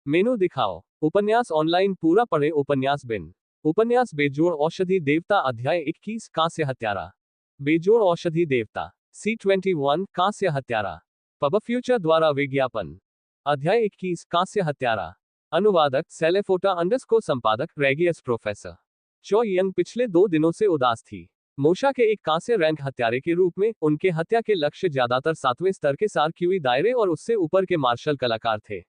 मेनू दिखाओ। उपन्यास ऑनलाइन पूरा पढ़े। उपन्यास बिन। उपन्यास बेजोड़ औषधि देवता अध्याय 21 कांस्य हत्यारा। बेजोड़ औषधि देवता C21 कांस्य हत्यारा। पब फ्यूचर द्वारा विज्ञापन। अध्याय 21 कांस्य हत्यारा। अनुवादक सेलेफोटा _ संपादक रेगियस प्रोफेसर। चो यंग पिछले 2 दिनों से उदास थी। मोशा के एक कांस्य रैंक हत्यारे के रूप में उनके हत्या के लक्ष्य ज्यादातर 7वें स्तर के SAR-QE दायरे और उससे ऊपर के मार्शल कलाकार थे।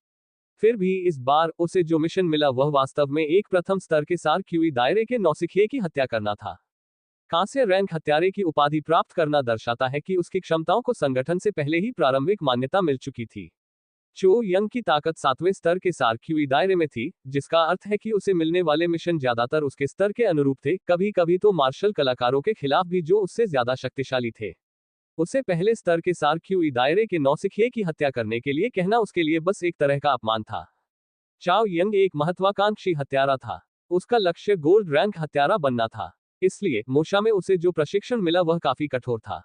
फिर भी इस बार उसे जो मिशन मिला वह वास्तव में एक प्रथम स्तर के SAR-QE दायरे के नौसिखिए की हत्या करना था। कांस्य रैंक हत्यारे की उपाधि प्राप्त करना दर्शाता है कि उसकी क्षमताओं को संगठन से पहले ही प्रारंभिक मान्यता मिल चुकी थी। चो यंग की ताकत 7वें स्तर के SAR-QE दायरे में थी, जिसका अर्थ है कि उसे मिलने वाले मिशन ज्यादातर उसके स्तर के अनुरूप थे, कभी कभी तो मार्शल कलाकारों के खिलाफ भी जो उससे ज्यादा शक्तिशाली थे। उसे पहले स्तर के SAR-QE दायरे के नौसिखिए की हत्या करने के लिए कहना उसके लिए बस एक तरह का अपमान था। चाओ यंग एक महत्वाकांक्षी हत्यारा था। उसका लक्ष्य गोल्ड रैंक हत्यारा बनना था। इसलिए मोशा में उसे जो प्रशिक्षण मिला वह काफी कठोर था।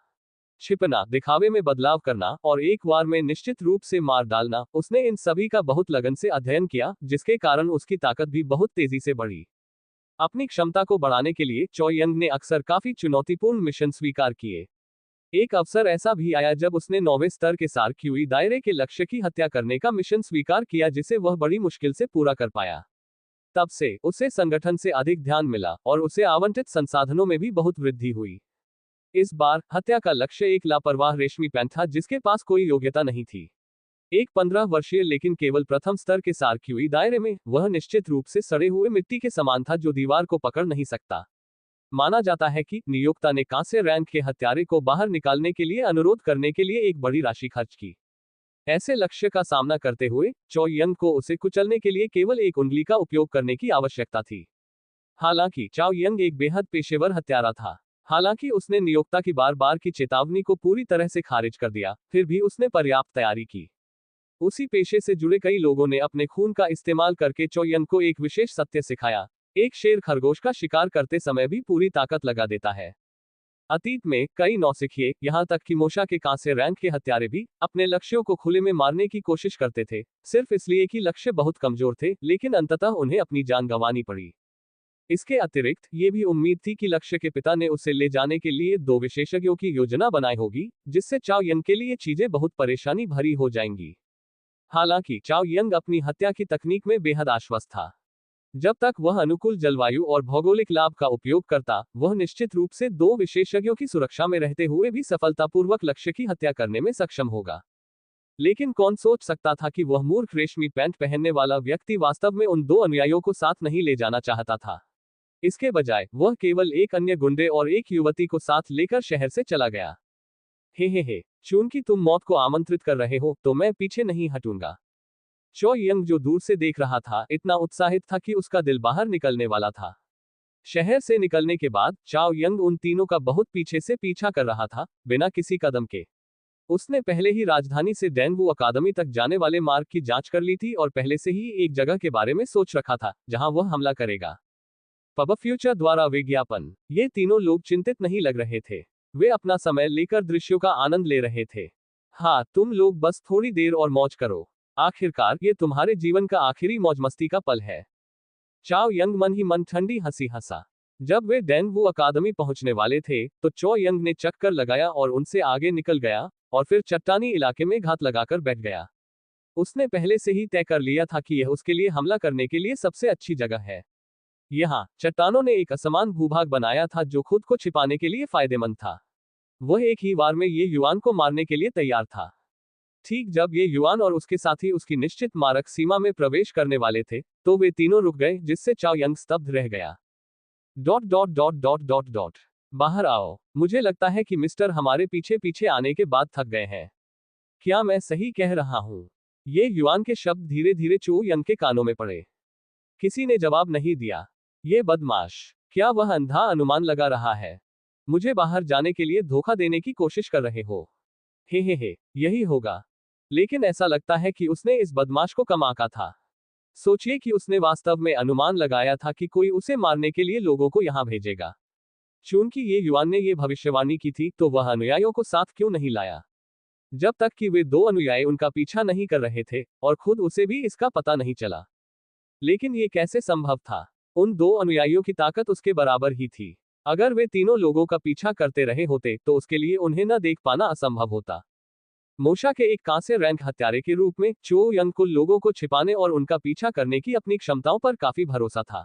छिपना, दिखावे में बदलाव करना और एक वार में निश्चित रूप से मार डालना, उसने इन सभी का बहुत लगन से अध्ययन किया, जिसके कारण उसकी ताकत भी बहुत तेजी से बढ़ी। अपनी क्षमता को बढ़ाने के लिए चो यंग ने अक्सर काफी चुनौतीपूर्ण मिशन स्वीकार किए। एक अवसर ऐसा भी आया जब उसने 9वें स्तर के SAR-QE दायरे के लक्ष्य की हत्या करने का मिशन स्वीकार किया, जिसे वह बड़ी मुश्किल से पूरा कर पाया। तब से उसे संगठन से अधिक ध्यान मिला और उसे आवंटित संसाधनों में भी बहुत वृद्धि हुई। इस बार हत्या का लक्ष्य एक लापरवाह रेशमी पैंट था जिसके पास कोई योग्यता नहीं थी। एक 15 वर्षीय लेकिन केवल प्रथम स्तर के SAR-QE दायरे में, वह निश्चित रूप से सड़े हुए मिट्टी के समान था जो दीवार को पकड़ नहीं सकता। माना जाता है कि नियोक्ता ने कांस्य रैंक के हत्यारे को बाहर निकालने के लिए अनुरोध करने के लिए एक बड़ी राशि खर्च की। ऐसे लक्ष्य का सामना करते हुए चो यंग को उसे कुचलने के लिए केवल एक उंगली का उपयोग करने की आवश्यकता थी। हालांकि चाओ यंग एक बेहद पेशेवर हत्यारा था। हालांकि उसने नियोक्ता की बार बार की चेतावनी को पूरी तरह से खारिज कर दिया, फिर भी उसने पर्याप्त तैयारी की। उसी पेशे से जुड़े कई लोगों ने अपने खून का इस्तेमाल करके चो यंग को एक विशेष सत्य सिखाया: एक शेर खरगोश का शिकार करते समय भी पूरी ताकत लगा देता है। अतीत में कई नौसिखिए, यहां तक कि मोशा के कांस्य रैंक के हत्यारे भी अपने लक्ष्यों को खुले में मारने की कोशिश करते थे, सिर्फ इसलिए कि लक्ष्य बहुत कमजोर थे, लेकिन अंततः उन्हें अपनी जान गंवानी पड़ी। इसके अतिरिक्त ये भी उम्मीद थी कि लक्ष्य के पिता ने उसे ले जाने के लिए 2 विशेषज्ञों की योजना बनाई होगी, जिससे चाओ यंग के लिए चीजें बहुत परेशानी भरी हो जाएंगी। हालांकि चाओ यंग अपनी हत्या की तकनीक में बेहद आश्वस्त था। जब तक वह अनुकूल जलवायु और भौगोलिक लाभ का उपयोग करता, वह निश्चित रूप से 2 विशेषज्ञों की सुरक्षा में रहते हुए भी सफलतापूर्वक लक्ष्य की हत्या करने में सक्षम होगा। लेकिन कौन सोच सकता था कि वह मूर्ख रेशमी पैंट पहनने वाला व्यक्ति वास्तव में उन 2 अनुयायियों को साथ नहीं ले जाना चाहता था। इसके बजाय वह केवल एक अन्य गुंडे और एक युवती को साथ लेकर शहर से चला गया। हे, चूंकि तुम मौत को आमंत्रित कर रहे हो, तो मैं पीछे नहीं हटूंगा। चो यंग जो दूर से देख रहा था, इतना उत्साहित था कि उसका दिल बाहर निकलने वाला था। शहर से निकलने के बाद चाओ यंग उन तीनों का बहुत पीछे से पीछा कर रहा था, बिना किसी कदम के। उसने पहले ही राजधानी से डैनवू अकादमी तक जाने वाले मार्ग की जांच कर ली थी और पहले से ही एक जगह के बारे में सोच रखा था जहां वह हमला करेगा। पब फ्यूचर द्वारा विज्ञापन। ये तीनों लोग चिंतित नहीं लग रहे थे। वे अपना समय लेकर दृश्यों का आनंद ले रहे थे। हाँ, तुम लोग बस थोड़ी देर और मौज करो। आखिरकार ये तुम्हारे जीवन का आखिरी मौज मस्ती का पल है। चाओ यंग मन ही मन ठंडी हंसी हंसा। जब वे डैनवू अकादमी पहुंचने वाले थे, तो चो यंग ने चक्कर लगाया और उनसे आगे निकल गया और फिर चट्टानी इलाके में घात लगाकर बैठ गया। उसने पहले से ही तय कर लिया था कि यह उसके लिए हमला करने के लिए सबसे अच्छी जगह है। यहाँ चट्टानों ने एक असमान भूभाग बनाया था जो खुद को छिपाने के लिए फायदेमंद था। वह एक ही वार में ये युआन को मारने के लिए तैयार था। ठीक जब ये युआन और उसके साथी उसकी निश्चित मारक सीमा में प्रवेश करने वाले थे, तो वे तीनों रुक गए, जिससे चाओ यंग स्तब्ध रह गया। ... बाहर आओ। मुझे लगता है कि मिस्टर हमारे पीछे पीछे आने के बाद थक गए हैं। क्या मैं सही कह रहा हूँ? ये युआन के शब्द धीरे धीरे चो यंग के कानों में पड़े। किसी ने जवाब नहीं दिया। ये बदमाश, क्या वह अंधा अनुमान लगा रहा है? मुझे बाहर जाने के लिए धोखा देने की कोशिश कर रहे हो? हे, यही होगा। लेकिन ऐसा लगता है कि उसने इस बदमाश को कम आंका था। सोचिए कि उसने वास्तव में अनुमान लगाया था कि कोई उसे मारने के लिए लोगों को यहां भेजेगा। चूंकि ये युआन ने ये भविष्यवाणी की थी, तो वह अनुयायियों को साथ क्यों नहीं लाया? जब तक कि वे दो अनुयायी उनका पीछा नहीं कर रहे थे और खुद उसे भी इसका पता नहीं चला। लेकिन ये कैसे संभव था? उन दो अनुयायियों की ताकत उसके बराबर ही थी। अगर वे तीनों लोगों का पीछा करते रहे होते तो उसके लिए उन्हें न देख पाना असंभव होता। मोशा के एक कांस्य रैंक हत्यारे के रूप में चो यंग को लोगों को छिपाने और उनका पीछा करने की अपनी क्षमताओं पर काफी भरोसा था।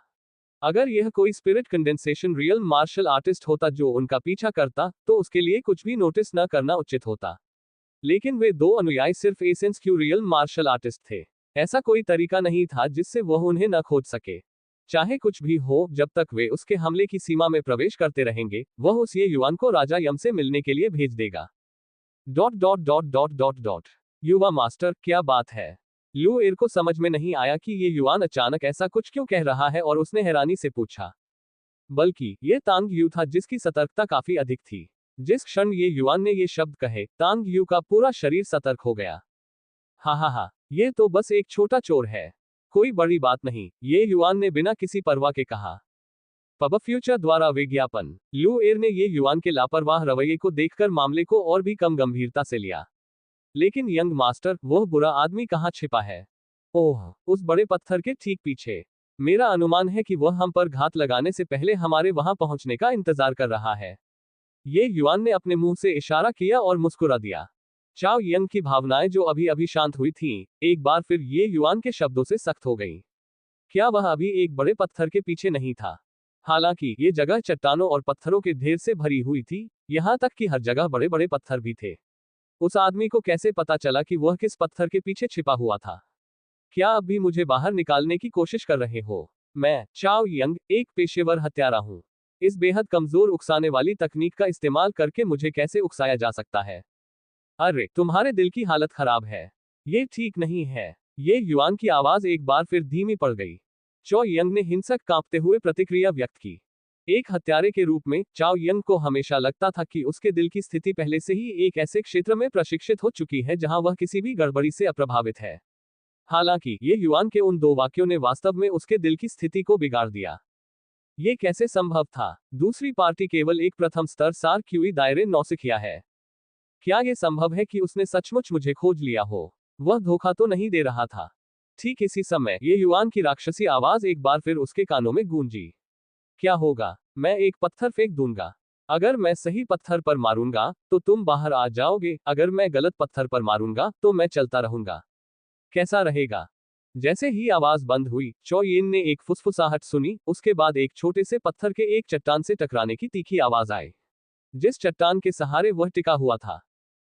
अगर यह कोई spirit condensation real martial artist होता जो उनका पीछा करता, तो उसके लिए कुछ भी नोटिस न करना उचित होता। लेकिन वे दो अनुयायी सिर्फ essence qi real martial artist थे। ऐसा कोई तरीका नहीं था जिससे वह उन्हें न खोज सके। चाहे कुछ भी हो, जब तक वे उसके हमले की सीमा में प्रवेश करते रहेंगे, वह उस ये युआन को राजा यम से मिलने के लिए भेज देगा। युवा मास्टर, क्या बात है? लू एर को समझ में नहीं आया कि ये युआन अचानक ऐसा कुछ क्यों कह रहा है और उसने हैरानी से पूछा। बल्कि ये तांग यू था जिसकी सतर्कता काफी अधिक थी। जिस क्षण ये युआन ने ये शब्द कहे, तांग यू का पूरा शरीर सतर्क हो गया। हा, ये तो बस एक छोटा चोर है, कोई बड़ी बात नहीं, ये युआन ने बिना किसी परवाह के कहा। पब फ्यूचर द्वारा विज्ञापन। लू एर ने ये युआन के लापरवाह रवैये को देखकर मामले को और भी कम गंभीरता से लिया। लेकिन यंग मास्टर, वह बुरा आदमी कहाँ छिपा है? ओह, उस बड़े पत्थर के ठीक पीछे। मेरा अनुमान है कि वह हम पर घात लगाने से पहले हमारे वहां पहुंचने का इंतजार कर रहा है। ये युआन ने अपने मुंह से इशारा किया और मुस्कुरा दिया। चाओ यंग की भावनाएं जो अभी अभी शांत हुई थीं, एक बार फिर ये युआन के शब्दों से सख्त हो गईं। क्या वह अभी एक बड़े पत्थर के पीछे नहीं था? हालांकि ये जगह चट्टानों और पत्थरों के ढेर से भरी हुई थी, यहां तक कि हर जगह बड़े बड़े पत्थर भी थे। उस आदमी को कैसे पता चला कि वह किस पत्थर के पीछे छिपा हुआ था? क्या अब भी मुझे बाहर निकालने की कोशिश कर रहे हो? मैं, चाओ यंग, एक पेशेवर हत्यारा हूं। इस बेहद कमजोर उकसाने वाली तकनीक का इस्तेमाल करके मुझे कैसे उकसाया जा सकता है? अरे, तुम्हारे दिल की हालत खराब है। ये ठीक नहीं है। ये युआन की आवाज एक बार फिर धीमी पड़ गई। चो यंग ने हिंसक कांपते हुए प्रतिक्रिया व्यक्त की। एक हत्यारे के रूप में चाओ यंग को हमेशा लगता था कि उसके दिल की स्थिति पहले से ही एक ऐसे क्षेत्र में प्रशिक्षित हो चुकी है जहां वह किसी भी गड़बड़ी से अप्रभावित है। हालांकि ये युआन के उन दो वाक्यों ने वास्तव में उसके दिल की स्थिति को बिगाड़ दिया। ये कैसे संभव था? दूसरी पार्टी केवल एक प्रथम स्तर सार क्यूई दायरे नौसिखिया है। क्या यह संभव है कि उसने सचमुच मुझे खोज लिया हो? वह धोखा तो नहीं दे रहा था। ठीक इसी समय ये युआन की राक्षसी आवाज एक बार फिर उसके कानों में गूंजी। क्या होगा? मैं एक पत्थर फेंक दूंगा। अगर मैं सही पत्थर पर मारूंगा तो तुम बाहर आ जाओगे, अगर मैं गलत पत्थर पर मारूंगा तो मैं चलता रहूंगा। कैसा रहेगा? जैसे ही आवाज बंद हुई, चो येन ने एक फुसफुसाहट सुनी, उसके बाद एक छोटे से पत्थर के एक चट्टान से टकराने की तीखी आवाज आई। जिस चट्टान के सहारे वह टिका हुआ था,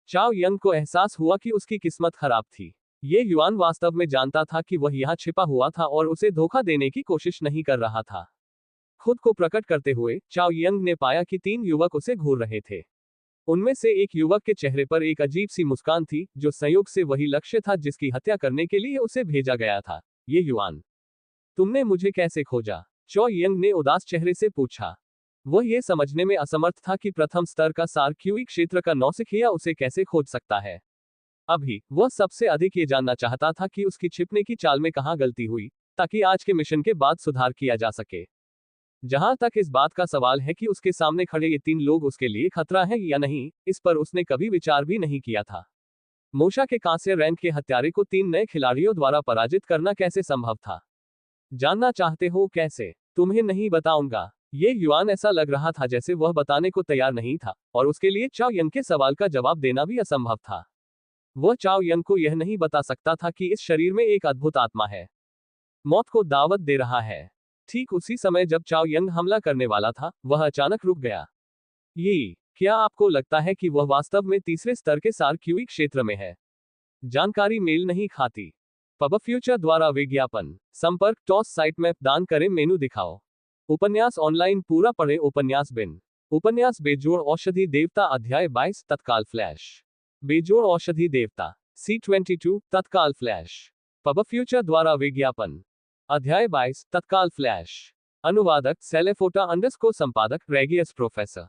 चाओ यंग को एहसास हुआ कि उसकी किस्मत खराब थी। ये युआन वास्तव में जानता था कि वह यहाँ छिपा हुआ था और उसे धोखा देने की कोशिश नहीं कर रहा था। खुद को प्रकट करते हुए चाओ यंग ने पाया कि तीन युवक उसे घूर रहे थे। उनमें से एक युवक के चेहरे पर एक अजीब सी मुस्कान थी, जो संयोग से वही लक्ष्य था जिसकी हत्या करने के लिए उसे भेजा गया था। ये युआन, तुमने मुझे कैसे खोजा? चो यंग ने उदास चेहरे से पूछा। वह ये समझने में असमर्थ था कि प्रथम स्तर का सार क्यूई क्षेत्र का नौसिखिया उसे कैसे खोज सकता है। अभी वह सबसे अधिक ये जानना चाहता था कि उसकी छिपने की चाल में कहां गलती हुई, ताकि आज के मिशन के बाद सुधार किया जा सके। जहां तक इस बात का सवाल है कि उसके सामने खड़े ये तीन लोग उसके लिए खतरा हैं या नहीं, इस पर उसने कभी विचार भी नहीं किया था। मोशा के कांस्य रैंक के हत्यारे को तीन नए खिलाड़ियों द्वारा पराजित करना कैसे संभव था? जानना चाहते हो कैसे? तुम्हें नहीं बताऊंगा। ये युआन ऐसा लग रहा था जैसे वह बताने को तैयार नहीं था, और उसके लिए चाओ यंग के सवाल का जवाब देना भी असंभव था। वह चाओ यंग को यह नहीं बता सकता था कि इस शरीर में एक अद्भुत आत्मा है, मौत को दावत दे रहा है। ठीक उसी समय जब चाओ यंग हमला करने वाला था, वह अचानक रुक गया। ये, क्या आपको लगता है कि वह वास्तव में तीसरे स्तर के सार क्यूई क्षेत्र में है? जानकारी मेल नहीं खाती। पब फ्यूचर द्वारा विज्ञापन। संपर्क टॉस साइट मैप दान करें, मेनू दिखाओ। उपन्यास ऑनलाइन पूरा पढ़े। उपन्यास बिन। उपन्यास बेजोड़ औषधि देवता अध्याय 22 तत्काल फ्लैश। बेजोड़ औषधि देवता C22 तत्काल फ्लैश। पब फ्यूचर द्वारा विज्ञापन। अध्याय 22 तत्काल फ्लैश। अनुवादक सेलेफोटा अंडरस्कोर संपादक रेगियस प्रोफेसर।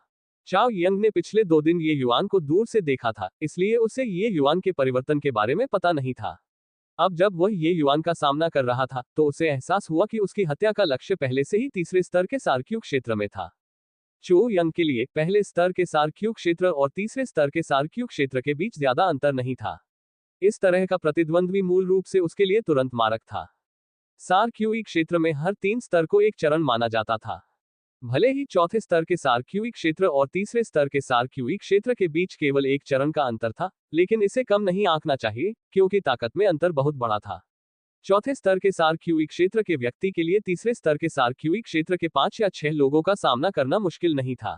चाओ यंग ने पिछले 2 दिन ये युआन को दूर से देखा था, इसलिए उसे ये युआन के परिवर्तन के बारे में पता नहीं था। अब जब वह ये युआन का सामना कर रहा था, तो उसे एहसास हुआ कि उसकी हत्या का लक्ष्य पहले से ही तीसरे स्तर के सार क्यू क्षेत्र में था। चो यंग के लिए पहले स्तर के सारक्यू क्षेत्र और तीसरे स्तर के सारक्यू क्षेत्र के बीच ज्यादा अंतर नहीं था। इस तरह का प्रतिद्वंद्वी मूल रूप से उसके लिए तुरंत मारक था। सारक्यूई क्षेत्र में हर 3 स्तर को एक चरण माना जाता था। भले ही चौथे स्तर के सारक्यूई क्षेत्र और तीसरे स्तर के सारक्यूई क्षेत्र के बीच केवल एक चरण का अंतर था, लेकिन इसे कम नहीं आंकना चाहिए, क्योंकि ताकत में अंतर बहुत बड़ा था। चौथे स्तर के सारक्यूई क्षेत्र के व्यक्ति के लिए तीसरे स्तर के सारक्यूई क्षेत्र के 5 या 6 लोगों का सामना करना मुश्किल नहीं था।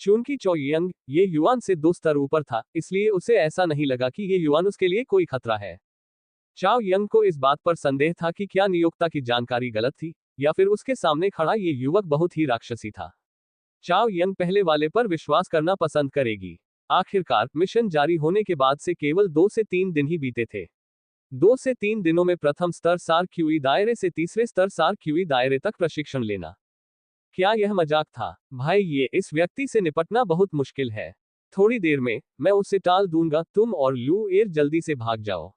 चूंकि चो यंग ये युआन से 2 स्तर ऊपर था, इसलिए उसे ऐसा नहीं लगा कि ये युआन उसके लिए कोई खतरा है। चाओ यंग को इस बात पर संदेह था कि क्या नियोक्ता की जानकारी गलत थी, या फिर उसके सामने खड़ा ये युवक बहुत ही राक्षसी था। चाओ यंग पहले वाले पर विश्वास करना पसंद करेगी। आखिरकार मिशन जारी होने के बाद से केवल 2 से 3 दिन ही बीते थे। 2 से 3 दिनों में प्रथम स्तर सारक्यूई दायरे से तीसरे स्तर सारक्यूई दायरे तक प्रशिक्षण लेना। क्या यह मजाक था? भाई, ये इस व्यक्ति से निपटना बहुत मुश्किल है। थोड़ी देर में मैं उसे टाल दूंगा। तुम और लू एर जल्दी से भाग जाओ।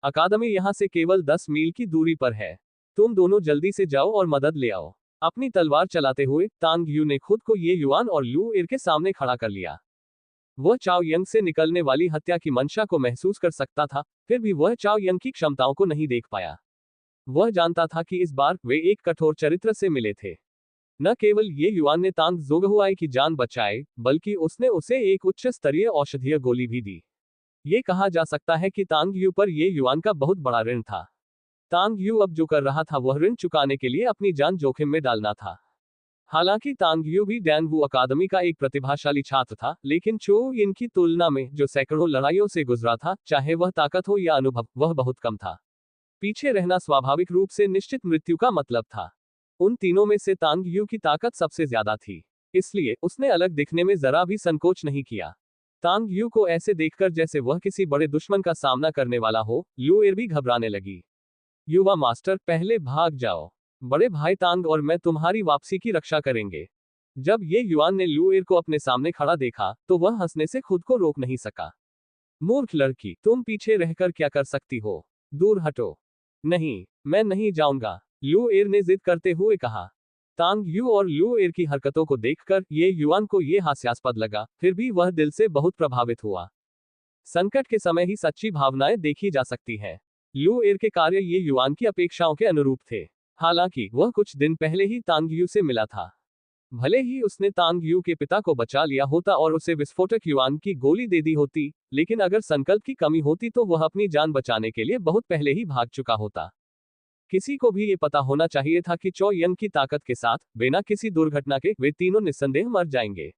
अकादमी यहां से केवल 10 मील की दूरी पर है। तुम दोनों जल्दी से जाओ और मदद ले आओ। अपनी तलवार चलाते हुए तांग यू ने खुद को ये युआन और लू एर के सामने खड़ा कर लिया। वह चाओ यंग से निकलने वाली हत्या की मंशा को महसूस कर सकता था, फिर भी वह चाओ यंग की क्षमताओं को नहीं देख पाया। वह जानता था कि इस बार वे एक कठोर चरित्र से मिले थे। न केवल ये युआन ने तांग जोगहुआई की जान बचाई, बल्कि उसने उसे एक उच्च स्तरीय औषधीय गोली भी दी। ये कहा जा सकता है कि तांग यू पर ये युआन का बहुत बड़ा ऋण था। तांग यू अब जो कर रहा था वह ऋण चुकाने के लिए अपनी जान जोखिम में डालना था। हालांकि तांग यू भी डैनवू अकादमी का एक प्रतिभाशाली छात्र था, लेकिन चो यिन की तुलना में, जो सैकड़ों लड़ाइयों से गुजरा था, चाहे वह ताकत हो या अनुभव, वह बहुत कम था। पीछे रहना स्वाभाविक रूप से निश्चित मृत्यु का मतलब था। उन तीनों में से तांग यू की ताकत सबसे ज्यादा थी, इसलिए उसने अलग दिखने में जरा भी संकोच नहीं किया। तांग यू को ऐसे देखकर जैसे वह किसी बड़े दुश्मन का सामना करने वाला हो, लू एर भी घबराने लगी। युवा मास्टर, पहले भाग जाओ। बड़े भाई तांग और मैं तुम्हारी वापसी की रक्षा करेंगे। जब ये युआन ने लू एर को अपने सामने खड़ा देखा, तो वह हंसने से खुद को रोक नहीं सका। मूर्ख लड़की, तुम पीछे रहकर क्या कर सकती हो? दूर हटो। नहीं, मैं नहीं जाऊंगा, लू एर ने जिद करते हुए कहा। तांग यू और लू एर की हरकतों को देखकर ये युआन को ये हास्यास्पद लगा, फिर भी वह दिल से बहुत प्रभावित हुआ। संकट के समय ही सच्ची भावनाएं देखी जा सकती हैं। लू एर के कार्य ये युआन की अपेक्षाओं के अनुरूप थे। हालांकि वह कुछ दिन पहले ही तांग यू से मिला था। भले ही उसने तांग यू के पिता को बचा लिया होता और उसे विस्फोटक युआन की गोली दे दी होती, लेकिन अगर संकल्प की कमी होती तो वह अपनी जान बचाने के लिए बहुत पहले ही भाग चुका होता। किसी को भी ये पता होना चाहिए था कि चो यंग की ताकत के साथ, बिना किसी दुर्घटना के, वे तीनों निस्संदेह मर जाएंगे।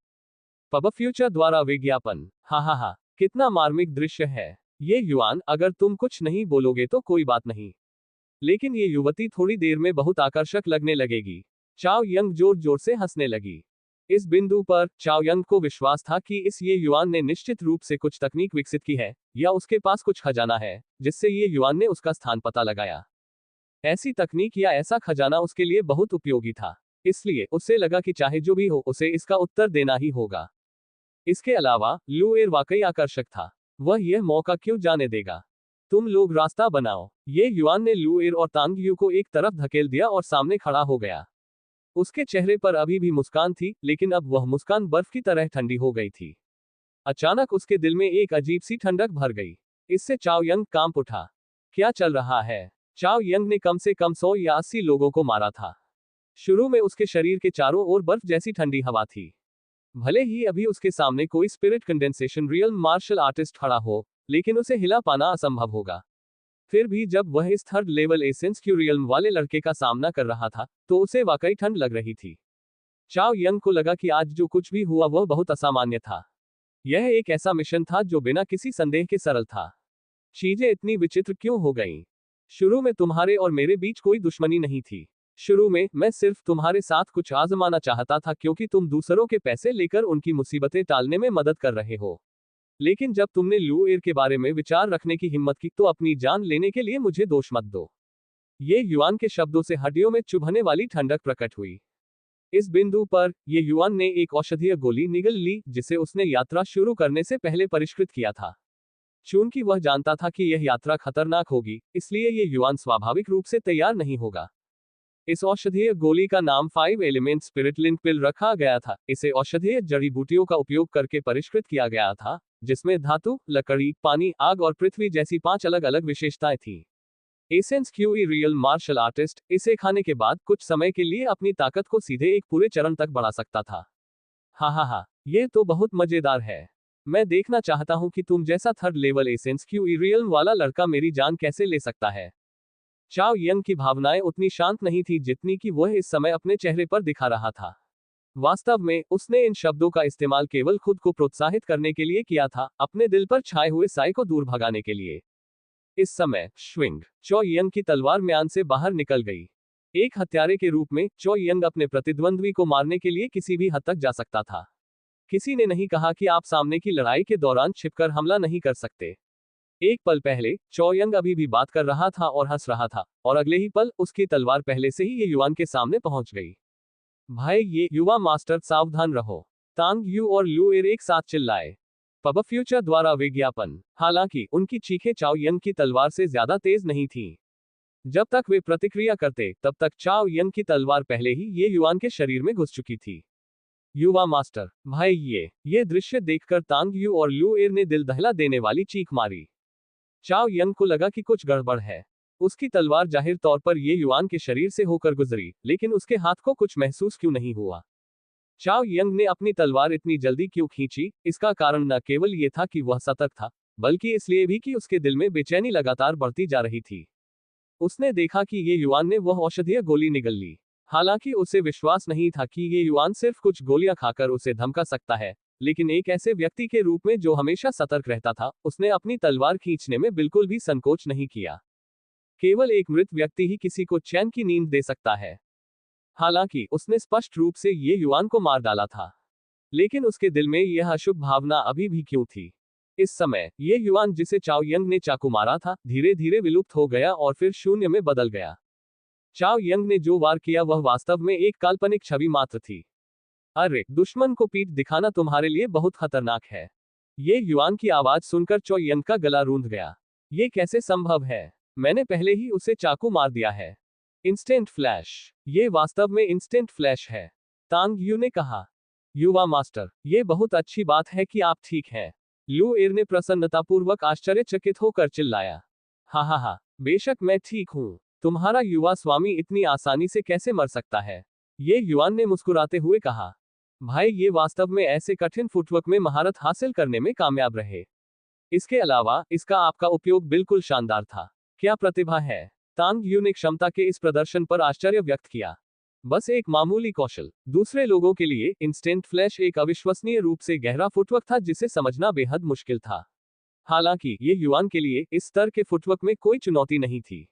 पब फ्यूचर द्वारा विज्ञापन। हा, कितना मार्मिक दृश्य है। ये युआन, अगर तुम कुछ नहीं बोलोगे तो कोई बात नहीं, लेकिन ये युवती थोड़ी देर में बहुत आकर्षक लगने लगेगी। चाओ यंग जोर जोर से हंसने लगी। इस बिंदु पर चाओ यंग को विश्वास था कि इस ये युआन ने निश्चित रूप से कुछ तकनीक विकसित की है, या उसके पास कुछ खजाना है, जिससे ये युआन ने उसका स्थान पता लगाया। ऐसी तकनीक या ऐसा खजाना उसके लिए बहुत उपयोगी था, इसलिए उसे लगा कि चाहे जो भी हो, उसे इसका उत्तर देना ही होगा। इसके अलावा लू एर वाकई आकर्षक था। वह यह मौका क्यों जाने देगा? तुम लोग रास्ता बनाओ। ये युआन ने लू एर और तांग यू को एक तरफ धकेल दिया और सामने खड़ा हो गया। उसके चेहरे पर अभी भी मुस्कान थी, लेकिन अब वह मुस्कान बर्फ की तरह ठंडी हो गई थी। अचानक उसके दिल में एक अजीब सी ठंडक भर गई। इससे चाओ यंग कांप उठा। क्या चल रहा है? चाओ यंग ने कम से कम 100 या 80 लोगों को मारा था। शुरू में उसके शरीर के चारों ओर बर्फ जैसी ठंडी हवा थी। भले ही अभी उसके सामने कोई spirit condensation real martial artist खड़ा हो, लेकिन उसे हिला पाना असंभव होगा। फिर भी जब वह इस third level essence Q realm वाले लड़के का सामना कर रहा था, तो उसे वाकई ठंड लग रही थी। चाओ यंग को लगा कि आज जो कुछ भी हुआ वह बहुत असामान्य था। यह एक ऐसा मिशन था जो बिना किसी संदेह के सरल था। चीजें इतनी विचित्र क्यों हो गईं? शुरू में तुम्हारे और मेरे बीच कोई दुश्मनी नहीं थी। शुरू में मैं सिर्फ तुम्हारे साथ कुछ आजमाना चाहता था, क्योंकि तुम दूसरों के पैसे लेकर उनकी मुसीबतें टालने में मदद कर रहे हो। लेकिन जब तुमने लू एर के बारे में विचार रखने की हिम्मत की, तो अपनी जान लेने के लिए मुझे दोष मत दो। ये युआन के शब्दों से हड्डियों में चुभने वाली ठंडक प्रकट हुई। इस बिंदु पर ये युआन ने एक औषधीय गोली निगल ली, जिसे उसने यात्रा शुरू करने से पहले परिष्कृत किया था। चूंकि वह जानता था कि यह यात्रा खतरनाक होगी, इसलिए ये युआन स्वाभाविक रूप से तैयार नहीं होगा। इस औषधीय गोली का नाम 5 एलिमेंट स्पिरिटलिन पिल रखा गया था। इसे औषधीय जड़ी बूटियों का उपयोग करके परिष्कृत किया गया था, जिसमें धातु, लकड़ी, पानी, आग और पृथ्वी जैसी 5 अलग अलग विशेषताएं थीं। Essence qi real martial artist इसे खाने के बाद कुछ समय के लिए अपनी ताकत को सीधे एक पूरे चरण तक बढ़ा सकता था। हा, ये तो बहुत मजेदार है। मैं देखना चाहता हूं कि तुम जैसा third level essence qi real वाला लड़का मेरी जान कैसे ले सकता है। चाओ यंग की भावनाएं उतनी शांत नहीं थी जितनी कि वह इस समय अपने चेहरे पर दिखा रहा था। वास्तव में उसने इन शब्दों का इस्तेमाल केवल खुद को प्रोत्साहित करने के लिए किया था, अपने दिल पर छाए हुए साए को दूर भगाने के लिए। इस समय श्विंग चो यंग की तलवार म्यान से बाहर निकल गई। एक हत्यारे के रूप में चो यंग अपने प्रतिद्वंद्वी को मारने के लिए किसी भी हद तक जा सकता था। किसी ने नहीं कहा कि आप सामने की लड़ाई के दौरान छिपकर हमला नहीं कर सकते। एक पल पहले चो यंग अभी भी बात कर रहा था और हंस रहा था, और अगले ही पल उसकी तलवार पहले से ही ये युवान के सामने पहुंच गई। भाई, ये युवा मास्टर, सावधान रहो, तांग यू और लू एर एक साथ चिल्लाए। पब फ्यूचर द्वारा विज्ञापन। हालांकि उनकी चीखें चाओ यंग की तलवार से ज्यादा तेज नहीं थीं। जब तक वे प्रतिक्रिया करते, तब तक चाओ यंग की तलवार पहले ही ये युवान के शरीर में घुस चुकी थी। युवा मास्टर, भाई, ये दृश्य देखकर तांग यू और लू एर ने दिल दहला देने वाली चीख मारी। चाओ यंग को लगा कि कुछ गड़बड़ है। उसकी तलवार जाहिर तौर पर ये युवान के शरीर से होकर गुजरी, लेकिन उसके हाथ को कुछ महसूस क्यों नहीं हुआ। चाओ यंग ने अपनी तलवार इतनी जल्दी क्यों खींची, इसका कारण न केवल ये था कि वह सतर्क था, बल्कि इसलिए भी कि उसके दिल में बेचैनी लगातार बढ़ती जा रही थी। उसने देखा कि ये युवान ने वह औषधीय गोली निगल ली। हालांकि उसे विश्वास नहीं था कि ये युवान सिर्फ कुछ गोलियां खाकर उसे धमका सकता है, लेकिन एक ऐसे व्यक्ति के रूप में जो हमेशा सतर्क रहता था, उसने अपनी तलवार खींचने में बिल्कुल भी संकोच नहीं किया। केवल एक मृत व्यक्ति ही किसी को चैन की नींद दे सकता है। हालांकि उसने स्पष्ट रूप से ये युवान को मार डाला था, लेकिन उसके दिल में यह अशुभ भावना अभी भी क्यों थी। इस समय ये युवान जिसे चाओ यंग ने चाकू मारा था, धीरे धीरे विलुप्त हो गया और फिर शून्य में बदल गया। चाओ यंग ने जो वार किया वह वास्तव में एक काल्पनिक छवि मात्र थी। अरे, दुश्मन को पीठ दिखाना तुम्हारे लिए बहुत खतरनाक है। ये युवान की आवाज सुनकर चो यंग का गला रूंध गया। ये कैसे संभव है? मैंने पहले ही उसे चाकू मार दिया है। Instant flash. ये वास्तव में इंस्टेंट फ्लैश है, तांग यू ने कहा। युवा मास्टर, ये बहुत अच्छी बात है कि आप ठीक हैं। लू एर ने प्रसन्नतापूर्वक आश्चर्यचकित होकर चिल्लाया। हा, बेशक मैं ठीक हूँ। तुम्हारा युवा स्वामी इतनी आसानी से कैसे मर सकता है? ये युवान ने मुस्कुराते हुए कहा। भाई, ये वास्तव में ऐसे कठिन फुटवर्क में महारत हासिल करने में कामयाब रहे। इसके अलावा इसका आपका उपयोग बिल्कुल शानदार था। क्या प्रतिभा है! तांग यू ने क्षमता के इस प्रदर्शन पर आश्चर्य व्यक्त किया। बस एक मामूली कौशल। दूसरे लोगों के लिए इंस्टेंट फ्लैश एक अविश्वसनीय रूप से गहरा फुटवर्क था जिसे समझना बेहद मुश्किल था। हालांकि ये युवान के लिए इस स्तर के फुटवर्क में कोई चुनौती नहीं थी।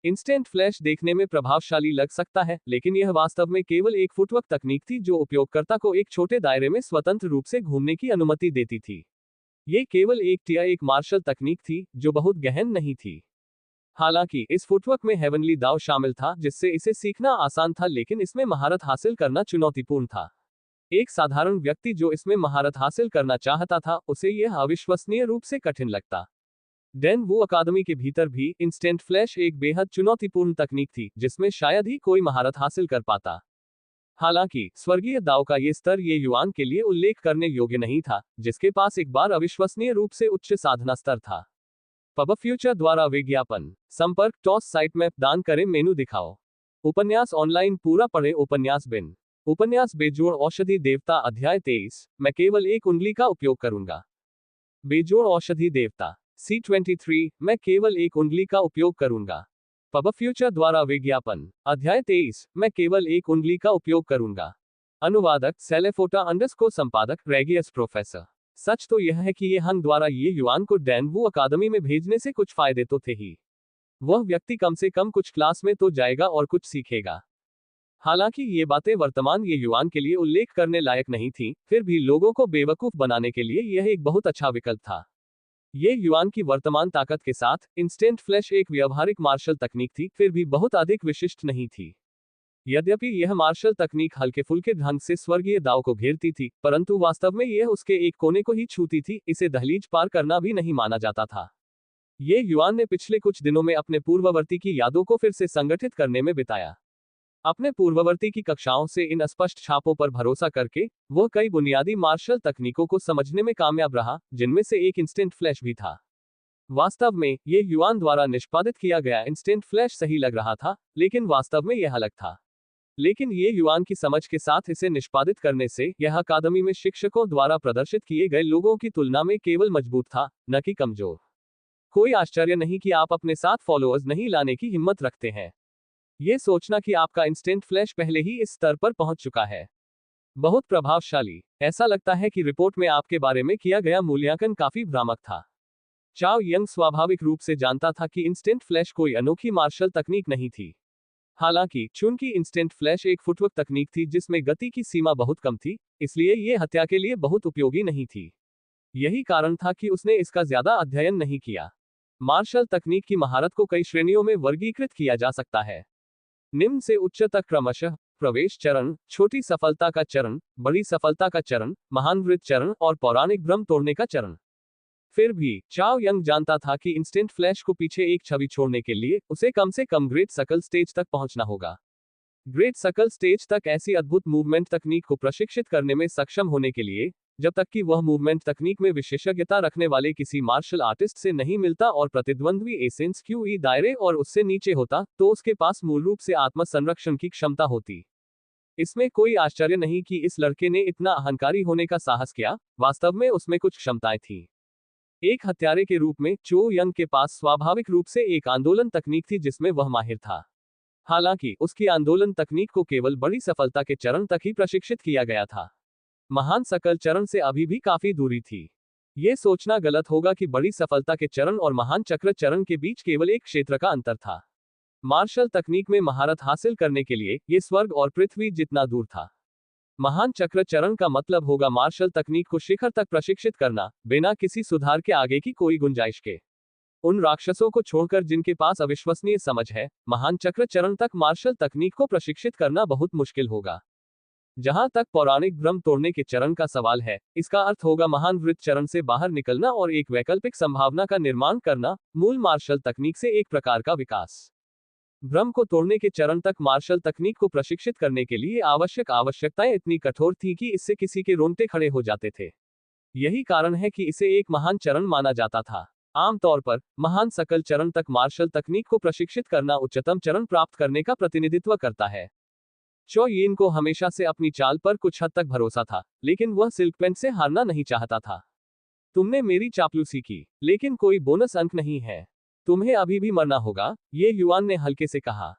इंस्टेंट फ्लैश देखने में प्रभावशाली लग सकता है, लेकिन यह वास्तव में केवल एक फुटवर्क तकनीक थी जो उपयोगकर्ता को एक छोटे दायरे में स्वतंत्र रूप से घूमने की अनुमति देती थी। ये केवल एक मार्शल तकनीक थी जो बहुत गहन नहीं थी। हालांकि इस फुटवर्क में हेवनली दाव शामिल था जिससे इसे सीखना आसान था, लेकिन इसमें महारत हासिल करना चुनौतीपूर्ण था। एक साधारण व्यक्ति जो इसमें महारत हासिल करना चाहता था, उसे यह अविश्वसनीय रूप से कठिन लगता। डेन वू अकादमी के भीतर भी इंस्टेंट फ्लैश एक बेहद चुनौतीपूर्ण तकनीक थी जिसमें शायद ही कोई महारत हासिल कर पाता। हालांकि स्वर्गीय दाव का ये स्तर ये युवान के लिए उल्लेख करने योग्य नहीं था, जिसके पास एक बार अविश्वसनीय रूप से उच्च साधना स्तर था। पब फ्यूचर द्वारा विज्ञापन। संपर्क टॉस साइट मैप दान करें, मेनू दिखाओ। उपन्यास ऑनलाइन पूरा पढ़े। उपन्यास बिन। उपन्यास बेजोड़ औषधि देवता अध्याय 23। मैं केवल एक उंगली का उपयोग करूंगा। बेजोड़ औषधि देवता C23। मैं केवल एक उंगली का उपयोग करूंगा। पब फ्यूचर द्वारा विज्ञापन। अध्याय 23। मैं केवल एक उंगली का उपयोग करूंगा। अनुवादक सेलेफोटा _ संपादक रेगियस प्रोफेसर। सच तो यह है कि ये हंग द्वारा ये युवान को डैन वू अकादमी में भेजने से कुछ फायदे तो थे ही। वह व्यक्ति कम से कम कुछ क्लास में तो जाएगा और कुछ सीखेगा। हालांकि ये बातें वर्तमान ये युवान के लिए उल्लेख करने लायक नहीं थी, फिर भी लोगों को बेवकूफ बनाने के लिए यह एक बहुत अच्छा विकल्प था। ये युवान की वर्तमान ताकत के साथ इंस्टेंट फ्लैश एक व्यावहारिक मार्शल तकनीक थी, फिर भी बहुत अधिक विशिष्ट नहीं थी। यद्यपि यह मार्शल तकनीक हल्के फुल्के ढंग से स्वर्गीय दाव को घेरती थी, परंतु वास्तव में यह उसके एक कोने को ही छूती थी। इसे दहलीज पार करना भी नहीं माना जाता था। ये युवान ने पिछले कुछ दिनों में अपने पूर्ववर्ती की यादों को फिर से संगठित करने में बिताया। अपने पूर्ववर्ती की कक्षाओं से इन अस्पष्ट छापों पर भरोसा करके वह कई बुनियादी मार्शल तकनीकों को समझने में कामयाब रहा, जिनमें से एक इंस्टेंट फ्लैश भी था। वास्तव में ये युआन द्वारा निष्पादित किया गया इंस्टेंट फ्लैश सही लग रहा था, लेकिन वास्तव में यह अलग था। लेकिन ये युआन की समझ के साथ इसे निष्पादित करने से यह अकादमी में शिक्षकों द्वारा प्रदर्शित किए गए लोगों की तुलना में केवल मजबूत था, न कि कमजोर। कोई आश्चर्य नहीं कि आप अपने साथ फॉलोअर्स नहीं लाने की हिम्मत रखते हैं। ये सोचना कि आपका इंस्टेंट फ्लैश पहले ही इस स्तर पर पहुंच चुका है बहुत प्रभावशाली। ऐसा लगता है कि रिपोर्ट में आपके बारे में किया गया मूल्यांकन काफी भ्रामक था। चाओ यंग स्वाभाविक रूप से जानता था कि इंस्टेंट फ्लैश कोई अनोखी मार्शल तकनीक नहीं थी। हालांकि चूंकि इंस्टेंट फ्लैश एक फुटवर्क तकनीक थी जिसमें गति की सीमा बहुत कम थी, इसलिए ये हत्या के लिए बहुत उपयोगी नहीं थी। यही कारण था कि उसने इसका ज्यादा अध्ययन नहीं किया। मार्शल तकनीक की महारत को कई श्रेणियों में वर्गीकृत किया जा सकता है, निम्न से उच्च तक क्रमशः: प्रवेश चरण, छोटी सफलता का चरण, बड़ी सफलता का चरण, महान वृत्त चरण और पौराणिक भ्रम तोड़ने का चरण। फिर भी चाओ यंग जानता था कि इंस्टेंट फ्लैश को पीछे एक छवि छोड़ने के लिए उसे कम से कम ग्रेट सकल स्टेज तक पहुंचना होगा। ग्रेट सकल स्टेज तक ऐसी अद्भुत मूवमेंट तकनीक को प्रशिक्षित करने में सक्षम होने के लिए, जब तक कि वह मूवमेंट तकनीक में विशेषज्ञता रखने वाले किसी मार्शल आर्टिस्ट से नहीं मिलता और प्रतिद्वंद्वी एसेंस क्यूई दायरे और उससे नीचे होता, तो उसके पास मूल रूप से आत्म संरक्षण की क्षमता होती। इसमें कोई आश्चर्य नहीं कि इस लड़के ने इतना अहंकारी होने का साहस किया। वास्तव में उसमें कुछ क्षमताएं थीं। एक हत्यारे के रूप में चो यंग के पास स्वाभाविक रूप से एक आंदोलन तकनीक थी जिसमें वह माहिर था। हालांकि उसकी आंदोलन तकनीक को केवल बड़ी सफलता के चरण तक ही प्रशिक्षित किया गया था। महान सकल चरण से अभी भी काफी दूरी थी। यह सोचना गलत होगा कि बड़ी सफलता के चरण और महान चक्र चरण के बीच केवल एक क्षेत्र का अंतर था। मार्शल तकनीक में महारत हासिल करने के लिए यह स्वर्ग और पृथ्वी जितना दूर था। महान चक्र चरण का मतलब होगा मार्शल तकनीक को शिखर तक प्रशिक्षित करना, बिना किसी सुधार के आगे की कोई गुंजाइश के। उन राक्षसों को छोड़कर जिनके पास अविश्वसनीय समझ है, महान चक्र चरण तक मार्शल तकनीक को प्रशिक्षित करना बहुत मुश्किल होगा। जहां तक पौराणिक भ्रम तोड़ने के चरण का सवाल है, इसका अर्थ होगा महान वृत्त चरण से बाहर निकलना और एक वैकल्पिक संभावना का निर्माण करना, मूल मार्शल तकनीक से एक प्रकार का विकास। भ्रम को तोड़ने के चरण तक मार्शल तकनीक को प्रशिक्षित करने के लिए आवश्यकताएं इतनी कठोर थी कि इससे किसी के रोंगटे खड़े हो जाते थे। यही कारण है कि इसे एक महान चरण माना जाता था। आमतौर पर महान सकल चरण तक मार्शल तकनीक को प्रशिक्षित करना उच्चतम चरण प्राप्त करने का प्रतिनिधित्व करता है। चो यिन को हमेशा से अपनी चाल पर कुछ हद तक भरोसा था, लेकिन वह सिल्क पेंट से हारना नहीं चाहता था। तुमने मेरी चापलूसी की, लेकिन कोई बोनस अंक नहीं है। तुम्हें अभी भी मरना होगा, ये युआन ने हल्के से कहा।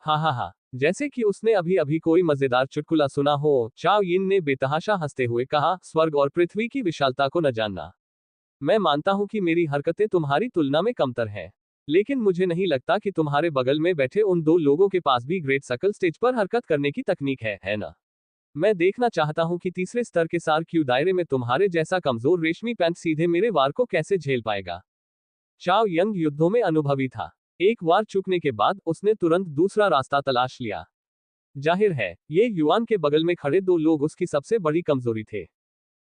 हा, जैसे कि उसने अभी अभी कोई मजेदार चुटकुला सुना हो, चाओ यिन ने बेतहाशा हंसते हुए कहा, स्वर्ग और पृथ्वी की विशालता को न जानना। मैं मानता हूं कि मेरी हरकतें तुम्हारी तुलना में कमतर हैं, लेकिन मुझे नहीं लगता कि तुम्हारे बगल में बैठे उन दो लोगों के पास भी ग्रेट सकल स्टेज पर हरकत करने की तकनीक है ना? मैं देखना चाहता हूं कि तीसरे स्तर के सार क्यू दायरे में तुम्हारे जैसा कमजोर रेशमी पैंट सीधे मेरे वार को कैसे झेल पाएगा। चाओ यंग युद्धों में अनुभवी था। एक वार चूकने के बाद उसने तुरंत दूसरा रास्ता तलाश लिया। जाहिर है, ये युआन के बगल में खड़े दो लोग उसकी सबसे बड़ी कमजोरी थे।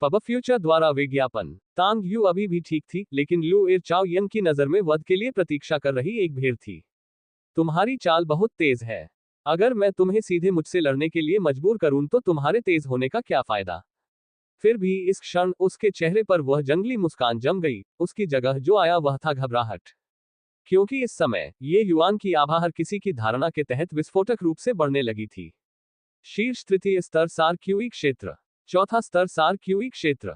पब फ्यूचर द्वारा विज्ञापन। तांग यू अभी भी ठीक थी, लेकिन लू एर चाओ यंग की नजर में वध के लिए प्रतीक्षा कर रही एक भेड़ थी। तुम्हारी चाल बहुत तेज है। अगर मैं तुम्हें सीधे मुझसे लड़ने के लिए मजबूर करूं तो तुम्हारे तेज होने का क्या फायदा? फिर भी इस क्षण उसके चेहरे पर वह जंगली मुस्कान जम गई। उसकी जगह जो आया वह था घबराहट, क्योंकि इस समय ये युआन की आभा हर किसी की धारणा के तहत विस्फोटक रूप से बढ़ने लगी थी। शीर्ष तृतीय स्तर सार क्यूई क्षेत्र, चौथा स्तर सार क्यूई क्षेत्र,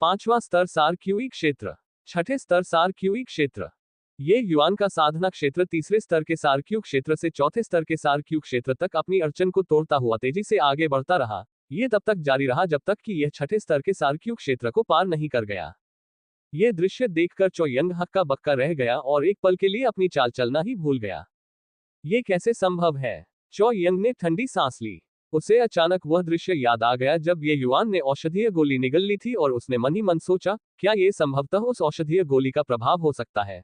पांचवा स्तर सार क्यूई क्षेत्र, छठे स्तर सार क्यूई क्षेत्र। ये युआन का साधना क्षेत्र तीसरे स्तर के सार क्यू क्षेत्र से चौथे स्तर के सार क्यू क्षेत्र तक अपनी अड़चन को तोड़ता हुआ तेजी से आगे बढ़ता रहा। ये तब तक जारी रहा जब तक कि यह छठे स्तर के सार क्यू क्षेत्र को पार नहीं कर गया। यह दृश्य देखकर चो यंग हक्का बक्का रह गया और एक पल के लिए अपनी चाल चलना ही भूल गया। ये कैसे संभव है? चो यंग ने ठंडी सांस ली। उसे अचानक वह दृश्य याद आ गया जब ये युआन ने औषधीय गोली निगल ली थी और उसने मन ही मन सोचा, क्या ये संभवतः उस औषधीय गोली का प्रभाव हो सकता है?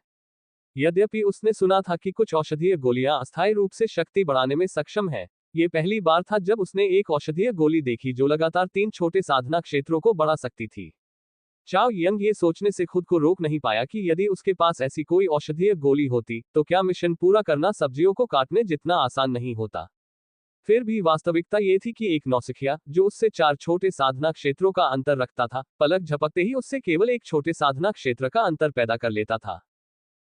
यद्यपि उसने सुना था कि कुछ औषधीय गोलियां अस्थायी रूप से शक्ति बढ़ाने में सक्षम है, ये पहली बार था जब उसने एक औषधीय गोली देखी जो लगातार 3 छोटे साधना क्षेत्रों को बढ़ा सकती थी। चाओ यंग ये सोचने से खुद को रोक नहीं पाया कि यदि उसके पास ऐसी कोई औषधीय गोली होती, तो क्या मिशन पूरा करना सब्जियों को काटने जितना आसान नहीं होता। फिर भी वास्तविकता ये थी कि एक नौसिखिया, जो उससे 4 छोटे साधना क्षेत्रों का अंतर रखता था, पलक झपकते ही उससे केवल एक छोटे साधना क्षेत्र का अंतर पैदा कर लेता था।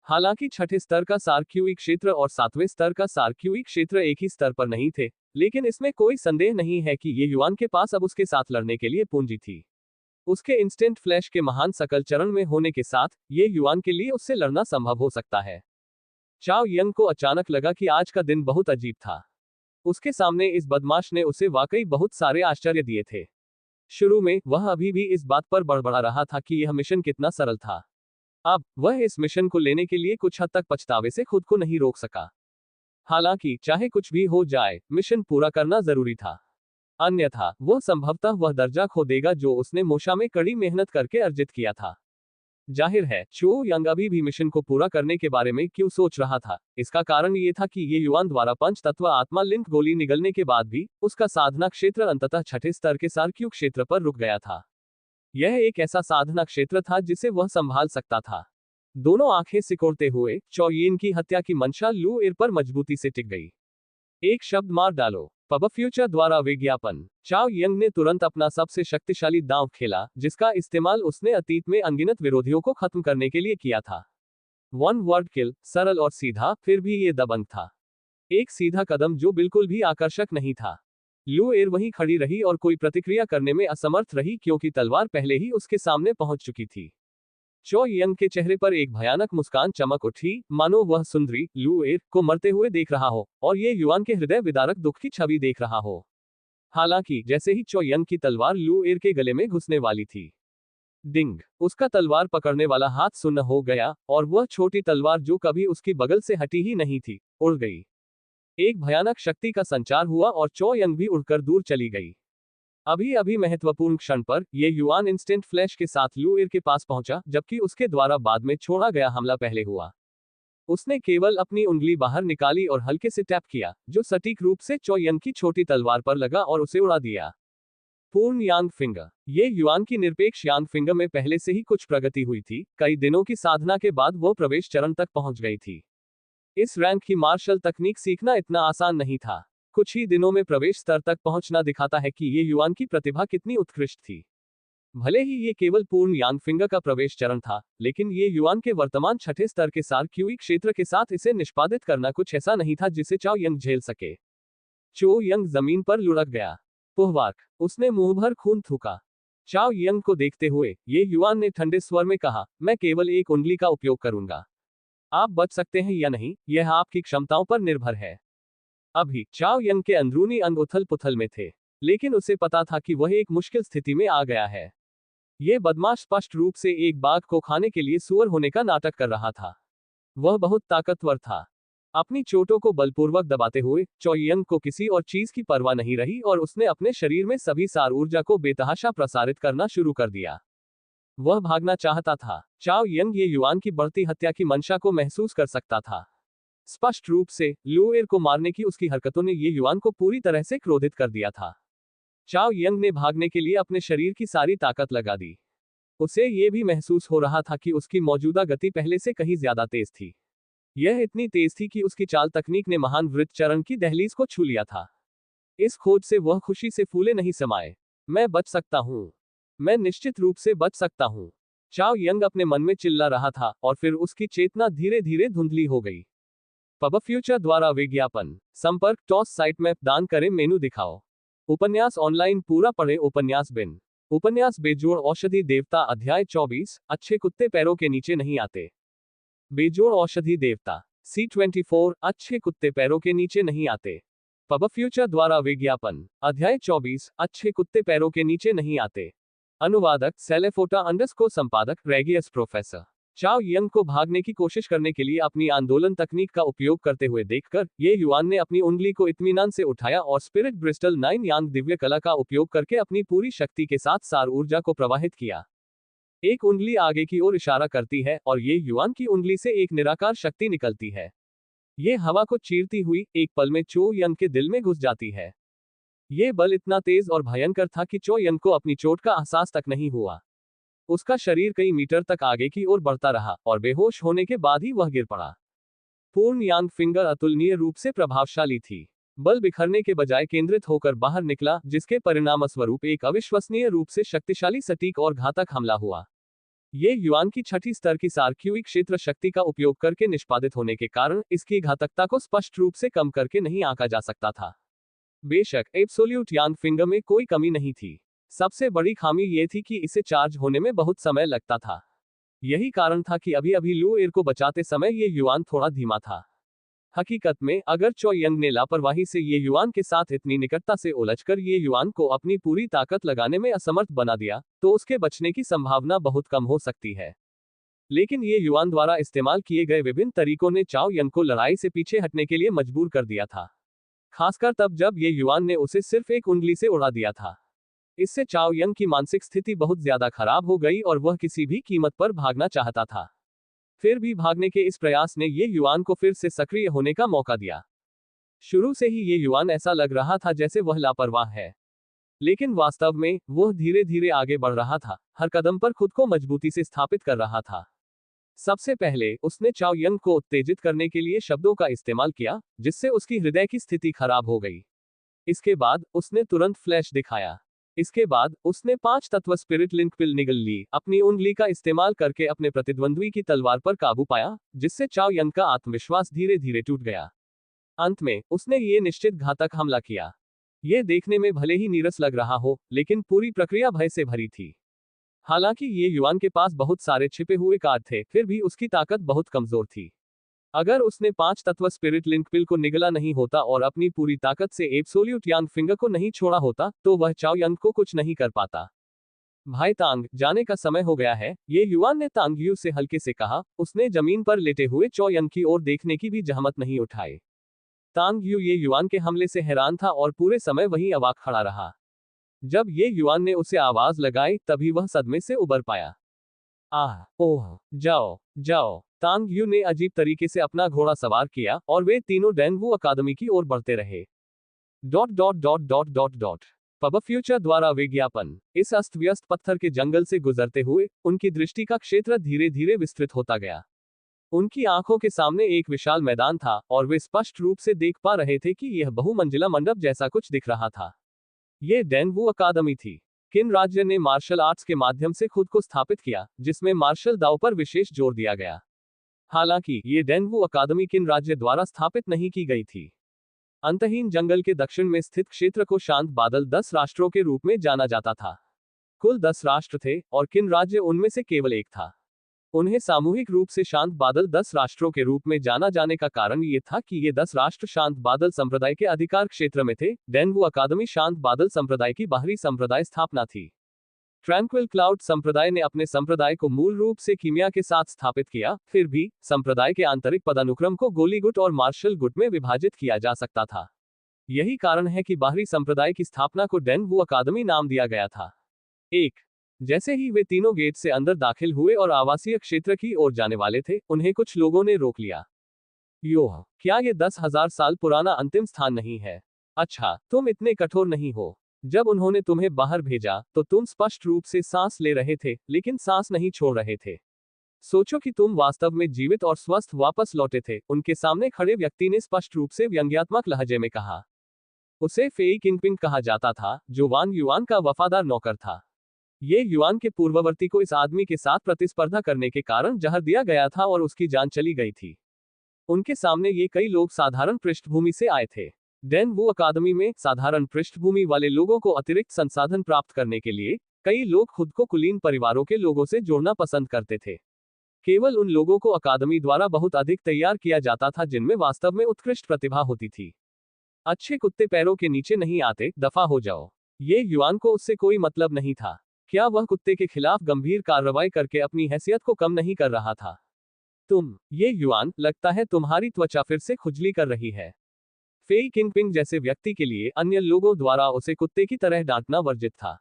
हालांकि छठे स्तर का सारक्यूई क्षेत्र और 7वें स्तर का सारक्यूई क्षेत्र एक ही स्तर पर नहीं थे, लेकिन इसमें कोई संदेह नहीं है कि ये युआन के पास अब उसके साथ लड़ने के लिए पूंजी थी। उसके इंस्टेंट फ्लैश के महान सकल चरण में होने के साथ, ये युआन के लिए उससे लड़ना संभव हो सकता है। चाओ यंग को अचानक लगा कि आज का दिन बहुत अजीब था। उसके सामने इस बदमाश ने उसे वाकई बहुत सारे आश्चर्य दिए थे। शुरू में वह अभी भी इस बात पर बड़बड़ा रहा था कि यह मिशन कितना सरल था। अब वह इस मिशन को लेने के लिए कुछ हद तक पछतावे से खुद को नहीं रोक सका। हालांकि चाहे कुछ भी हो जाए, मिशन पूरा करना जरूरी था। अन्यथा वह संभवतः वह दर्जा खो देगा जो उसने मोशा में कड़ी मेहनत करके अर्जित किया था। जाहिर है, चो यंग अभी भी मिशन को पूरा करने के बारे में क्यों सोच रहा था। इसका कारण ये था कि ये युआन द्वारा पंच तत्व आत्मा लिंक गोली निगलने के बाद भी उसका साधना क्षेत्र अंततः छठे स्तर के सारक्यू क्षेत्र पर रुक गया था। यह एक ऐसा साधना क्षेत्र था जिसे वह संभाल सकता था। दोनों आंखें सिकोड़ते हुए चो यिन की हत्या की मंशा लू एर पर मजबूती से टिक गई। एक शब्द मार डालो। पब फ्यूचर द्वारा विज्ञापन। चाओ यंग ने तुरंत अपना सबसे शक्तिशाली दांव खेला, जिसका इस्तेमाल उसने अतीत में अनगिनत विरोधियों को खत्म करने के लिए किया था। वन वर्ड किल, सरल और सीधा, फिर भी ये दबंग था। एक सीधा कदम जो बिल्कुल भी आकर्षक नहीं था। लू एर वहीं खड़ी रही और कोई प्रतिक्रिया करने में असमर्थ रही क्योंकि तलवार पहले ही उसके सामने पहुंच चुकी थी। चो यंग के चेहरे पर एक भयानक मुस्कान चमक उठी, मानो वह सुंदरी लू एर को मरते हुए देख रहा हो और ये युआन के हृदय विदारक दुख की छवि देख रहा हो। हालांकि जैसे ही चो यंग की तलवार लू एर के गले में घुसने वाली थी, डिंग, उसका तलवार पकड़ने वाला हाथ सुन्न हो गया और वह छोटी तलवार जो कभी उसकी बगल से हटी ही नहीं थी, उड़ गई। एक भयानक शक्ति का संचार हुआ और चो यंग भी उड़कर दूर चली गई। अभी अभी महत्वपूर्ण क्षण पर ये युआन इंस्टेंट फ्लैश के साथ लू एर के पास पहुंचा, जबकि उसके द्वारा बाद में छोड़ा गया हमला पहले हुआ। उसने केवल अपनी उंगली बाहर निकाली और हल्के से टैप किया, जो सटीक रूप से चो यंग की छोटी तलवार पर लगा और उसे उड़ा दिया। पूर्ण यांग फिंगर। ये युआन की निरपेक्ष यांग फिंगर में पहले से ही कुछ प्रगति हुई थी। कई दिनों की साधना के बाद वो प्रवेश चरण तक पहुंच गई थी। इस रैंक की मार्शल तकनीक सीखना इतना आसान नहीं था। कुछ ही दिनों में प्रवेश स्तर तक पहुंचना दिखाता है कि ये युआन की प्रतिभा कितनी उत्कृष्ट थी। भले ही ये केवल पूर्ण यांग फिंगर का प्रवेश चरण था, लेकिन ये युआन के वर्तमान छठे स्तर के सारक्यूई क्षेत्र के साथ इसे निष्पादित करना कुछ ऐसा नहीं था जिसे चाओ यंग झेल सके। चो यंग जमीन पर लुढ़क गया। पुहवाक, उसने मुंह भर खून थूका। चाओ यंग को देखते हुए ये युआन ने ठंडे स्वर में कहा, मैं केवल एक उंगली का उपयोग करूंगा। आप बच सकते हैं या नहीं, यह आपकी क्षमताओं पर निर्भर है। अभी चाओ यंग के अंदरूनी अंग उथल पुथल में थे, लेकिन उसे पता था कि वह एक मुश्किल स्थिति में आ गया है। यह बदमाश स्पष्ट रूप से एक बाघ को खाने के लिए सुअर होने का नाटक कर रहा था। वह बहुत ताकतवर था। अपनी चोटों को बलपूर्वक दबाते हुए चो यंग को किसी और चीज की परवाह नहीं रही और उसने अपने शरीर में सभी सार ऊर्जा को बेतहाशा प्रसारित करना शुरू कर दिया। वह भागना चाहता था। चाओ यंग ये युआन की बढ़ती हत्या की मंशा को महसूस कर सकता था। स्पष्ट रूप से लू एर को मारने की उसकी हरकतों ने ये युआन को पूरी तरह से क्रोधित कर दिया था। चाओ यंग ने भागने के लिए अपने शरीर की सारी ताकत लगा दी। उसे ये भी महसूस हो रहा था कि उसकी मौजूदा गति पहले से कहीं ज्यादा तेज थी। यह इतनी तेज थी कि उसकी चाल तकनीक ने महान वृत्त चरण की दहलीज को छू लिया था। इस खोज से वह खुशी से फूले नहीं समाये। मैं बच सकता हूँ। मैं निश्चित रूप से बच सकता हूँ। चाओ यंग अपने मन में चिल्ला रहा था और फिर उसकी चेतना धीरे धीरे धुंधली हो गई। पब फ्यूचर द्वारा विज्ञापन। संपर्क टॉस साइट मैप दान करें मेनू दिखाओ। उपन्यास ऑनलाइन पूरा पढ़े। उपन्यास बिन। उपन्यास बेजोड़ औषधि देवता अध्याय 24। अच्छे कुत्ते पैरों के नीचे नहीं आते। बेजोड़ औषधि देवता C24। अच्छे कुत्ते पैरों के नीचे नहीं आते। पब फ्यूचर द्वारा विज्ञापन। अध्याय 24। अच्छे कुत्ते पैरों के नीचे नहीं आते। अनुवादक सेलेफोटा अंडरस्कोर संपादक रेगियस प्रोफेसर। चाओ यंग को भागने की कोशिश करने के लिए अपनी आंदोलन तकनीक का उपयोग करते हुए देखकर ये युआन ने अपनी उंगली को इत्मीनान से उठाया और स्पिरिट ब्रिस्टल 9 यांग दिव्य कला का उपयोग करके अपनी पूरी शक्ति के साथ सार ऊर्जा को प्रवाहित किया। एक उंगली आगे की ओर इशारा करती है और ये युआन की उंगली से एक निराकार शक्ति निकलती है। ये हवा को चीरती हुई एक पल में चो यंग के दिल में घुस जाती है। ये बल इतना तेज और भयंकर था कि चो यंग को अपनी चोट का एहसास तक नहीं हुआ। उसका शरीर कई मीटर तक आगे की ओर बढ़ता रहा और बेहोश होने के बाद ही वह गिर पड़ा। पूर्ण यांग फिंगर अतुलनीय रूप से प्रभावशाली थी। बल बिखरने के बजाय केंद्रित होकर बाहर निकला, जिसके परिणामस्वरूप एक अविश्वसनीय रूप से शक्तिशाली, सटीक और घातक हमला हुआ। ये युआन की छठी स्तर की सार्क्यूइक क्षेत्र शक्ति का उपयोग करके निष्पादित होने के कारण इसकी घातकता को स्पष्ट रूप से कम करके नहीं आंका जा सकता था। बेशक एब्सोल्यूट यांग फिंगर में कोई कमी नहीं थी। सबसे बड़ी खामी ये थी कि इसे चार्ज होने में बहुत समय लगता था। यही कारण था कि अभी अभी लू एयर को बचाते समय ये युआन थोड़ा धीमा था। हकीकत में अगर चो यंग ने लापरवाही से ये युआन के साथ इतनी निकटता से उलझकर ये युआन को अपनी पूरी ताकत लगाने में असमर्थ बना दिया, तो उसके बचने की संभावना बहुत कम हो सकती है। लेकिन ये युआन द्वारा इस्तेमाल किए गए विभिन्न तरीकों ने चाओ यंग को लड़ाई से पीछे हटने के लिए मजबूर कर दिया था। खासकर तब जब ये युआन ने उसे सिर्फ एक उंगली से उड़ा दिया था। इससे चाओ यंग की मानसिक स्थिति बहुत ज्यादा खराब हो गई और वह किसी भी कीमत पर भागना चाहता था। फिर भी भागने के इस प्रयास ने ये युआन को फिर से सक्रिय होने का मौका दिया। शुरू से ही ये युआन ऐसा लग रहा था जैसे वह लापरवाह है, लेकिन वास्तव में वह धीरे धीरे आगे बढ़ रहा था, हर कदम पर खुद को मजबूती से स्थापित कर रहा था। सबसे पहले उसने चाओ यंग को उत्तेजित करने के लिए शब्दों का इस्तेमाल किया, जिससे उसकी हृदय की स्थिति खराब हो गई। इसके बाद उसने तुरंत फ्लैश दिखाया। इसके बाद उसने 5 तत्व स्पिरिट लिंक पिल निगल ली, अपनी उंगली का इस्तेमाल करके अपने प्रतिद्वंद्वी की तलवार पर काबू पाया, जिससे चाओ यंग का आत्मविश्वास धीरे धीरे टूट गया। अंत में उसने ये निश्चित घातक हमला किया। यह देखने में भले ही नीरस लग रहा हो, लेकिन पूरी प्रक्रिया भय से भरी थी। हालांकि ये युआन के पास बहुत सारे छिपे हुए कार्ड थे, फिर भी उसकी ताकत बहुत कमजोर थी। अगर उसने 5 तत्व स्पिरिट लिंक पिल को निगला नहीं होता और अपनी पूरी ताकत से एब्सोल्यूट यांग फिंगर को नहीं छोड़ा होता, तो वह चाओ यंग को कुछ नहीं कर पाता। भाई तांग, जाने का समय हो गया है, ये युआन ने तांग यू से हल्के से कहा। उसने जमीन पर लेटे हुए चाओ यंग की ओर देखने की भी जहमत नहीं उठाई। तांग यू ये युआन के हमले से हैरान था और पूरे समय वहीं अवाक खड़ा रहा। जब ये युआन ने उसे आवाज लगाई, तभी वह सदमे से उबर पाया। आह, ओह, जाओ जाओ। तांग यू ने अजीब तरीके से अपना घोड़ा सवार किया और वे तीनों डेनवू अकादमी की ओर बढ़ते रहे। Dot dot dot dot dot dot pub future द्वारा विज्ञापन। इस अस्त व्यस्त पत्थर के जंगल से गुजरते हुए उनकी दृष्टि का क्षेत्र धीरे धीरे विस्तृत होता गया। उनकी आंखों के सामने एक विशाल मैदान था और वे स्पष्ट रूप से देख पा रहे थे कि यह बहुमंजिला मंडप जैसा कुछ दिख रहा था। यह डेनवू अकादमी थी। किन राज्य ने मार्शल आर्ट्स के माध्यम से खुद को स्थापित किया, जिसमें मार्शल दाव पर विशेष जोर दिया गया। हालांकि ये डेनवू अकादमी किन राज्य द्वारा स्थापित नहीं की गई थी। अंतहीन जंगल के दक्षिण में स्थित क्षेत्र को शांत बादल 10 राष्ट्रों के रूप में जाना जाता था। कुल 10 राष्ट्र थे और किन राज्य उनमें से केवल एक था। उन्हें सामूहिक रूप से शांत बादल 10 राष्ट्रों के रूप में जाना जाने का कारण ये था कि ये 10 राष्ट्र शांत बादल संप्रदाय के अधिकार क्षेत्र में थे। डेनवू अकादमी शांत बादल संप्रदाय की बाहरी संप्रदाय स्थापना थी। ट्रैंक्विल क्लाउड संप्रदाय ने अपने संप्रदाय को मूल रूप से कीमिया के साथ स्थापित किया, फिर भी संप्रदाय के आंतरिक पदानुक्रम को गोली गुट और मार्शल गुट में विभाजित किया जा सकता था। यही कारण है कि बाहरी संप्रदाय की स्थापना को डेनवू अकादमी नाम दिया गया था। एक जैसे ही वे तीनों गेट से अंदर दाखिल हुए और आवासीय क्षेत्र की ओर जाने वाले थे, उन्हें कुछ लोगों ने रोक लिया। योह, क्या ये 10,000 साल पुराना अंतिम स्थान नहीं है? अच्छा, तुम इतने कठोर नहीं हो। जब उन्होंने तुम्हें बाहर भेजा, तो तुम स्पष्ट रूप से सांस ले रहे थे, लेकिन सांस नहीं छोड़ रहे थे। सोचो कि तुम वास्तव में जीवित और स्वस्थ वापस लौटे थे, उनके सामने खड़े व्यक्ति ने स्पष्ट रूप से व्यंग्यात्मक लहजे में कहा। उसे फेई किंगपिंग कहा जाता था, जो वान युआन का वफादार नौकर था। ये युआन के पूर्ववर्ती को इस आदमी के साथ प्रतिस्पर्धा करने के कारण जहर दिया गया था और उसकी जान चली गई थी। उनके सामने ये कई लोग साधारण पृष्ठभूमि से आए थे। डेनवू अकादमी में साधारण पृष्ठभूमि वाले लोगों को अतिरिक्त संसाधन प्राप्त करने के लिए कई लोग खुद को कुलीन परिवारों के लोगों से जोड़ना पसंद करते थे। केवल उन लोगों को अकादमी द्वारा बहुत अधिक तैयार किया जाता था जिनमें वास्तव में उत्कृष्ट प्रतिभा होती थी। अच्छे कुत्ते पैरों के नीचे नहीं आते, दफा हो जाओ। ये युआन को उससे कोई मतलब नहीं था। क्या वह कुत्ते के खिलाफ गंभीर कार्रवाई करके अपनी हैसियत को कम नहीं कर रहा था? ये युआन, लगता है तुम्हारी त्वचा फिर से खुजली कर रही है। फेई किंगपिंग जैसे व्यक्ति के लिए अन्य लोगों द्वारा उसे कुत्ते की तरह डांटना वर्जित था।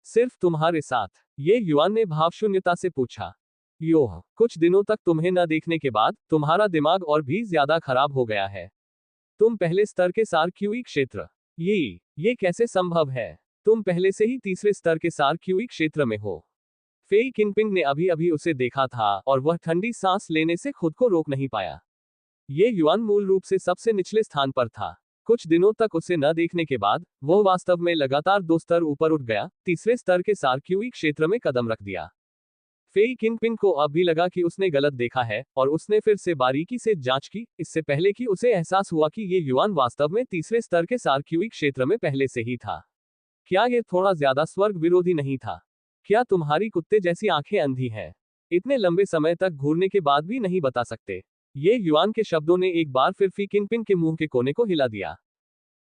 सिर्फ तुम्हारे साथ? ये युआन ने भावशून्यता से पूछा। योह, कुछ दिनों तक तुम्हें न देखने के बाद तुम्हारा दिमाग और भी ज्यादा खराब हो गया है। तुम पहले स्तर के सार्क्यूइक क्षेत्र। ये कैसे संभव है? तुम पहले से ही तीसरे स्तर के सार्क्यूइक क्षेत्र में हो। फेई किंगपिंग ने अभी अभी उसे देखा था और वह ठंडी सांस लेने से खुद को रोक नहीं पाया। ये युआन मूल रूप से सबसे निचले स्थान पर था। कुछ दिनों तक उसे न देखने के बाद वह वास्तव में लगातार 2 स्तर ऊपर उठ गया, तीसरे स्तर के सार्क्यूई क्षेत्र में कदम रख दिया। फेई किंगपिन को अब भी लगा कि उसने गलत देखा है और उसने फिर से बारीकी से जांच की, इससे पहले कि उसे एहसास हुआ कि ये युआन वास्तव में तीसरे स्तर के सार्क्यूई क्षेत्र में पहले से ही था। क्या ये थोड़ा ज्यादा स्वर्ग विरोधी नहीं था? क्या तुम्हारी कुत्ते जैसी आंखें अंधी हैं? इतने लंबे समय तक घूरने के बाद भी नहीं बता सकते? ये युआन के शब्दों ने एक बार फिर फी किंगपिन के मुंह के कोने को हिला दिया।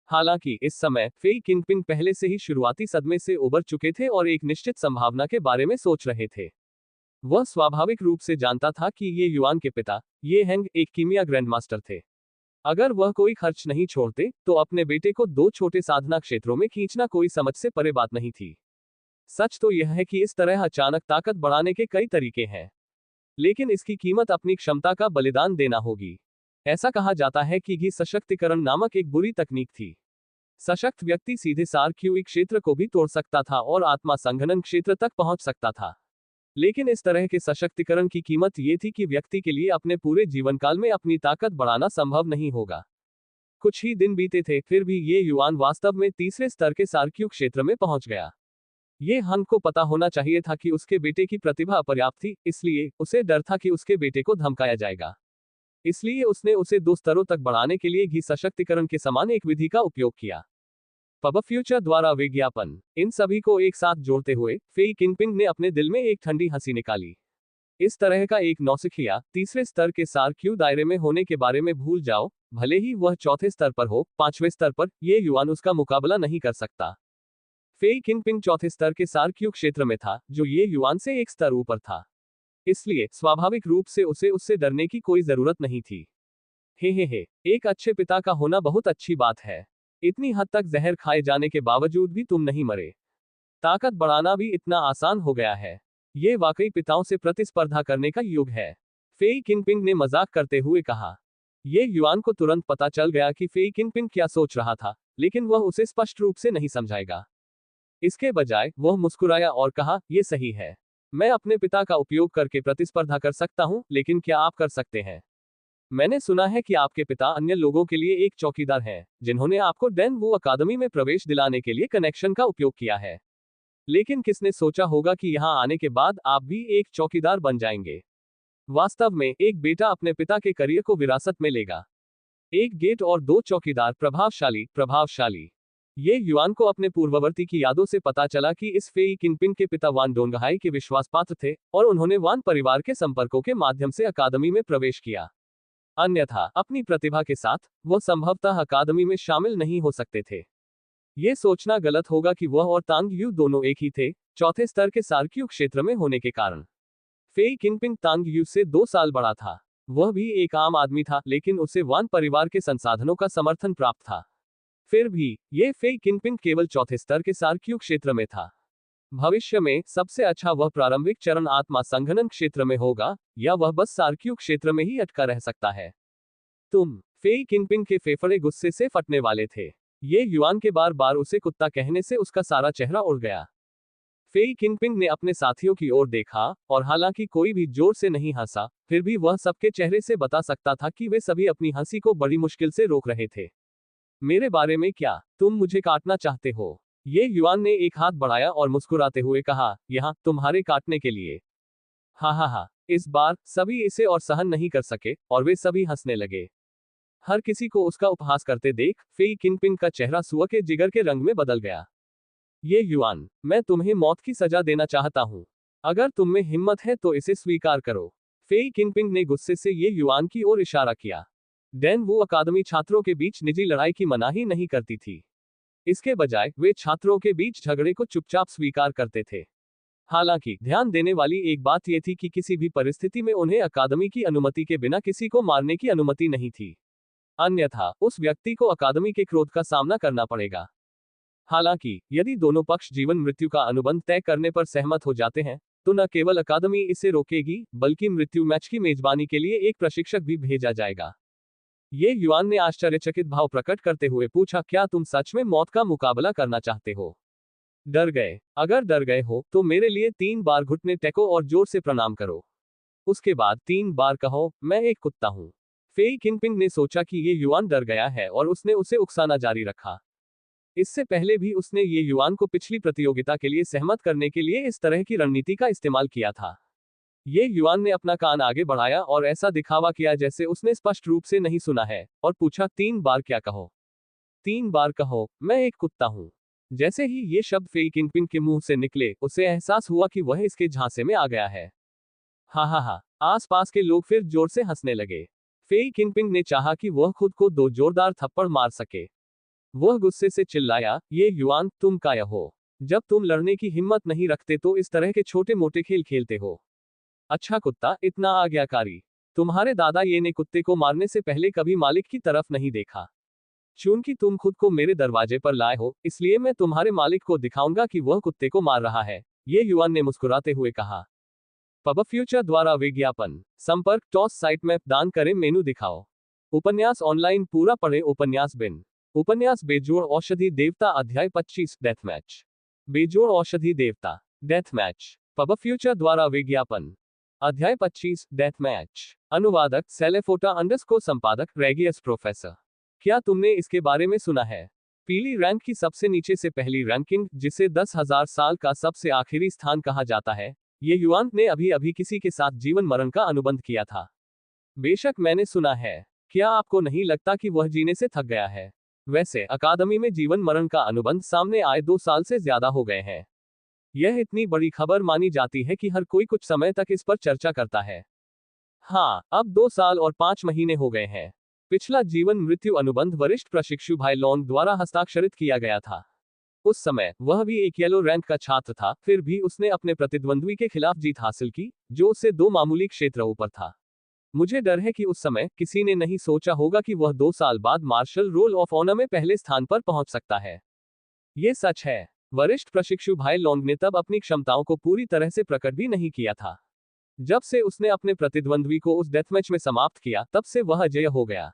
हालांकि इस समय फेई किंगपिन पहले से ही शुरुआती सदमे से उबर चुके थे और एक निश्चित संभावना के बारे में सोच रहे थे। वह स्वाभाविक रूप से जानता था कि ये युआन के पिता, ये हेंग, एक कीमिया ग्रैंडमास्टर थे। अगर वह कोई खर्च नहीं छोड़ते तो अपने बेटे को 2 छोटे साधना क्षेत्रों में खींचना कोई समझ से परे बात नहीं थी। सच तो यह है कि इस तरह अचानक ताकत बढ़ाने के कई तरीके हैं, लेकिन इसकी कीमत अपनी क्षमता का बलिदान देना होगी। ऐसा कहा जाता है कि घी सशक्तिकरण नामक एक बुरी तकनीक थी। सशक्त व्यक्ति सीधे सार्क्यूई क्षेत्र को भी तोड़ सकता था और आत्मा संघनन क्षेत्र तक पहुंच सकता था। लेकिन इस तरह के सशक्तिकरण की कीमत ये थी कि व्यक्ति के लिए अपने पूरे जीवनकाल में अपनी ताकत बढ़ाना संभव नहीं होगा। कुछ ही दिन बीते थे, फिर भी ये युआन वास्तव में तीसरे स्तर के सार्क्यू क्षेत्र में पहुंच गया। ये हंग को पता होना चाहिए था कि उसके बेटे की प्रतिभा अपर्याप्त थी, इसलिए उसे डर था कि उसके बेटे को धमकाया जाएगा। इसलिए उसने उसे 2 स्तरों तक बढ़ाने के लिए घी सशक्तिकरण के समान एक विधि का उपयोग किया। पब फ्यूचर द्वारा विज्ञापन। इन सभी को एक साथ जोड़ते हुए फेई किंगपिन ने अपने दिल में एक ठंडी हंसी निकाली। इस तरह का एक नौसिखिया तीसरे स्तर के सार्क्यू दायरे में होने के बारे में भूल जाओ, भले ही वह चौथे स्तर पर हो, 5वें स्तर पर ये युआन उसका मुकाबला नहीं कर सकता। फेई किंगपिन चौथे स्तर के सार्क्यू क्षेत्र में था, जो ये युआन से एक स्तर ऊपर था। इसलिए स्वाभाविक रूप से उसे उससे डरने की कोई जरूरत नहीं थी। हे, एक अच्छे पिता का होना बहुत अच्छी बात है। इतनी हद तक जहर खाए जाने के बावजूद भी तुम नहीं मरे। ताकत बढ़ाना भी इतना आसान हो गया है। ये वाकई पिताओं से प्रतिस्पर्धा करने का युग है, फेई किंगपिन ने मजाक करते हुए कहा। ये युआन को तुरंत पता चल गया कि फेई किंगपिन क्या सोच रहा था, लेकिन वह उसे स्पष्ट रूप से नहीं समझाएगा। इसके बजाय वह मुस्कुराया और कहा, यह सही है। मैं अपने पिता का उपयोग करके प्रतिस्पर्धा कर सकता हूं, लेकिन क्या आप कर सकते हैं? मैंने सुना है कि आपके पिता अन्य लोगों के लिए एक चौकीदार हैं, जिन्होंने आपको डैन वू अकादमी में प्रवेश दिलाने के लिए कनेक्शन का उपयोग किया है। लेकिन किसने सोचा होगा कि यहां आने के बाद आप भी एक चौकीदार बन जाएंगे? वास्तव में एक बेटा अपने पिता के करियर को विरासत में लेगा। एक गेट और 2 चौकीदार, प्रभावशाली। ये युआन को अपने पूर्ववर्ती की यादों से पता चला कि इस फेई किंगपिन के पिता वान डोंगहाई के विश्वास पात्र थे और उन्होंने वान परिवार के संपर्कों के माध्यम से अकादमी में प्रवेश किया। अन्यथा अपनी प्रतिभा के साथ वह संभवतः अकादमी में शामिल नहीं हो सकते थे। यह सोचना गलत होगा कि वह और तांग यू दोनों एक ही थे, चौथे स्तर के सार्क्यू क्षेत्र में होने के कारण। फेई किंगपिन तांग यू से 2 साल बड़ा था। वह भी एक आम आदमी था, लेकिन उसे वान परिवार के संसाधनों का समर्थन प्राप्त था। फिर भी ये फेई किंगपिन केवल चौथे स्तर के सार्क्यू क्षेत्र में था। भविष्य में सबसे अच्छा वह प्रारंभिक चरण आत्मा संघनन क्षेत्र में होगा, या वह बस सार्क्यू क्षेत्र में ही अटका रह सकता है। फेई किंगपिन के फेफड़े गुस्से से फटने वाले थे। ये युआन के बार बार उसे कुत्ता कहने से उसका सारा चेहरा उड़ गया। फेई किंगपिन ने अपने साथियों की ओर देखा, और हालांकि कोई भी जोर से नहीं हंसा, फिर भी वह सबके चेहरे से बता सकता था कि वे सभी अपनी हंसी को बड़ी मुश्किल से रोक रहे थे। मेरे बारे में क्या? तुम मुझे काटना चाहते हो? ये युआन ने एक हाथ बढ़ाया और मुस्कुराते हुए कहा, यहाँ तुम्हारे काटने के लिए। हा। इस बार सभी इसे और सहन नहीं कर सके और वे सभी हंसने लगे। हर किसी को उसका उपहास करते देख फेई किंगपिन का चेहरा सुअर के जिगर के रंग में बदल गया। ये युआन, मैं तुम्हें मौत की सजा देना चाहता हूं। अगर तुम में हिम्मत है तो इसे स्वीकार करो। फेई किंगपिन ने गुस्से से ये युआन की ओर इशारा किया। डैन वू अकादमी छात्रों के बीच निजी लड़ाई की मनाही नहीं करती थी। इसके बजाय वे छात्रों के बीच झगड़े को चुपचाप स्वीकार करते थे। हालांकि ध्यान देने वाली एक बात यह थी कि किसी भी परिस्थिति में उन्हें अकादमी की अनुमति के बिना किसी को मारने की अनुमति नहीं थी। अन्यथा उस व्यक्ति को अकादमी के क्रोध का सामना करना पड़ेगा। हालांकि यदि दोनों पक्ष जीवन मृत्यु का अनुबंध तय करने पर सहमत हो जाते हैं, तो न केवल अकादमी इसे रोकेगी, बल्कि मृत्यु मैच की मेजबानी के लिए एक प्रशिक्षक भी भेजा जाएगा। ये युआन ने आश्चर्यचकित भाव प्रकट करते हुए पूछा, क्या तुम सच में मौत का मुकाबला करना चाहते हो? डर गए? अगर डर गए हो तो मेरे लिए 3 बार घुटने टेको और जोर से प्रणाम करो। उसके बाद 3 बार कहो, मैं एक कुत्ता हूं। फेई किनपिंग ने सोचा कि ये युआन डर गया है और उसने उसे उकसाना जारी रखा। इससे पहले भी उसने ये युआन को पिछली प्रतियोगिता के लिए सहमत करने के लिए इस तरह की रणनीति का इस्तेमाल किया था। ये युआन ने अपना कान आगे बढ़ाया और ऐसा दिखावा किया जैसे उसने स्पष्ट रूप से नहीं सुना है और पूछा, 3 बार क्या कहो? 3 बार कहो, मैं एक कुत्ता हूं। जैसे ही ये शब्द फेई किनपिंग के मुंह से निकले, उसे एहसास हुआ कि वह इसके झांसे में आ गया है। हा हा हा। आसपास के लोग फिर जोर से हंसने लगे। फेई किनपिंग ने चाहा कि वह खुद को 2 जोरदार थप्पड़ मार सके। वह गुस्से से चिल्लाया, ये युआन, तुम काया हो? जब तुम लड़ने की हिम्मत नहीं रखते तो इस तरह के छोटे मोटे खेल खेलते हो। अच्छा कुत्ता, इतना आज्ञाकारी। तुम्हारे दादा ये ने कुत्ते को मारने से पहले कभी मालिक की तरफ नहीं देखा। चूंकि तुम खुद को मेरे दरवाजे पर लाए हो, इसलिए मैं तुम्हारे मालिक को दिखाऊंगा कि वह कुत्ते को मार रहा है, ये युवान ने मुस्कुराते हुए कहा। पब फ्यूचर द्वारा विज्ञापन। संपर्क टॉस साइट मैप दान करें मेनू दिखाओ। उपन्यास ऑनलाइन पूरा पढ़े। उपन्यास बिन। उपन्यास बेजोड़ औषधि देवता अध्याय 25 डेथ मैच। बेजोड़ औषधि देवता डेथ मैच। पब फ्यूचर द्वारा विज्ञापन। अध्याय 25 डेथ मैच। अनुवादक सेलेफोटा अंडरस्कोर संपादक रेगियस प्रोफेसर। क्या तुमने इसके बारे में सुना है? पीली रैंक की सबसे नीचे से पहली रैंकिंग, जिसे 10,000 साल का सबसे आखिरी स्थान कहा जाता है, ये युआन ने अभी अभी किसी के साथ जीवन मरण का अनुबंध किया था। बेशक मैंने सुना है। क्या आपको नहीं लगता कि वह जीने से थक गया है? वैसे अकादमी में जीवन मरण का अनुबंध सामने आए 2 साल से ज्यादा हो गए हैं। यह इतनी बड़ी खबर मानी जाती है कि हर कोई कुछ समय तक इस पर चर्चा करता है। हाँ, अब 2 साल और 5 महीने हो गए हैं। पिछला जीवन मृत्यु अनुबंध वरिष्ठ प्रशिक्षु भाई लॉन्ग द्वारा हस्ताक्षरित किया गया था। उस समय वह भी एक येलो रैंक का छात्र था, फिर भी उसने अपने प्रतिद्वंद्वी के खिलाफ जीत हासिल की, जो उससे 2 मामूली क्षेत्र ऊपर था। मुझे डर है कि उस समय किसी ने नहीं सोचा होगा कि वह 2 साल बाद मार्शल रोल ऑफ ऑनर में पहले स्थान पर पहुंच सकता है। ये सच है। वरिष्ठ प्रशिक्षु भाई लॉन्ग ने तब अपनी क्षमताओं को पूरी तरह से प्रकट भी नहीं किया था। जब से उसने अपने प्रतिद्वंद्वी को उस डेथमैच में समाप्त किया, तब से वह अजेय हो गया।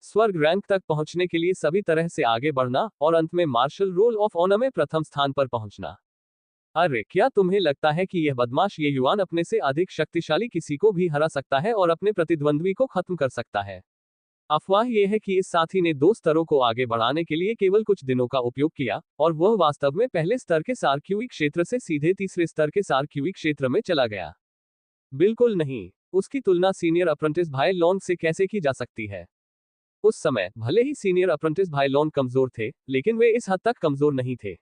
स्वर्ग रैंक तक पहुंचने के लिए सभी तरह से आगे बढ़ना और अंत में मार्शल रोल ऑफ ऑनर में प्रथम स्थान पर पहुंचना। अरे, क्या तुम्हें लगता है कि यह बदमाश ये युआन अपने से अधिक शक्तिशाली किसी को भी हरा सकता है और अपने प्रतिद्वंद्वी को खत्म कर सकता है? अफवाह यह है कि इस साथी ने 2 स्तरों को आगे बढ़ाने के लिए केवल कुछ दिनों का उपयोग किया और वह वास्तव में पहले स्तर के सार्क्यूइक क्षेत्र से सीधे तीसरे स्तर के सार्क्यूइक क्षेत्र में चला गया। बिल्कुल नहीं। उसकी तुलना सीनियर अप्रेंटिस भाई लॉन्ग से कैसे की जा सकती है? उस समय भले ही सीनियर अप्रेंटिस भाई लॉन्ग कमजोर थे, लेकिन वे इस हद तक कमजोर नहीं थे।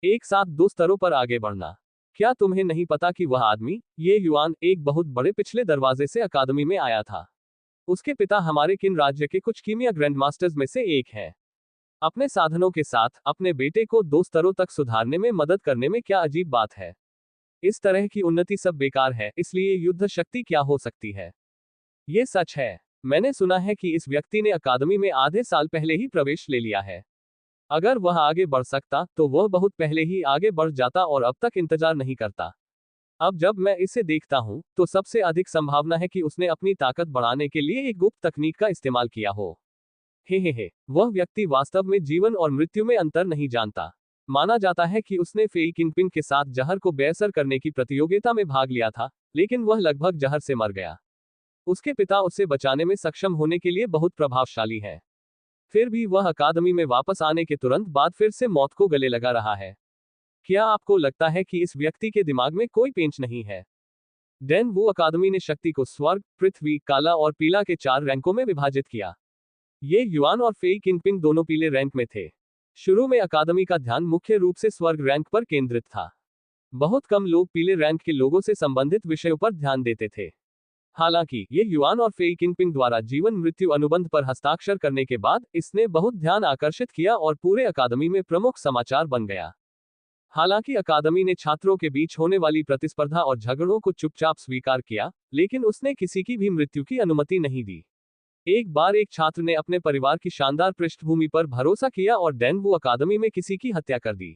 एक साथ 2 स्तरों पर आगे बढ़ना। क्या तुम्हें नहीं पता कि वह आदमी, ये युआन, एक बहुत बड़े पिछले दरवाजे से अकादमी में आया था? उसके पिता हमारे किन राज्य के कुछ कीमिया ग्रैंड मास्टर्स में से एक है। अपने साधनों के साथ अपने बेटे को 2 स्तरों तक सुधारने में मदद करने में क्या अजीब बात है? इस तरह की उन्नति सब बेकार है, इसलिए युद्ध शक्ति क्या हो सकती है? ये सच है। मैंने सुना है कि इस व्यक्ति ने अकादमी में आधे साल पहले ही प्रवेश ले लिया है। अगर वह आगे बढ़ सकता, तो वह बहुत पहले ही आगे बढ़ जाता और अब तक इंतजार नहीं करता। अब जब मैं इसे देखता हूं, तो सबसे अधिक संभावना है कि उसने अपनी ताकत बढ़ाने के लिए एक गुप्त तकनीक का इस्तेमाल किया हो। हे, वह व्यक्ति वास्तव में जीवन और मृत्यु में अंतर नहीं जानता। माना जाता है कि उसने फेई किंगपिंग के साथ जहर को बेअसर करने की प्रतियोगिता में भाग लिया था, लेकिन वह लगभग जहर से मर गया। उसके पिता उसे बचाने में सक्षम होने के लिए बहुत प्रभावशाली हैं। फिर भी वह अकादमी में वापस आने के तुरंत बाद फिर से मौत को गले लगा रहा है। क्या आपको लगता है कि इस व्यक्ति के दिमाग में कोई पेंच नहीं है? डेन वू अकादमी ने शक्ति को स्वर्ग, पृथ्वी, काला और पीला के 4 रैंकों में विभाजित किया। ये युआन और फेई किंगपिंग दोनों पीले रैंक में थे। शुरू में अकादमी का ध्यान मुख्य रूप से स्वर्ग रैंक पर केंद्रित था। बहुत कम लोग पीले रैंक के लोगों से संबंधित विषयों पर ध्यान देते थे। हालांकि ये युआन और फेई किंगपिंग द्वारा जीवन मृत्यु अनुबंध पर हस्ताक्षर करने के बाद इसने बहुत ध्यान आकर्षित किया और पूरे अकादमी में प्रमुख समाचार बन गया। हालांकि अकादमी ने छात्रों के बीच होने वाली प्रतिस्पर्धा और झगड़ों को चुपचाप स्वीकार किया, लेकिन उसने किसी की भी मृत्यु की अनुमति नहीं दी। एक बार एक छात्र ने अपने परिवार की शानदार पृष्ठभूमि पर भरोसा किया और डेन वू अकादमी में किसी की हत्या कर दी।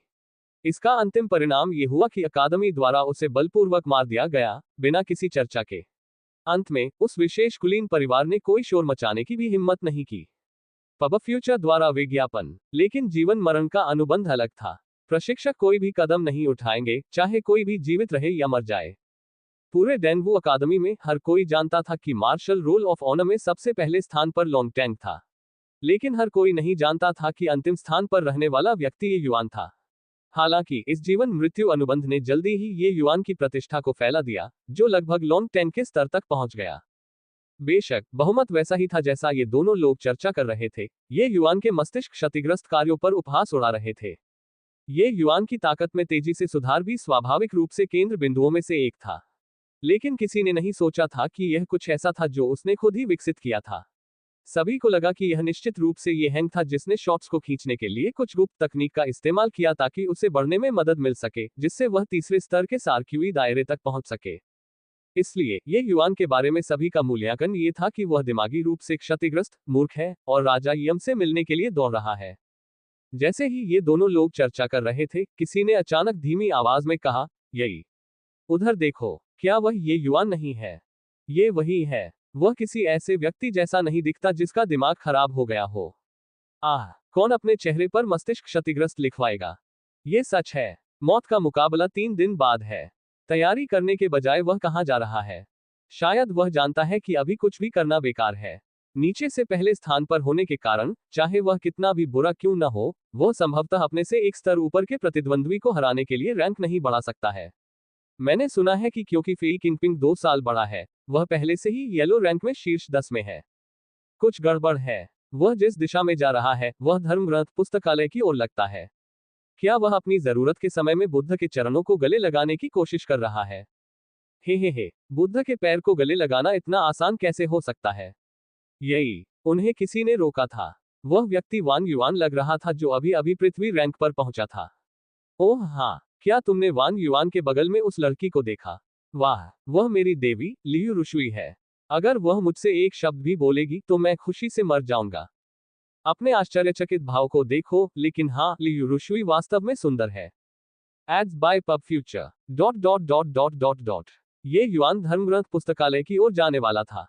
इसका अंतिम परिणाम ये हुआ कि अकादमी द्वारा उसे बलपूर्वक मार दिया गया, बिना किसी चर्चा के। अंत में उस विशेष कुलीन परिवार ने कोई शोर मचाने की भी हिम्मत नहीं की। पब फ्यूचर द्वारा विज्ञापन। लेकिन जीवन मरण का अनुबंध अलग था। प्रशिक्षक कोई भी कदम नहीं उठाएंगे, चाहे कोई भी जीवित रहे या मर जाए। पूरे डेनवू अकादमी में हर कोई जानता था कि मार्शल रोल ऑफ ऑनर में सबसे पहले स्थान पर लॉन्ग टैंग था, लेकिन हर कोई नहीं जानता था कि अंतिम स्थान पर रहने वाला व्यक्ति ये युआन था। हालांकि इस जीवन मृत्यु अनुबंध ने जल्दी ही ये युआन की प्रतिष्ठा को फैला दिया, जो लगभग लॉन्ग टैंग के स्तर तक पहुंच गया। बेशक बहुमत वैसा ही था जैसा ये दोनों लोग चर्चा कर रहे थे। ये युआन के मस्तिष्क क्षतिग्रस्त कार्यों पर उपहास उड़ा रहे थे। ये युआन की ताकत में तेजी से सुधार भी स्वाभाविक रूप से केंद्र बिंदुओं में से एक था, लेकिन किसी ने नहीं सोचा था कि यह कुछ ऐसा था जो उसने खुद ही विकसित किया था। सभी को लगा कि यह निश्चित रूप से ये हैंग था जिसने शॉट्स को खींचने के लिए कुछ गुप्त तकनीक का इस्तेमाल किया ताकि उसे बढ़ने में मदद मिल सके, जिससे वह तीसरे स्तर के सार्क्यूई दायरे तक पहुंच सके। इसलिए ये युआन के बारे में सभी का मूल्यांकन ये था कि वह दिमागी रूप से क्षतिग्रस्त, मूर्ख है और राजा यम से मिलने के लिए दौड़ रहा है। जैसे ही ये दोनों लोग चर्चा कर रहे थे, किसी ने अचानक धीमी आवाज में कहा, यही उधर देखो, क्या वह ये युआन नहीं है? ये वही है। वह किसी ऐसे व्यक्ति जैसा नहीं दिखता जिसका दिमाग खराब हो गया हो। आह, कौन अपने चेहरे पर मस्तिष्क क्षतिग्रस्त लिखवाएगा? ये सच है। मौत का मुकाबला 3 दिन बाद है। तैयारी करने के बजाय वह कहाँ जा रहा है? शायद वह जानता है कि अभी कुछ भी करना बेकार है। नीचे से पहले स्थान पर होने के कारण, चाहे वह कितना भी बुरा क्यों न हो, वह संभवतः अपने से एक स्तर ऊपर के प्रतिद्वंद्वी को हराने के लिए रैंक नहीं बढ़ा सकता है। मैंने सुना है कि क्योंकि फेई किंगपिंग 2 साल बड़ा है, वह पहले से ही येलो रैंक में शीर्ष 10 में है। कुछ गड़बड़ है। वह जिस दिशा में जा रहा है, वह धर्मग्रंथ पुस्तकालय की ओर लगता है। क्या वह अपनी जरूरत के समय में बुद्ध के चरणों को गले लगाने की कोशिश कर रहा है? हे, बुद्ध के पैर को गले लगाना इतना आसान कैसे हो सकता है? यही उन्हें किसी ने रोका था। वह व्यक्ति वान युआन लग रहा था जो अभी अभी पृथ्वी रैंक पर पहुंचा था। ओह हाँ, क्या तुमने वान युआन के बगल में उस लड़की को देखा? वाह, वह मेरी देवी लियू रुशुई है। अगर वह मुझसे एक शब्द भी बोलेगी तो मैं खुशी से मर जाऊंगा। अपने आश्चर्यचकित भाव को देखो, लेकिन हाँ, लियू रुशुई वास्तव में सुंदर है। एड्स बाय पब फ्यूचर ... ये युआन धर्मग्रंथ पुस्तकालय की ओर जाने वाला था।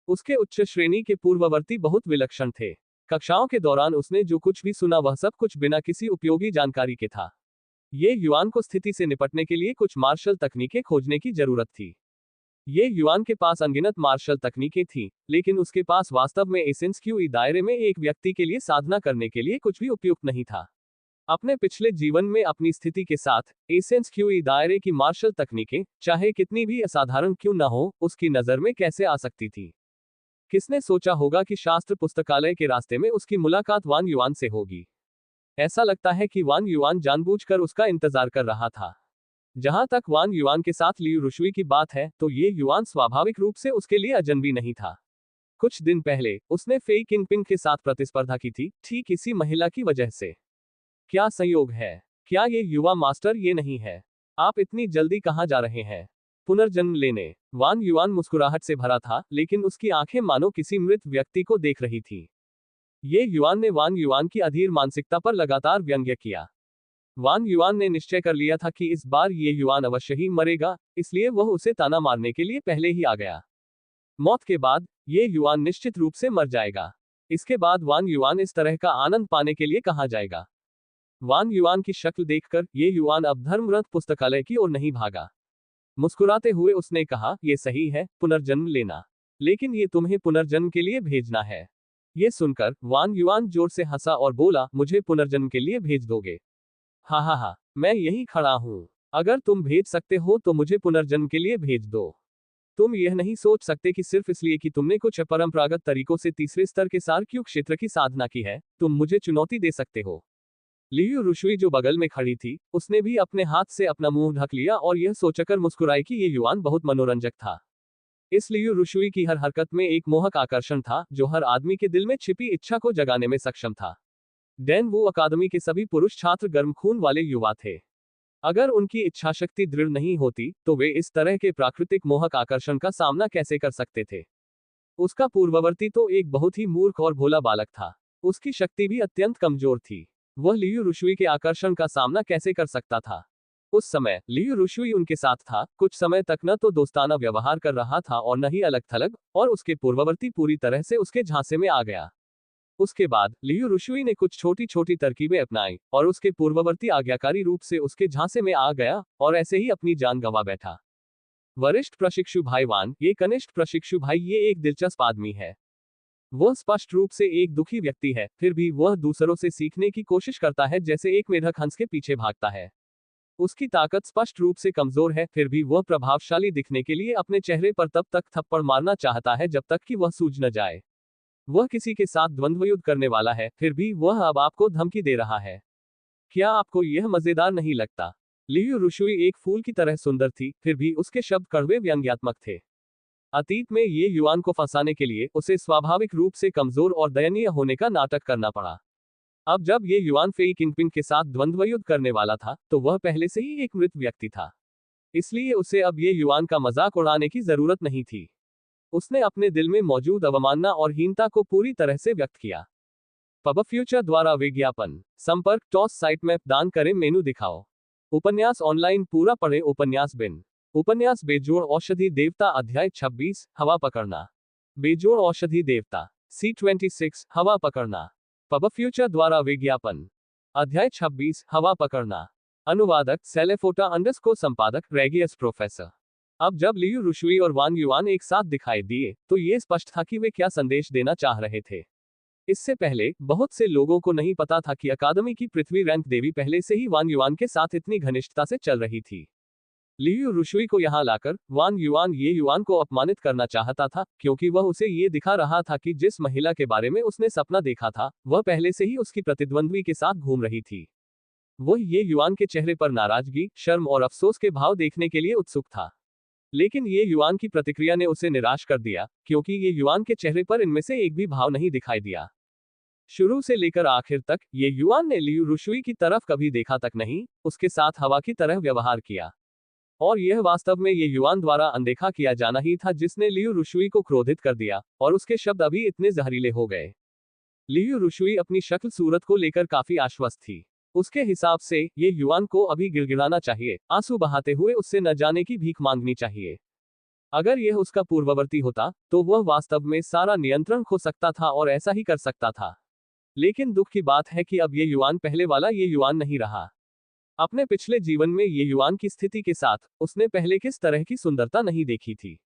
उसके उच्च श्रेणी के पूर्ववर्ती बहुत विलक्षण थे। कक्षाओं के दौरान उसने जो कुछ भी सुना वह सब कुछ बिना किसी उपयोगी जानकारी के था। ये युआन को स्थिति से निपटने के लिए कुछ मार्शल तकनीकें खोजने की जरूरत थी। ये युआन के पास अनगिनत मार्शल तकनीकें थीं, लेकिन उसके पास वास्तव में एसेंस क्यूई दायरे में एक व्यक्ति के लिए साधना करने के लिए कुछ भी उपयुक्त नहीं था। अपने पिछले जीवन में अपनी स्थिति के साथ एसेंस क्यूई दायरे की मार्शल तकनीकें, चाहे कितनी भी असाधारण क्यों न हो, उसकी नजर में कैसे आ सकती थी? किसने सोचा होगा कि शास्त्र पुस्तकालय के रास्ते में उसकी मुलाकात वान युआन से होगी? ऐसा लगता है कि वान युआन जानबूझकर उसका इंतजार कर रहा था। जहां तक वान युआन के साथ लियू रुशुई की बात है, तो ये युआन स्वाभाविक रूप से उसके लिए अजनबी नहीं था। कुछ दिन पहले उसने फेई किंगपिंग के साथ प्रतिस्पर्धा की थी, ठीक इसी महिला की वजह से। क्या संयोग है? क्या ये युवा मास्टर ये नहीं है? आप इतनी जल्दी कहाँ जा रहे हैं? पुनर्जन्म लेने। वान युआन मुस्कुराहट से भरा था, लेकिन उसकी आंखें मानो किसी मृत व्यक्ति को देख रही थी। ये युआन ने वान युआन की अधीर मानसिकता पर लगातार व्यंग्य किया। वान युआन ने निश्चय कर लिया था कि इस बार ये युआन अवश्य ही मरेगा, इसलिए वह उसे ताना मारने के लिए पहले ही आ गया। मौत के बाद ये युआन निश्चित रूप से मर जाएगा। इसके बाद वान युआन इस तरह का आनंद पाने के लिए कहाँ जाएगा? वान युआन की शक्ल देखकर ये युआन अब धर्मग्रंथ पुस्तकालय की ओर नहीं भागा। मुस्कुराते हुए उसने कहा, ये सही है, पुनर्जन्म लेना, लेकिन ये तुम्हें पुनर्जन्म के लिए भेजना है। ये सुनकर वान युआन जोर से हंसा और बोला, मुझे पुनर्जन्म के लिए भेज दोगे? हा, मैं यहीं खड़ा हूं। अगर तुम भेज सकते हो तो मुझे पुनर्जन्म के लिए भेज दो। तुम यह नहीं सोच सकते कि सिर्फ इसलिए कि तुमने कुछ अपरंपरागत तरीकों से तीसरे स्तर के सार्क्यू क्षेत्र की साधना की है, तुम मुझे चुनौती दे सकते हो। लियू रुशुई जो बगल में खड़ी थी, उसने भी अपने हाथ से अपना मुंह ढक लिया और यह सोचकर मुस्कुराई कि ये युआन बहुत मनोरंजक था। इस लियू रुशुई की हर हरकत में एक मोहक आकर्षण था, जो हर आदमी के दिल में छिपी इच्छा को जगाने में सक्षम था। डेनवू अकादमी के सभी पुरुष छात्र गर्म खून वाले युवा थे। अगर उनकी इच्छाशक्ति दृढ़ नहीं होती, तो वे इस तरह के प्राकृतिक मोहक आकर्षण का सामना कैसे कर सकते थे? उसका पूर्ववर्ती तो एक बहुत ही मूर्ख और भोला बालक था। उसकी शक्ति भी अत्यंत कमजोर थी। वह लियू रुशुई के आकर्षण का सामना कैसे कर सकता था? उस समय लियू रुशुई उनके साथ था, कुछ समय तक न तो दोस्ताना व्यवहार कर रहा था और न ही अलग थलग, और उसके पूर्ववर्ती पूरी तरह से उसके झांसे में आ गया। उसके बाद लियू रुशुई ने कुछ छोटी छोटी तरकीबें अपनाई, और उसके पूर्ववर्ती आज्ञाकारी रूप से उसके झांसे में आ गया, और ऐसे ही अपनी जान गंवा बैठा। वरिष्ठ प्रशिक्षु भाई वान, ये कनिष्ठ प्रशिक्षु भाई, ये एक दिलचस्प आदमी है। वह स्पष्ट रूप से एक दुखी व्यक्ति है, फिर भी वह दूसरों से सीखने की कोशिश करता है जैसे एक मेढक हंस के पीछे भागता है। उसकी ताकत स्पष्ट रूप से कमजोर है, फिर भी वह प्रभावशाली दिखने के लिए अपने चेहरे पर तब तक थप्पड़ मारना चाहता है जब तक कि वह सूझ न जाए। वह किसी के साथ द्वंद्वयुद्ध करने वाला है, फिर भी वह अब आपको धमकी दे रहा है। क्या आपको यह मजेदार नहीं लगता? लियू रुशुई एक फूल की तरह सुंदर थी, फिर भी उसके शब्द कड़वे व्यंग्यात्मक थे। अतीत में ये युआन को फंसाने के लिए उसे स्वाभाविक रूप से कमजोर और दयनीय होने का नाटक करना पड़ा। अब जब ये युआन फेई किंगपिन के साथ द्वंद्वयुद्ध करने वाला था, तो वह पहले से ही एक मृत व्यक्ति था। इसलिए उसे अब ये युआन का मजाक उड़ाने की जरूरत नहीं थी। उसने अपने दिल में मौजूद अवमानना और हीनता को पूरी तरह से व्यक्त किया। पब फ्यूचर द्वारा विज्ञापन। संपर्क टॉस साइट मैप दान करें, मेनू दिखाओ। उपन्यास ऑनलाइन पूरा पढ़े। उपन्यास बिन। उपन्यास बेजोड़ औषधि देवता अध्याय 26 हवा पकड़ना। बेजोड़ औषधि देवता C26 हवा पकड़ना। पब फ्यूचर द्वारा विज्ञापन। अध्याय 26 हवा पकड़ना। अनुवादक सेलेफोटा अंडरस्कोर संपादक रेगियस प्रोफेसर। अब जब लियू रुशुई और वान युआन एक साथ दिखाई दिए, तो ये स्पष्ट था कि वे क्या संदेश देना चाह रहे थे। इससे पहले बहुत से लोगों को नहीं पता था कि अकादमी की पृथ्वी रैंक देवी पहले से ही वान युआन के साथ इतनी घनिष्ठता से चल रही थी। लियू रुशुई को यहां लाकर वान युआन ये युआन को अपमानित करना चाहता था, क्योंकि वह उसे ये दिखा रहा था कि जिस महिला के बारे में उसने सपना देखा था, वह पहले से ही उसकी प्रतिद्वंद्वी के साथ घूम रही थी। वह ये युआन के चेहरे पर नाराजगी, शर्म और अफसोस के भाव देखने के लिए उत्सुक था। लेकिन ये युआन की प्रतिक्रिया ने उसे निराश कर दिया, क्योंकि ये युआन के चेहरे पर इनमें से एक भी भाव नहीं दिखाई दिया। शुरू से लेकर आखिर तक ये युआन ने लियू रुशुई की तरफ कभी देखा तक नहीं, उसके साथ हवा की तरह व्यवहार किया। और यह वास्तव में ये युआन द्वारा अनदेखा किया जाना ही था जिसने लियू रुशुई को क्रोधित कर दिया, और उसके शब्द अभी इतने जहरीले हो गए। लियू रुशुई अपनी शक्ल सूरत को लेकर काफी आश्वस्त थी। उसके हिसाब से ये युआन को अभी गिड़गिड़ाना चाहिए, आंसू बहाते हुए उससे न जाने की भीख मांगनी चाहिए। अगर यह उसका पूर्ववर्ती होता, तो वह वास्तव में सारा नियंत्रण खो सकता था और ऐसा ही कर सकता था। लेकिन दुख की बात है कि अब ये युआन पहले वाला ये युआन नहीं रहा। अपने पिछले जीवन में ये युआन की स्थिति के साथ उसने पहले किस तरह की सुंदरता नहीं देखी थी।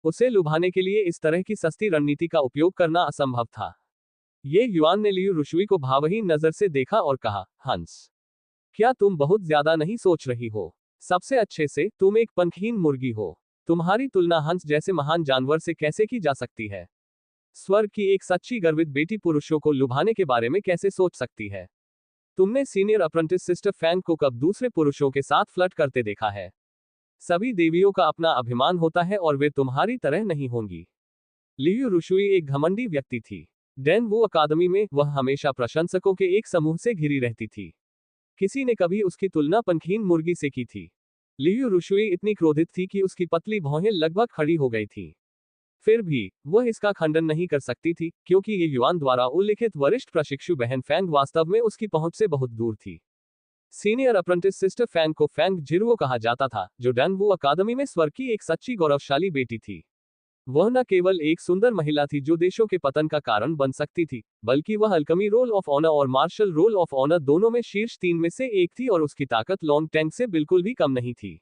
उसे लुभाने के लिए इस तरह की सस्ती रणनीति का उपयोग करना असंभव था। ये युआन ने लियू रुशुई को भावहीन नजर से देखा और कहा, हंस, क्या तुम बहुत ज्यादा नहीं सोच रही हो? सबसे अच्छे से, तुम एक पंखहीन मुर्गी हो। तुम्हारी तुलना हंस जैसे महान जानवर से कैसे की जा सकती है? स्वर्ग की एक सच्ची गर्वित बेटी पुरुषों को लुभाने के बारे में कैसे सोच सकती है? तुमने सीनियर अप्रेंटिस सिस्टर फैंग को कब दूसरे पुरुषों के साथ फ्लर्ट करते देखा है? सभी देवियों का अपना अभिमान होता है और वे तुम्हारी तरह नहीं होंगी। लियू रुशुई एक घमंडी व्यक्ति थी। डेनवू अकादमी में वह हमेशा प्रशंसकों के एक समूह से घिरी रहती थी। किसी ने कभी उसकी तुलना पंखहीन मुर्गी से की थी। लियू रुशुई इतनी क्रोधित थी कि उसकी पतली भौहें लगभग खड़ी हो गई थीं। फिर भी वह इसका खंडन नहीं कर सकती थी, क्योंकि ये युआन द्वारा उल्लिखित वरिष्ठ प्रशिक्षु बहन फैंग वास्तव में उसकी पहुंच से बहुत दूर थी। सीनियर अप्रेंटिस सिस्टर फैंग को फैंग जिरुओ कहा जाता था, जो डेनवू अकादमी में स्वर्ग की एक सच्ची गौरवशाली बेटी थी। वह न केवल एक सुंदर महिला थी जो देशों के पतन का कारण बन सकती थी, बल्कि वह अल्कमी रोल ऑफ ऑनर और मार्शल रोल ऑफ ऑनर दोनों में शीर्ष 3 में से एक थी, और उसकी ताकत लॉन्ग टैंक से बिल्कुल भी कम नहीं थी।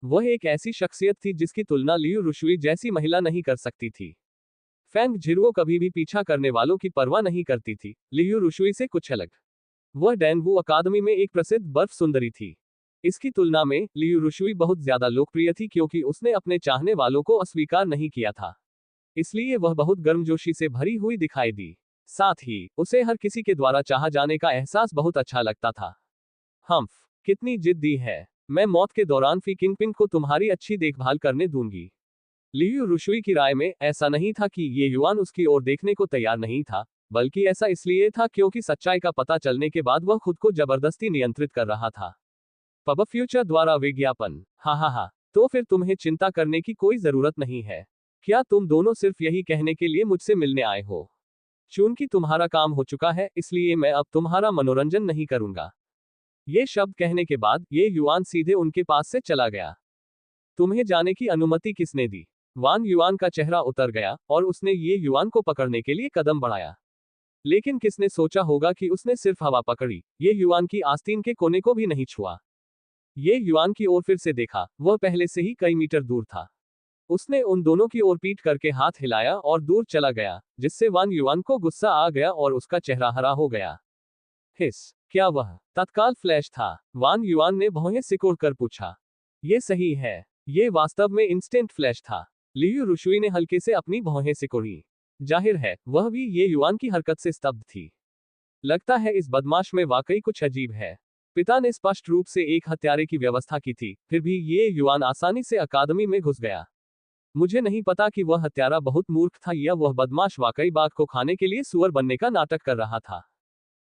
वह एक ऐसी शख्सियत थी जिसकी तुलना लियू रुशुई जैसी महिला नहीं कर सकती थी। फैंग जिरुओ कभी भी पीछा करने वालों की परवाह नहीं करती थी, लियू रुशुई से कुछ अलग। वह डेनवू अकादमी में एक प्रसिद्ध बर्फ सुंदरी थी। इसकी तुलना में लियू रुशुई बहुत ज्यादा लोकप्रिय थी, क्योंकि उसने अपने चाहने वालों को अस्वीकार नहीं किया था। इसलिए वह बहुत गर्मजोशी से भरी हुई दिखाई दी। साथ ही उसे हर किसी के द्वारा चाहा जाने का एहसास बहुत अच्छा लगता था। हम्फ, कितनी जिद्दी है। मैं मौत के दौरान फी किंगपिन को तुम्हारी अच्छी देखभाल करने दूंगी। लियू रुशुई की राय में ऐसा नहीं था कि ये युआन उसकी ओर देखने को तैयार नहीं था, बल्कि ऐसा इसलिए था क्योंकि सच्चाई का पता चलने के बाद वह खुद को जबरदस्ती नियंत्रित कर रहा था। पब फ्यूचर द्वारा विज्ञापन। हा, तो फिर तुम्हें चिंता करने की कोई जरूरत नहीं है। क्या तुम दोनों सिर्फ यही कहने के लिए मुझसे मिलने आए हो? चूंकि तुम्हारा काम हो चुका है, इसलिए मैं अब तुम्हारा मनोरंजन नहीं करूंगा। ये शब्द कहने के बाद ये युआन सीधे उनके पास से चला गया। तुम्हें जाने की अनुमति किसने दी? वान युआन का चेहरा उतर गया और उसने ये युआन को पकड़ने के लिए कदम बढ़ाया। लेकिन किसने सोचा होगा कि उसने सिर्फ हवा पकड़ी, ये युआन की आस्तीन के कोने को भी नहीं छुआ। ये युआन की ओर फिर से देखा, वह पहले से ही कई मीटर दूर था। उसने उन दोनों की ओर पीट करके हाथ हिलाया और दूर चला गया, जिससे वान युआन को गुस्सा आ गया और उसका चेहरा हरा हो गया। हिस, क्या वह तत्काल फ्लैश था? वान युआन ने भौहें सिकोड़ कर पूछा। ये सही है, ये वास्तव में इंस्टेंट फ्लैश था। लियू रुशुई ने हल्के से अपनी भौहें सिकोड़ी। जाहिर है, वह भी ये युआन की हरकत से स्तब्ध थी। लगता है इस बदमाश में वाकई कुछ अजीब है। पिता ने स्पष्ट रूप से एक हत्यारे की व्यवस्था की थी, फिर भी ये युआन आसानी से अकादमी में घुस गया। मुझे नहीं पता कि वह हत्यारा बहुत मूर्ख था या वह बदमाश वाकई बाघ को खाने के लिए सुअर बनने का नाटक कर रहा था।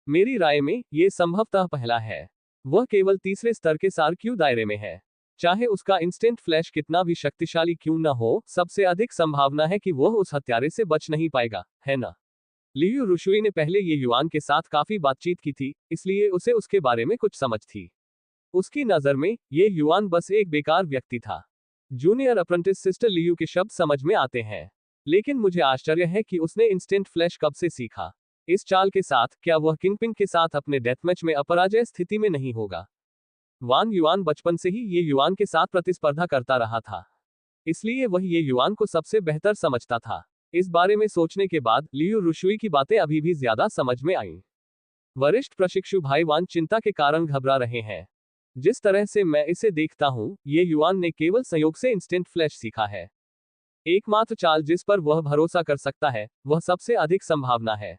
मेरी राय में ये संभवतः पहला है। वह केवल तीसरे स्तर के सार्क्यू दायरे में है। चाहे उसका इंस्टेंट फ्लैश कितना भी शक्तिशाली क्यों न हो, सबसे अधिक संभावना है कि वह उस हत्यारे से बच नहीं पाएगा, है ना? लियू रुशुई ने पहले ये युआन के साथ काफी बातचीत की थी, इसलिए उसे उसके बारे में कुछ समझ थी। उसकी नजर में ये युआन बस एक बेकार व्यक्ति था। जूनियर अप्रेंटिस सिस्टर लियू के शब्द समझ में आते हैं, लेकिन मुझे आश्चर्य है कि उसने इंस्टेंट फ्लैश कब से सीखा। इस चाल के साथ क्या वह किंगपिन के साथ अपने डेथमैच में अपराजय स्थिति में नहीं होगा? वान युआन बचपन से ही ये युआन के साथ प्रतिस्पर्धा करता रहा था, इसलिए वह ये युआन को सबसे बेहतर समझता था। इस बारे में सोचने के बाद लियू रुशुई की बातें अभी भी ज्यादा समझ में आईं। वरिष्ठ प्रशिक्षु भाई वान चिंता के कारण घबरा रहे हैं। जिस तरह से मैं इसे देखता हूं, ये युआन ने केवल संयोग से इंस्टेंट फ्लैश सीखा है। एकमात्र चाल जिस पर वह भरोसा कर सकता है, वह सबसे अधिक संभावना है।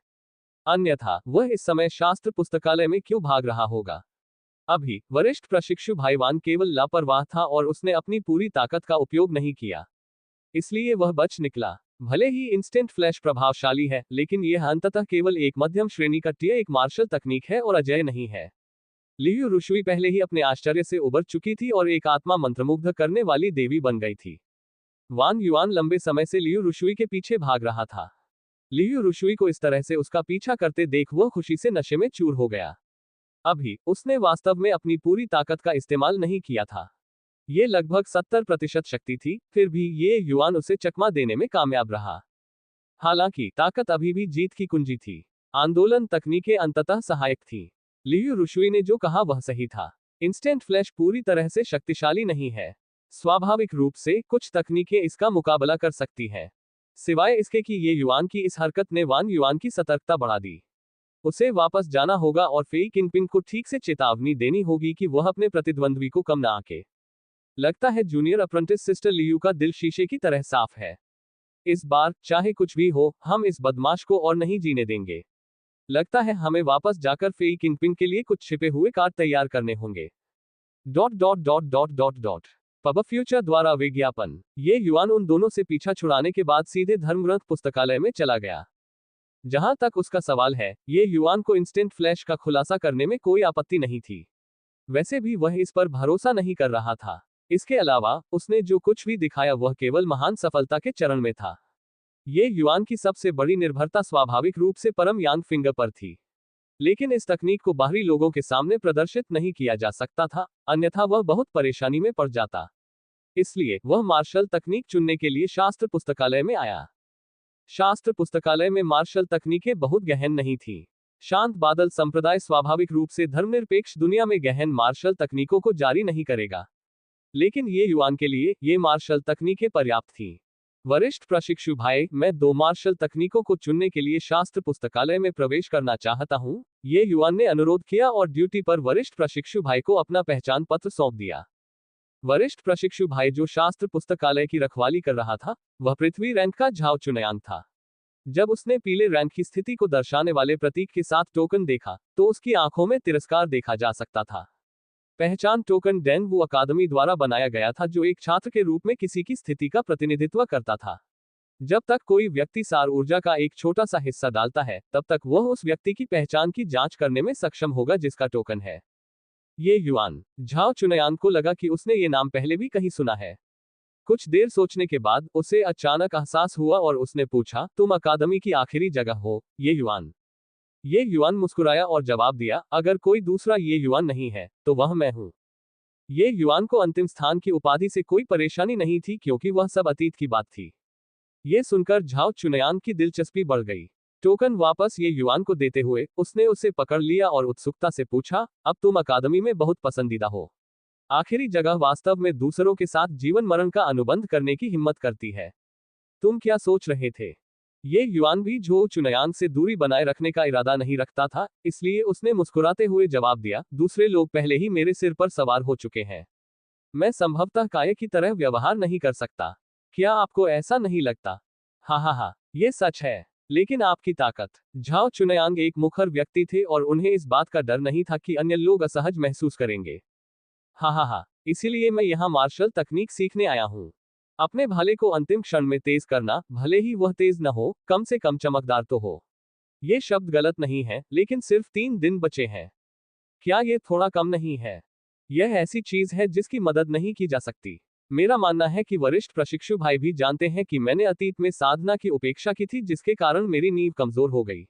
अन्यथा वह इस समय शास्त्र पुस्तकालय में क्यों भाग रहा होगा? अभी वरिष्ठ प्रशिक्षु भाईवान केवल लापरवाह था और उसने अपनी पूरी ताकत का उपयोग नहीं किया, इसलिए वह बच निकला। भले ही इंस्टेंट फ्लैश प्रभावशाली है, लेकिन यह अंततः केवल एक मध्यम श्रेणी का एक मार्शल तकनीक है और अजेय नहीं है। लियू रुशुई पहले ही अपने आश्चर्य से उबर चुकी थी और एक आत्मा मंत्रमुग्ध करने वाली देवी बन गई थी। वान युआन लंबे समय से लियू रुशुई के पीछे भाग रहा था। लियू रुशुई को इस तरह से उसका पीछा करते देख वह खुशी से नशे में चूर हो गया। अभी उसने वास्तव में अपनी पूरी ताकत का इस्तेमाल नहीं किया था। ये लगभग 70% शक्ति थी, फिर भी ये युआन उसे चकमा देने में कामयाब रहा। हालांकि ताकत अभी भी जीत की कुंजी थी। आंदोलन तकनीकें अंततः सहायक थी। लियू रुशुई ने जो कहा वह सही था। इंस्टेंट फ्लैश पूरी तरह से शक्तिशाली नहीं है। स्वाभाविक रूप से कुछ तकनीकें इसका मुकाबला कर सकती हैं, सिवाय इसके कि ये युआन की इस हरकत ने वान युआन की सतर्कता बढ़ा दी। उसे वापस जाना होगा और फेई किंगपिन को ठीक से चेतावनी देनी होगी कि वह अपने प्रतिद्वंद्वी को कम ना आके। लगता है जूनियर अप्रेंटिस सिस्टर लियू का दिल शीशे की तरह साफ है। इस बार चाहे कुछ भी हो, हम इस बदमाश को और नहीं जीने देंगे। लगता है हमें वापस जाकर फेई किंगपिन के लिए कुछ छिपे हुए कार्ड तैयार करने होंगे। पब फ्यूचर द्वारा विज्ञापन। ये युआन उन दोनों से पीछा छुड़ाने के बाद सीधे धर्मग्रंथ पुस्तकालय में चला गया। जहां तक उसका सवाल है, ये युआन को इंस्टेंट फ्लैश का खुलासा करने में कोई आपत्ति नहीं थी। वैसे भी वह इस पर भरोसा नहीं कर रहा था। इसके अलावा उसने जो कुछ भी दिखाया वह केवल महान सफलता के चरण में था। ये युआन की सबसे बड़ी निर्भरता स्वाभाविक रूप से परम यांग फिंगर पर थी, लेकिन इस तकनीक को बाहरी लोगों के सामने प्रदर्शित नहीं किया जा सकता था, अन्यथा वह बहुत परेशानी में पड़ जाता। इसलिए वह मार्शल तकनीक चुनने के लिए शास्त्र पुस्तकालय में आया। शास्त्र पुस्तकालय में मार्शल तकनीकें बहुत गहन नहीं थी। शांत बादल संप्रदाय स्वाभाविक रूप से धर्मनिरपेक्ष दुनिया में गहन मार्शल तकनीकों को जारी नहीं करेगा, लेकिन ये युआन के लिए ये मार्शल तकनीकें पर्याप्त थीं। वरिष्ठ प्रशिक्षु भाई, मैं 2 मार्शल तकनीकों को चुनने के लिए शास्त्र पुस्तकालय में प्रवेश करना चाहता हूं, ये युआन ने अनुरोध किया और ड्यूटी पर वरिष्ठ प्रशिक्षु भाई को अपना पहचान पत्र सौंप दिया। वरिष्ठ प्रशिक्षु भाई जो शास्त्र पुस्तकालय की रखवाली कर रहा था, वह पृथ्वी रैंक का झाओ चुनयांग था। जब उसने पीले रैंक की स्थिति को दर्शाने वाले प्रतीक के साथ टोकन देखा, तो उसकी आंखों में तिरस्कार देखा जा सकता था। पहचान टोकन डैन वू अकादमी द्वारा बनाया गया था, जो एक छात्र के रूप में किसी की स्थिति का प्रतिनिधित्व करता था। जब तक कोई व्यक्ति सार ऊर्जा का एक छोटा सा हिस्सा डालता है, तब तक वह उस व्यक्ति की पहचान की जांच करने में सक्षम होगा जिसका टोकन है। ये युआन झाओ चुनयांग को लगा कि उसने ये नाम पहले भी कहीं सुना है। कुछ देर सोचने के बाद उसे अचानक एहसास हुआ और उसने पूछा, तुम अकादमी की आखिरी जगह हो, ये युआन? ये युआन मुस्कुराया और जवाब दिया, अगर कोई दूसरा ये युआन नहीं है, तो वह मैं हूं। ये युआन को अंतिम स्थान की उपाधि से कोई परेशानी नहीं थी, क्योंकि वह सब अतीत की बात थी। ये सुनकर झाओ चुनयांग की दिलचस्पी बढ़ गई। टोकन वापस ये युआन को देते हुए उसने उसे पकड़ लिया और उत्सुकता से पूछा, अब तुम अकादमी में बहुत पसंदीदा हो? आखिरी जगह वास्तव में दूसरों के साथ जीवन मरण का अनुबंध करने की हिम्मत करती है। तुम क्या सोच रहे थे? ये युआन भी झो चुनयांग से दूरी बनाए रखने का इरादा नहीं रखता था, इसलिए उसने मुस्कुराते हुए जवाब दिया, दूसरे लोग पहले ही मेरे सिर पर सवार हो चुके हैं। मैं संभवतः काय की तरह व्यवहार नहीं कर सकता। क्या आपको ऐसा नहीं लगता? हा, ये सच है। लेकिन आपकी ताकत। झाओ चुनयांग एक मुखर व्यक्ति थे और उन्हें इस बात का डर नहीं था कि अन्य लोग असहज महसूस करेंगे। हा, इसीलिए मैं यहाँ मार्शल तकनीक सीखने आया हूँ। अपने भाले को अंतिम क्षण में तेज करना, भले ही वह तेज न हो, कम से कम चमकदार तो हो। ये शब्द गलत नहीं है, लेकिन सिर्फ 3 दिन बचे हैं। क्या ये थोड़ा कम नहीं है? यह ऐसी चीज है जिसकी मदद नहीं की जा सकती। मेरा मानना है कि वरिष्ठ प्रशिक्षु भाई भी जानते हैं कि मैंने अतीत में साधना की उपेक्षा की थी, जिसके कारण मेरी नींव कमजोर हो गई।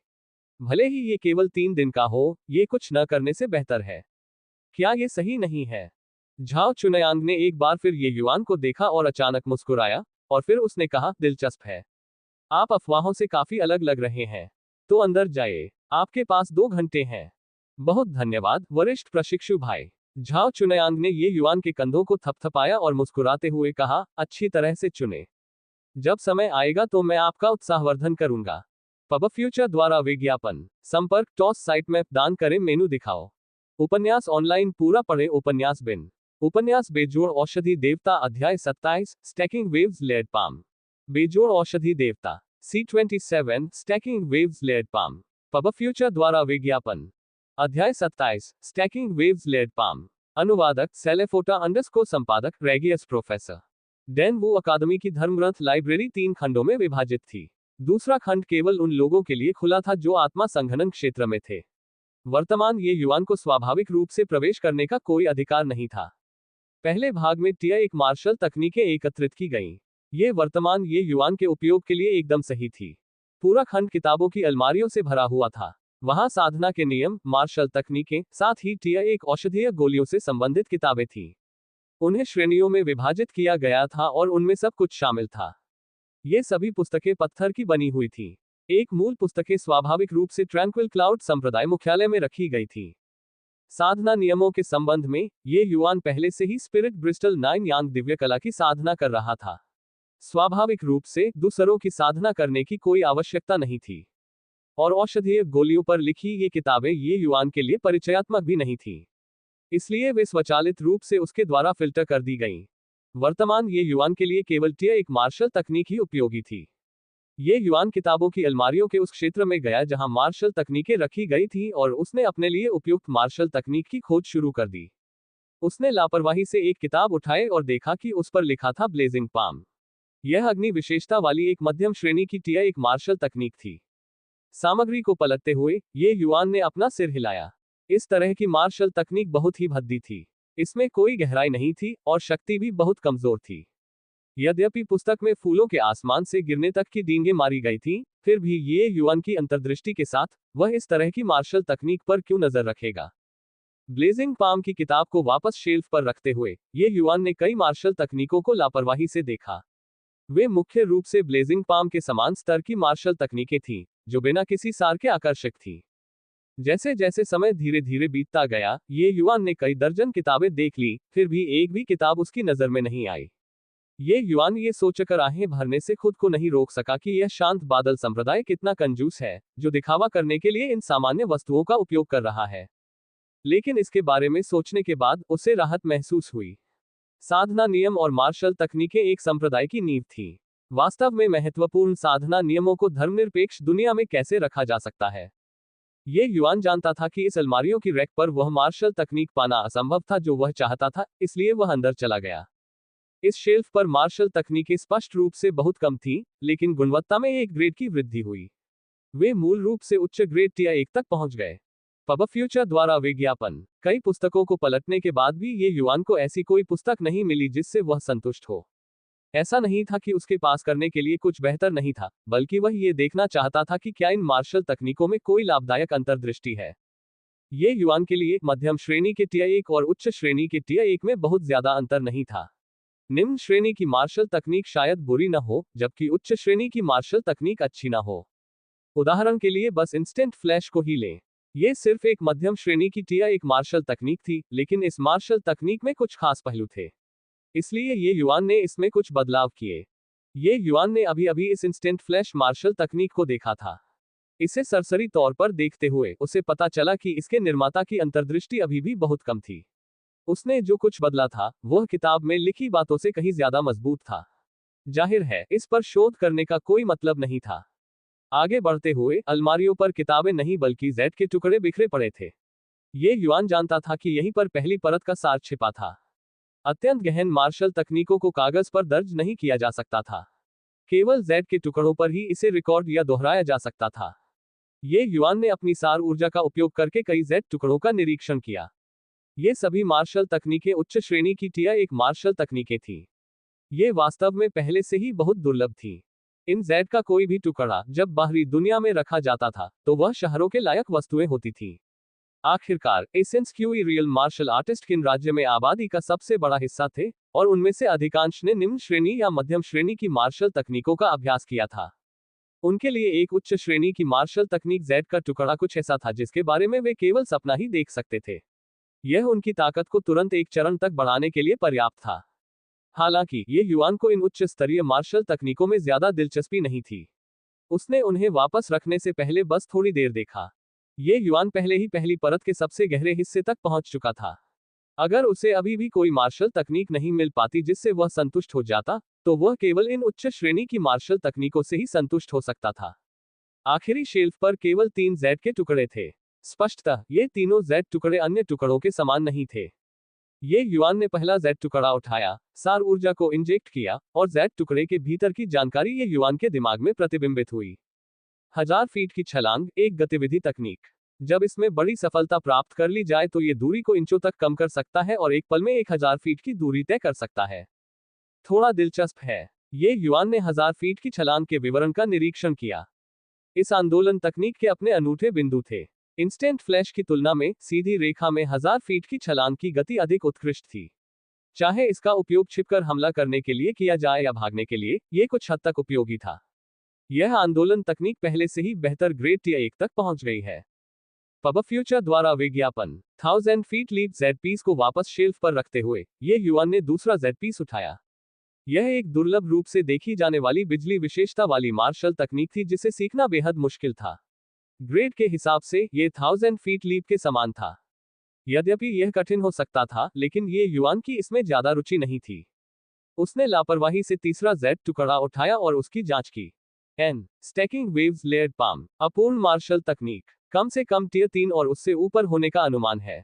भले ही ये केवल 3 दिन का हो, ये कुछ न करने से बेहतर है। क्या ये सही नहीं है? झाओ चुनयांग ने एक बार फिर ये युआन को देखा और अचानक मुस्कुराया, और फिर उसने कहा, दिलचस्प है। आप अफवाहों से काफी अलग लग रहे हैं। तो अंदर जाइए, आपके पास 2 घंटे हैं। बहुत धन्यवाद वरिष्ठ प्रशिक्षु भाई। झाओ चुनयांग ने ये युआन के कंधों को थपथपाया और मुस्कुराते हुए कहा, अच्छी तरह से चुने। जब समय आएगा तो मैं आपका उत्साहवर्धन करूंगा। पब फ्यूचर द्वारा विज्ञापन। संपर्क टॉस साइट मैप दान करें मेनू दिखाओ। उपन्यास ऑनलाइन पूरा पढ़े उपन्यास बिन। उपन्यास बेजोड़ औषधि देवता अध्याय 27 स्टैकिंग वेव्स लेड पाम। बेजोड़ औषधि देवता C27 stacking waves laid palm. Pub future द्वारा विज्ञापन। अध्याय 27 स्टैकिंग वेव्स लेड पाम। अनुवादक सेलेफोटा अंडरस्कोर संपादक रेगियस प्रोफेसर। डैन वू अकादमी की धर्मग्रंथ लाइब्रेरी 3 खंडों में विभाजित थी। दूसरा खंड केवल उन लोगों के लिए खुला था जो आत्मा संघनन क्षेत्र में थे। वर्तमान ये युआन को स्वाभाविक रूप से प्रवेश करने का कोई अधिकार नहीं था। पहले भाग में टिया एक मार्शल तकनीकें एकत्रित की गईं। ये वर्तमान ये युआन के उपयोग के लिए एकदम सही थी। पूरा खंड किताबों की अलमारियों से भरा हुआ था। वहां साधना के नियम, मार्शल तकनीकें, साथ ही टिया एक औषधीय गोलियों से संबंधित किताबें थीं। उन्हें श्रेणियों में विभाजित किया गया था और उनमें सब कुछ शामिल था। ये सभी पुस्तकें पत्थर की बनी हुई थी। एक मूल पुस्तकें स्वाभाविक रूप से ट्रैंक्विल क्लाउड संप्रदाय मुख्यालय में रखी गई थी। साधना नियमों के संबंध में, ये युआन पहले से ही स्पिरिट ब्रिस्टल 9 यांग दिव्य कला की साधना कर रहा था। स्वाभाविक रूप से दूसरों की साधना करने की कोई आवश्यकता नहीं थी। और औषधीय गोलियों पर लिखी ये किताबें ये युआन के लिए परिचयात्मक भी नहीं थी, इसलिए वे स्वचालित रूप से उसके द्वारा फिल्टर कर दी गईं। वर्तमान ये युआन के लिए केवल टिया एक मार्शल तकनीक ही उपयोगी थी। ये युआन किताबों की अलमारियों के उस क्षेत्र में गया जहां मार्शल तकनीकें रखी गई थी और उसने अपने लिए उपयुक्त मार्शल तकनीक की खोज शुरू कर दी। उसने लापरवाही से एक किताब उठाई और देखा कि उस पर लिखा था ब्लेजिंग पाम। यह अग्नि विशेषता वाली एक मध्यम श्रेणी की टिया एक मार्शल तकनीक थी। सामग्री को पलटते हुए ये युआन ने अपना सिर हिलाया। इस तरह की मार्शल तकनीक बहुत ही भद्दी थी। इसमें कोई गहराई नहीं थी और शक्ति भी बहुत कमजोर थी। यद्यपि पुस्तक में फूलों के आसमान से गिरने तक की डींगे मारी गई थी, फिर भी ये युआन की अंतर्दृष्टि के साथ वह इस तरह की मार्शल तकनीक पर क्यों नजर रखेगा। ब्लेजिंग पाम की किताब को वापस शेल्फ पर रखते हुए ये युआन ने कई मार्शल तकनीकों को लापरवाही से देखा। वे मुख्य रूप से ब्लेजिंग पाम के समान स्तर की मार्शल तकनीकें थीं, जो बिना किसी सार के आकर्षक थी। जैसे जैसे समय धीरे धीरे बीतता गया, ये युआन ने कई दर्जन किताबें देख ली, फिर भी एक भी किताब उसकी नजर में नहीं आई। ये युआन ये सोचकर आहें भरने से खुद को नहीं रोक सका कि यह शांत बादल संप्रदाय कितना कंजूस है, जो दिखावा करने के लिए इन सामान्य वस्तुओं का उपयोग कर रहा है। लेकिन इसके बारे में सोचने के बाद उसे राहत महसूस हुई। साधना नियम और मार्शल तकनीकें एक संप्रदाय की नींव थी। वास्तव में महत्वपूर्ण साधना नियमों को धर्मनिरपेक्ष दुनिया में कैसे रखा जा सकता है। ये युआन जानता था कि इस अलमारियों की रैक पर वह मार्शल तकनीक पाना असंभव था जो वह चाहता था, इसलिए वह अंदर चला गया। इस शेल्फ पर मार्शल तकनीकें स्पष्ट रूप से बहुत कम थीं, लेकिन गुणवत्ता में एक ग्रेड की वृद्धि हुई। वे मूल रूप से उच्च ग्रेड टिया 1 तक पहुंच गए। पब फ्यूचर द्वारा विज्ञापन। कई पुस्तकों को पलटने के बाद भी ये युआन को ऐसी कोई पुस्तक नहीं मिली जिससे वह संतुष्ट हो। ऐसा नहीं था कि उसके पास करने के लिए कुछ बेहतर नहीं था, बल्कि वह ये देखना चाहता था कि क्या इन मार्शल तकनीकों में कोई लाभदायक अंतर्दृष्टि है। ये युआन के लिए मध्यम श्रेणी के टिया 1 और उच्च श्रेणी के टिया 1 में बहुत ज्यादा अंतर नहीं था। निम्न श्रेणी की मार्शल तकनीक शायद बुरी न हो, जबकि उच्च श्रेणी की मार्शल तकनीक अच्छी न हो। उदाहरण के लिए बस इंस्टेंट फ्लैश को ही लें। ये सिर्फ एक मध्यम श्रेणी की टिया एक मार्शल तकनीक थी, लेकिन इस मार्शल तकनीक में कुछ खास पहलू थे। इसलिए ये युआन ने इसमें कुछ बदलाव किए। ये युआन ने अभी अभी इस इंस्टेंट फ्लैश मार्शल तकनीक को देखा था। इसे सरसरी तौर पर देखते हुए उसे पता चला कि इसके निर्माता की अंतर्दृष्टि अभी भी बहुत कम थी। उसने जो कुछ बदला था वह किताब में लिखी बातों से कहीं ज्यादा मजबूत था। जाहिर है इस पर शोध करने का कोई मतलब नहीं था। आगे बढ़ते हुए अलमारियों पर किताबें नहीं बल्कि जेड के टुकड़े बिखरे पड़े थे। ये युआन जानता था कि यहीं पर पहली परत का सार छिपा था। अत्यंत गहन मार्शल तकनीकों को कागज पर दर्ज नहीं किया जा सकता था। केवल जेड के टुकड़ों पर ही इसे रिकॉर्ड या दोहराया जा सकता था। ये युआन ने अपनी सार ऊर्जा का उपयोग करके कई जेड टुकड़ों का निरीक्षण किया। ये सभी मार्शल तकनीकें उच्च श्रेणी की टिया एक मार्शल तकनीकें थी। ये वास्तव में पहले से ही बहुत दुर्लभ थी। इन जेड का कोई भी टुकड़ा जब बाहरी दुनिया में रखा जाता था तो वह शहरों के लायक वस्तुएं होती थी। आखिरकार essence qi real martial artist किन राज्य में आबादी का सबसे बड़ा हिस्सा थे, और उनमें से अधिकांश ने निम्न श्रेणी या मध्यम श्रेणी की मार्शल तकनीकों का अभ्यास किया था। उनके लिए एक उच्च श्रेणी की मार्शल तकनीक जेड का टुकड़ा कुछ ऐसा था जिसके बारे में वे केवल सपना ही देख सकते थे। यह उनकी ताकत को तुरंत एक चरण तक बढ़ाने के लिए पर्याप्त था। हालांकि ये युआन को इन उच्च स्तरीय मार्शल तकनीकों में ज्यादा दिलचस्पी नहीं थी। उसने उन्हें वापस रखने से पहले बस थोड़ी देर देखा। ये युआन पहले ही पहली परत के सबसे गहरे हिस्से तक पहुंच चुका था। अगर उसे अभी भी कोई मार्शल तकनीक नहीं मिल पाती जिससे वह संतुष्ट हो जाता, तो वह केवल इन उच्च श्रेणी की मार्शल तकनीकों से ही संतुष्ट हो सकता था। आखिरी शेल्फ पर केवल 3 जेड के टुकड़े थे। स्पष्टतः ये तीनों जेड टुकड़े अन्य टुकड़ों के समान नहीं थे। ये युआन ने पहला जेड टुकड़ा उठाया, सार ऊर्जा को इंजेक्ट किया, और जेड टुकड़े के भीतर की जानकारी ये युआन के दिमाग में प्रतिबिंबित हुई। 1000 फीट की छलांग एक गतिविधि तकनीक। जब इसमें बड़ी सफलता प्राप्त कर ली जाए तो ये दूरी को इंचों तक कम कर सकता है और एक पल में 1000 फीट की दूरी तय कर सकता है। थोड़ा दिलचस्प है, ये युआन ने 1000 फीट की छलांग के विवरण का निरीक्षण किया। इस आंदोलन तकनीक के अपने अनूठे बिंदु थे। इंस्टेंट फ्लैश की तुलना में सीधी रेखा में 1000 फीट की छलांग की गति अधिक उत्कृष्ट थी। चाहे इसका उपयोग छिपकर हमला करने के लिए किया जाए या भागने के लिए, ये कुछ हद तक उपयोगी था। यह आंदोलन तकनीक पहले से ही बेहतर ग्रेड टिया 1 तक पहुंच गई है। पब फ्यूचर द्वारा विज्ञापन 1000 फीट लीप जेड पीस को वापस शेल्फ पर रखते हुए ये युआन ने दूसरा जेड पीस उठाया। यह एक दुर्लभ रूप से देखी जाने वाली बिजली विशेषता वाली मार्शल तकनीक थी जिसे सीखना बेहद मुश्किल था। ग्रेड के हिसाब से ये 1000 फीट लीप के समान था। यद्यपि यह कठिन हो सकता था, लेकिन ये युआन की इसमें ज्यादा रुचि नहीं थी। उसने लापरवाही से तीसरा जेड टुकड़ा उठाया और उसकी जांच की। An stacking waves layered palm अपूर्ण मार्शल तकनीक, कम से कम टियर 3 और उससे ऊपर होने का अनुमान है।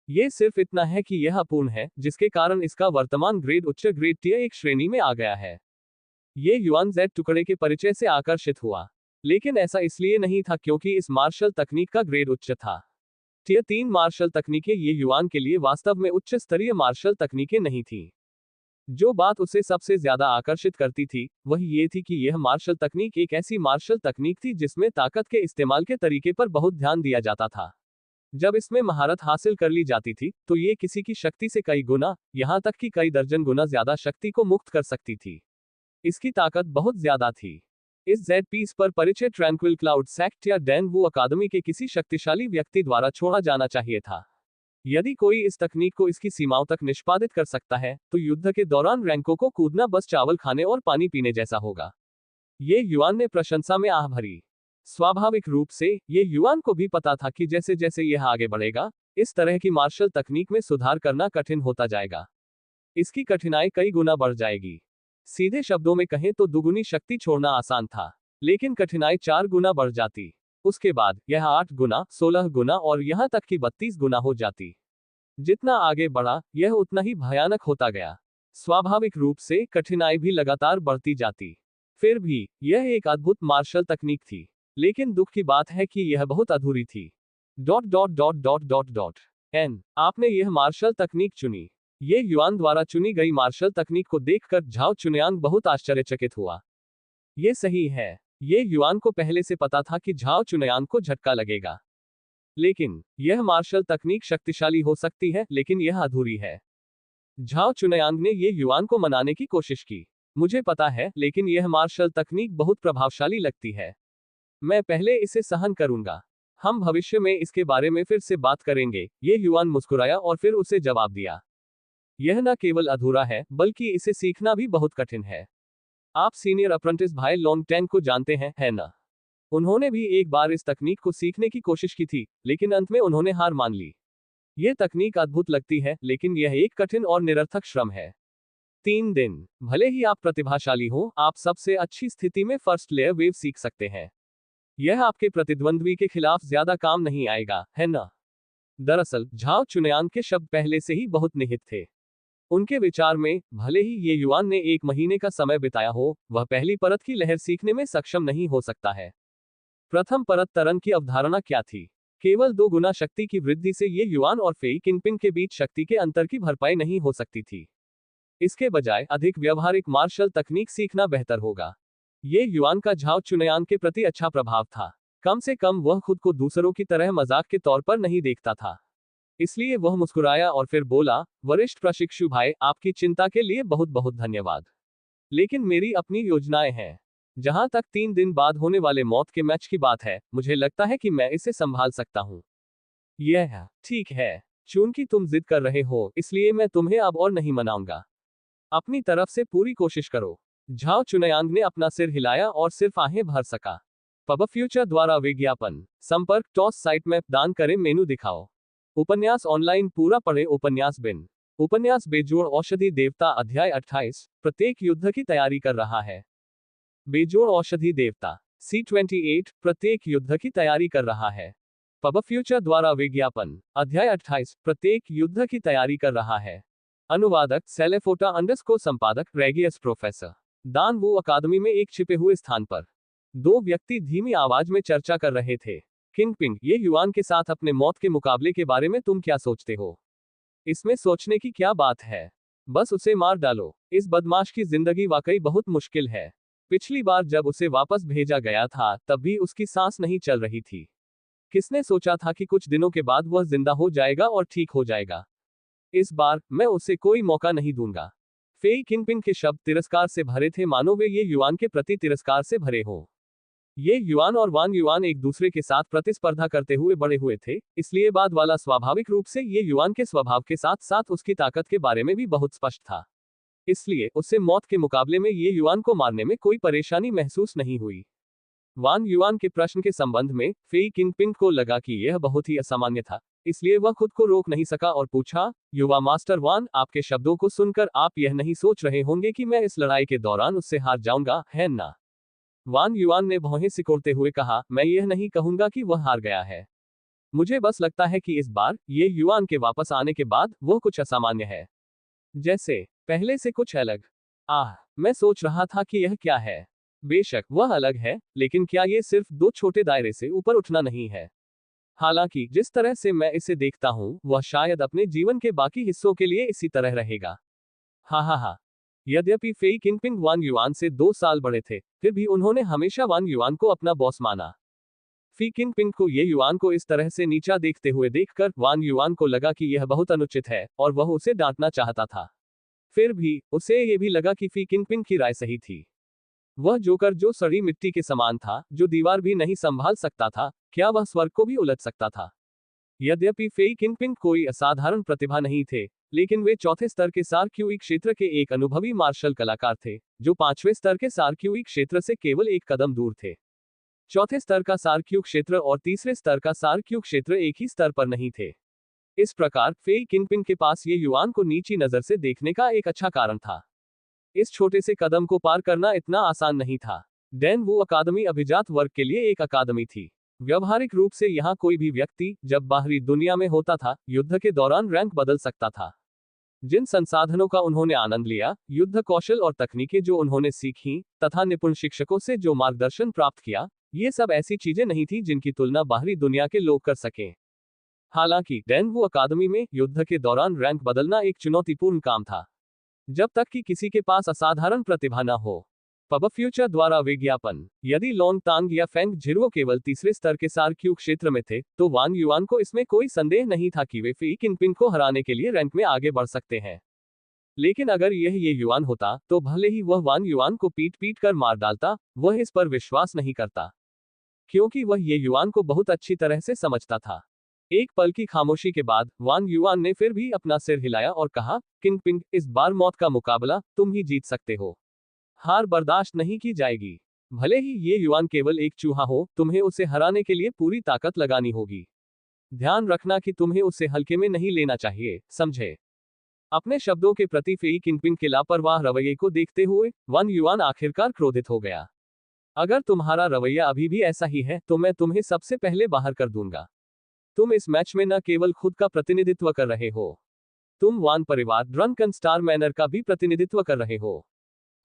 ये सिर्फ इतना है कि यह अपूर्ण है, जिसके कारण इसका वर्तमान ग्रेड उच्च ग्रेड टियर 1 श्रेणी में आ गया है। ये युआन जेड टुकड़े के परिचय से आकर्षित हुआ, लेकिन ऐसा इसलिए नहीं था क्योंकि इस मार्शल तकनीक का ग्रेड उच्च था। टियर 3 मार्शल तकनीकें ये युआन के लिए वास्तव में उच्च स्तरीय मार्शल तकनीकें नहीं थी। जो बात उसे सबसे ज्यादा आकर्षित करती थी वह ये थी कि यह मार्शल तकनीक एक ऐसी मार्शल तकनीक थी जिसमें ताकत के इस्तेमाल के तरीके पर बहुत ध्यान दिया जाता था। जब इसमें महारत हासिल कर ली जाती थी तो ये किसी की शक्ति से कई गुना, यहां तक कि कई दर्जन गुना ज्यादा शक्ति को मुक्त कर सकती थी। इसकी ताकत बहुत ज्यादा थी। इस जेड पीस पर परिचय ट्रैंक्विल क्लाउड सेक्ट या डैन वू अकादमी के किसी शक्तिशाली व्यक्ति द्वारा छोड़ा जाना चाहिए था। यदि कोई इस तकनीक को इसकी सीमाओं तक निष्पादित कर सकता है तो युद्ध के दौरान रैंकों को कूदना बस चावल खाने और पानी पीने जैसा होगा। ये युआन ने प्रशंसा में आह भरी। स्वाभाविक रूप से ये युआन को भी पता था कि जैसे जैसे यह आगे बढ़ेगा, इस तरह की मार्शल तकनीक में सुधार करना कठिन होता जाएगा। इसकी कठिनाई कई गुना बढ़ जाएगी। सीधे शब्दों में कहें तो दुगुनी शक्ति छोड़ना आसान था, लेकिन कठिनाई 4 गुना बढ़ जाती। उसके बाद यह 8 गुना, 16 गुना और यहां तक कि 32 गुना हो जाती। जितना आगे बढ़ा यह उतना ही भयानक होता गया। स्वाभाविक रूप से कठिनाई भी लगातार बढ़ती जाती। फिर भी यह एक अद्भुत मार्शल तकनीक थी, लेकिन दुख की बात है कि यह बहुत अधूरी थी। एन आपने यह मार्शल तकनीक चुनी। ये युआन द्वारा चुनी गई मार्शल तकनीक को देखकर झाओ चुनयांग बहुत आश्चर्यचकित हुआ। ये सही है। ये युआन को पहले से पता था कि झाओ चुनयांग को झटका लगेगा। लेकिन यह मार्शल तकनीक शक्तिशाली हो सकती है, लेकिन यह अधूरी है। झाओ चुनयांग ने ये युआन को मनाने की कोशिश की। मुझे पता है, लेकिन यह मार्शल तकनीक बहुत प्रभावशाली लगती है। मैं पहले इसे सहन करूंगा। हम भविष्य में इसके बारे में फिर से बात करेंगे। ये युवान मुस्कुराया और फिर उसे जवाब दिया, यह न केवल अधूरा है, बल्कि इसे सीखना भी बहुत कठिन है। आप सीनियर अप्रेंटिस भाई लॉन्ग टैंग को जानते हैं, है ना? उन्होंने भी एक बार इस तकनीक को सीखने की कोशिश की थी, लेकिन अंत में उन्होंने हार मान ली। ये तकनीक अद्भुत लगती है, लेकिन यह एक कठिन और निरर्थक श्रम है। 3 दिन। भले ही आप प्रतिभाशाली हो, आप सबसे अच्छी स्थिति में फर्स्ट लेयर वेव सीख सकते हैं। यह आपके प्रतिद्वंद्वी के खिलाफ ज्यादा काम नहीं आएगा, है ना? दरअसल झाओ चुनयान के शब्द पहले से ही बहुत निहित थे। उनके विचार में, भले ही ये युवान ने 1 महीने का समय बिताया हो, वह पहली परत की लहर सीखने में सक्षम नहीं हो सकता है। प्रथम परत तरंग की अवधारणा क्या थी? केवल 2 गुना शक्ति की वृद्धि से ये युवान और फेई किंगपिंग के बीच शक्ति के अंतर की भरपाई नहीं हो सकती थी। इसके बजाय अधिक व्यवहारिक मार्शल तकनीक सीखना बेहतर होगा। ये युवान का झाओ चुनयान के प्रति अच्छा प्रभाव था। कम से कम वह खुद को दूसरों की तरह मजाक के तौर पर नहीं देखता था। इसलिए वह मुस्कुराया और फिर बोला, वरिष्ठ प्रशिक्षु भाई, आपकी चिंता के लिए बहुत बहुत धन्यवाद। लेकिन मेरी अपनी योजनाएं हैं। जहां तक 3 दिन बाद होने वाले मौत के मैच की बात है, मुझे लगता है कि मैं इसे संभाल सकता हूं। यह ठीक है। चूंकि तुम जिद कर रहे हो, इसलिए मैं तुम्हें अब और नहीं मनाऊंगा। अपनी तरफ से पूरी कोशिश करो। झाओ चुनयांग ने अपना सिर हिलाया और सिर्फ आहें भर सका। पब फ्यूचर द्वारा विज्ञापन। संपर्क टॉस साइट मैप दान करें, मेनू दिखाओ। उपन्यास ऑनलाइन पूरा पढ़े। उपन्यास बिन। उपन्यास बेजोड़ औषधि देवता अध्याय 28। प्रत्येक युद्ध की तैयारी कर रहा है। बेजोड़ औषधि देवता C28 प्रत्येक युद्ध की तैयारी कर रहा है। पब फ्यूचर द्वारा विज्ञापन अध्याय 28। प्रत्येक युद्ध की तैयारी कर रहा है। अनुवादक सेलेफोटा अंडरस्कोर संपादक रेगियस प्रोफेसर। दान वू अकादमी में एक छिपे हुए स्थान पर 2 व्यक्ति धीमी आवाज में चर्चा कर रहे थे। किंगपिंग, ये युवान के साथ अपने मौत के मुकाबले के बारे में तुम क्या सोचते हो? इसमें सोचने की क्या बात है? बस उसे मार डालो। इस बदमाश की जिंदगी वाकई बहुत मुश्किल है। पिछली बार जब उसे वापस भेजा गया था, तब भी उसकी सांस नहीं चल रही थी। किसने सोचा था कि कुछ दिनों के बाद वह जिंदा हो जाएगा और ठीक हो जाएगा? इस बार मैं उसे कोई मौका नहीं दूंगा। फेई किंगपिंग के शब्द तिरस्कार से भरे थे, मानो वे ये युवान के प्रति तिरस्कार से भरे हो। ये युवान और वान युवान एक दूसरे के साथ प्रतिस्पर्धा करते हुए बड़े हुए थे, इसलिए बाद वाला स्वाभाविक रूप से ये युवान के स्वभाव के साथ साथ उसकी ताकत के बारे में भी बहुत स्पष्ट था। इसलिए उससे मौत के मुकाबले में ये युवान को मारने में कोई परेशानी महसूस नहीं हुई। वान युआन के प्रश्न के संबंध में फेई किंगपिंग को लगा कि यह बहुत ही असामान्य था, इसलिए वह खुद को रोक नहीं सका और पूछा, युवा मास्टर वान, आपके शब्दों को सुनकर आप यह नहीं सोच रहे होंगे कि मैं इस लड़ाई के दौरान उससे हार जाऊंगा, है ना? वान युआन ने भौहें सिकोड़ते हुए कहा, मैं यह नहीं कहूंगा कि वह हार गया है। मुझे बस लगता है कि इस बार ये युआन के वापस आने के बाद वो कुछ असामान्य है, जैसे पहले से कुछ अलग। मैं सोच रहा था कि यह क्या है। बेशक वह अलग है, लेकिन क्या ये सिर्फ 2 छोटे दायरे से ऊपर उठना नहीं है? हालांकि जिस तरह से मैं इसे देखता हूं, वह शायद अपने जीवन के बाकी हिस्सों के लिए इसी तरह रहेगा। हा। यद्यपि फेई किंगपिंग वान युआन से 2 साल बड़े थे, फिर भी उन्होंने हमेशा वान युआन को अपना बॉस माना। फी किंगपिंग को ये युआन को इस तरह से नीचा देखते हुए देखकर वान युआन को लगा कि यह बहुत अनुचित है और वह उसे डांटना चाहता था। फिर भी उसे ये भी लगा कि फी किंगपिंग की राय सही थी। वह जोकर जो सड़ी मिट्टी के समान था, जो दीवार भी नहीं संभाल सकता था, क्या वह स्वर्ग को भी उलट सकता था? यद्यपि फेई किंगपिंग कोई असाधारण प्रतिभा नहीं थे, लेकिन वे चौथे स्तर के सार्क्यूई क्षेत्र के एक अनुभवी मार्शल कलाकार थे, जो 5वें स्तर के सार्क्यूई क्षेत्र से केवल 1 कदम दूर थे। चौथे स्तर का सार्क्यू क्षेत्र और तीसरे स्तर का सार्क्यू क्षेत्र एक ही स्तर पर नहीं थे। इस प्रकार फेई किंगपिंग के पास ये युआन को नीची नजर से देखने का एक अच्छा कारण था। इस छोटे से कदम को पार करना इतना आसान नहीं था। डैन वू अकादमी अभिजात वर्ग के लिए एक अकादमी थी। व्यवहारिक रूप से यहाँ कोई भी व्यक्ति, जब बाहरी दुनिया में होता था, युद्ध के दौरान रैंक बदल सकता था। जिन संसाधनों का उन्होंने आनंद लिया, युद्ध कौशल और तकनीकें जो उन्होंने सीखी, तथा निपुण शिक्षकों से जो मार्गदर्शन प्राप्त किया, ये सब ऐसी चीजें नहीं थी जिनकी तुलना बाहरी दुनिया के लोग कर सकें। हालांकि डैन वू अकादमी में युद्ध के दौरान रैंक बदलना एक चुनौतीपूर्ण काम था, जब तक कि किसी के पास असाधारण प्रतिभा न हो। पब फ्यूचर द्वारा विज्ञापन। यदि लोंग तांग या फेंग झिरुओ केवल तीसरे स्तर के सार्क्यू क्षेत्र में थे, तो वान युआन को इसमें कोई संदेह नहीं था कि वे फी किंगपिंग को हराने के लिए रैंक में आगे बढ़ सकते हैं। लेकिन अगर यह ये युआन होता, तो भले ही वह वान युआन को पीट पीट कर मार डालता, वह इस पर विश्वास नहीं करता। क्योंकि वह ये युआन को बहुत अच्छी तरह से समझता था। एक पल की खामोशी के बाद वान युआन ने फिर भी अपना सिर हिलाया और कहा, किंगपिन, इस बार मौत का मुकाबला तुम ही जीत सकते हो। हार बर्दाश्त नहीं की जाएगी। भले ही ये युआन केवल एक चूहा हो, तुम्हें उसे हराने के लिए पूरी ताकत लगानी होगी। ध्यान रखना कि तुम्हें उसे हल्के में नहीं लेना चाहिए, समझे? अपने शब्दों के प्रति फेई किंगपिन के लापरवाह रवैये को देखते हुए वान युआन आखिरकार क्रोधित हो गया। अगर तुम्हारा रवैया अभी भी ऐसा ही है तो मैं तुम्हें सबसे पहले बाहर कर दूंगा। तुम इस मैच में न केवल खुद का प्रतिनिधित्व कर रहे हो, तुम वान परिवार ड्रंकन स्टार मैनर का भी प्रतिनिधित्व कर रहे हो।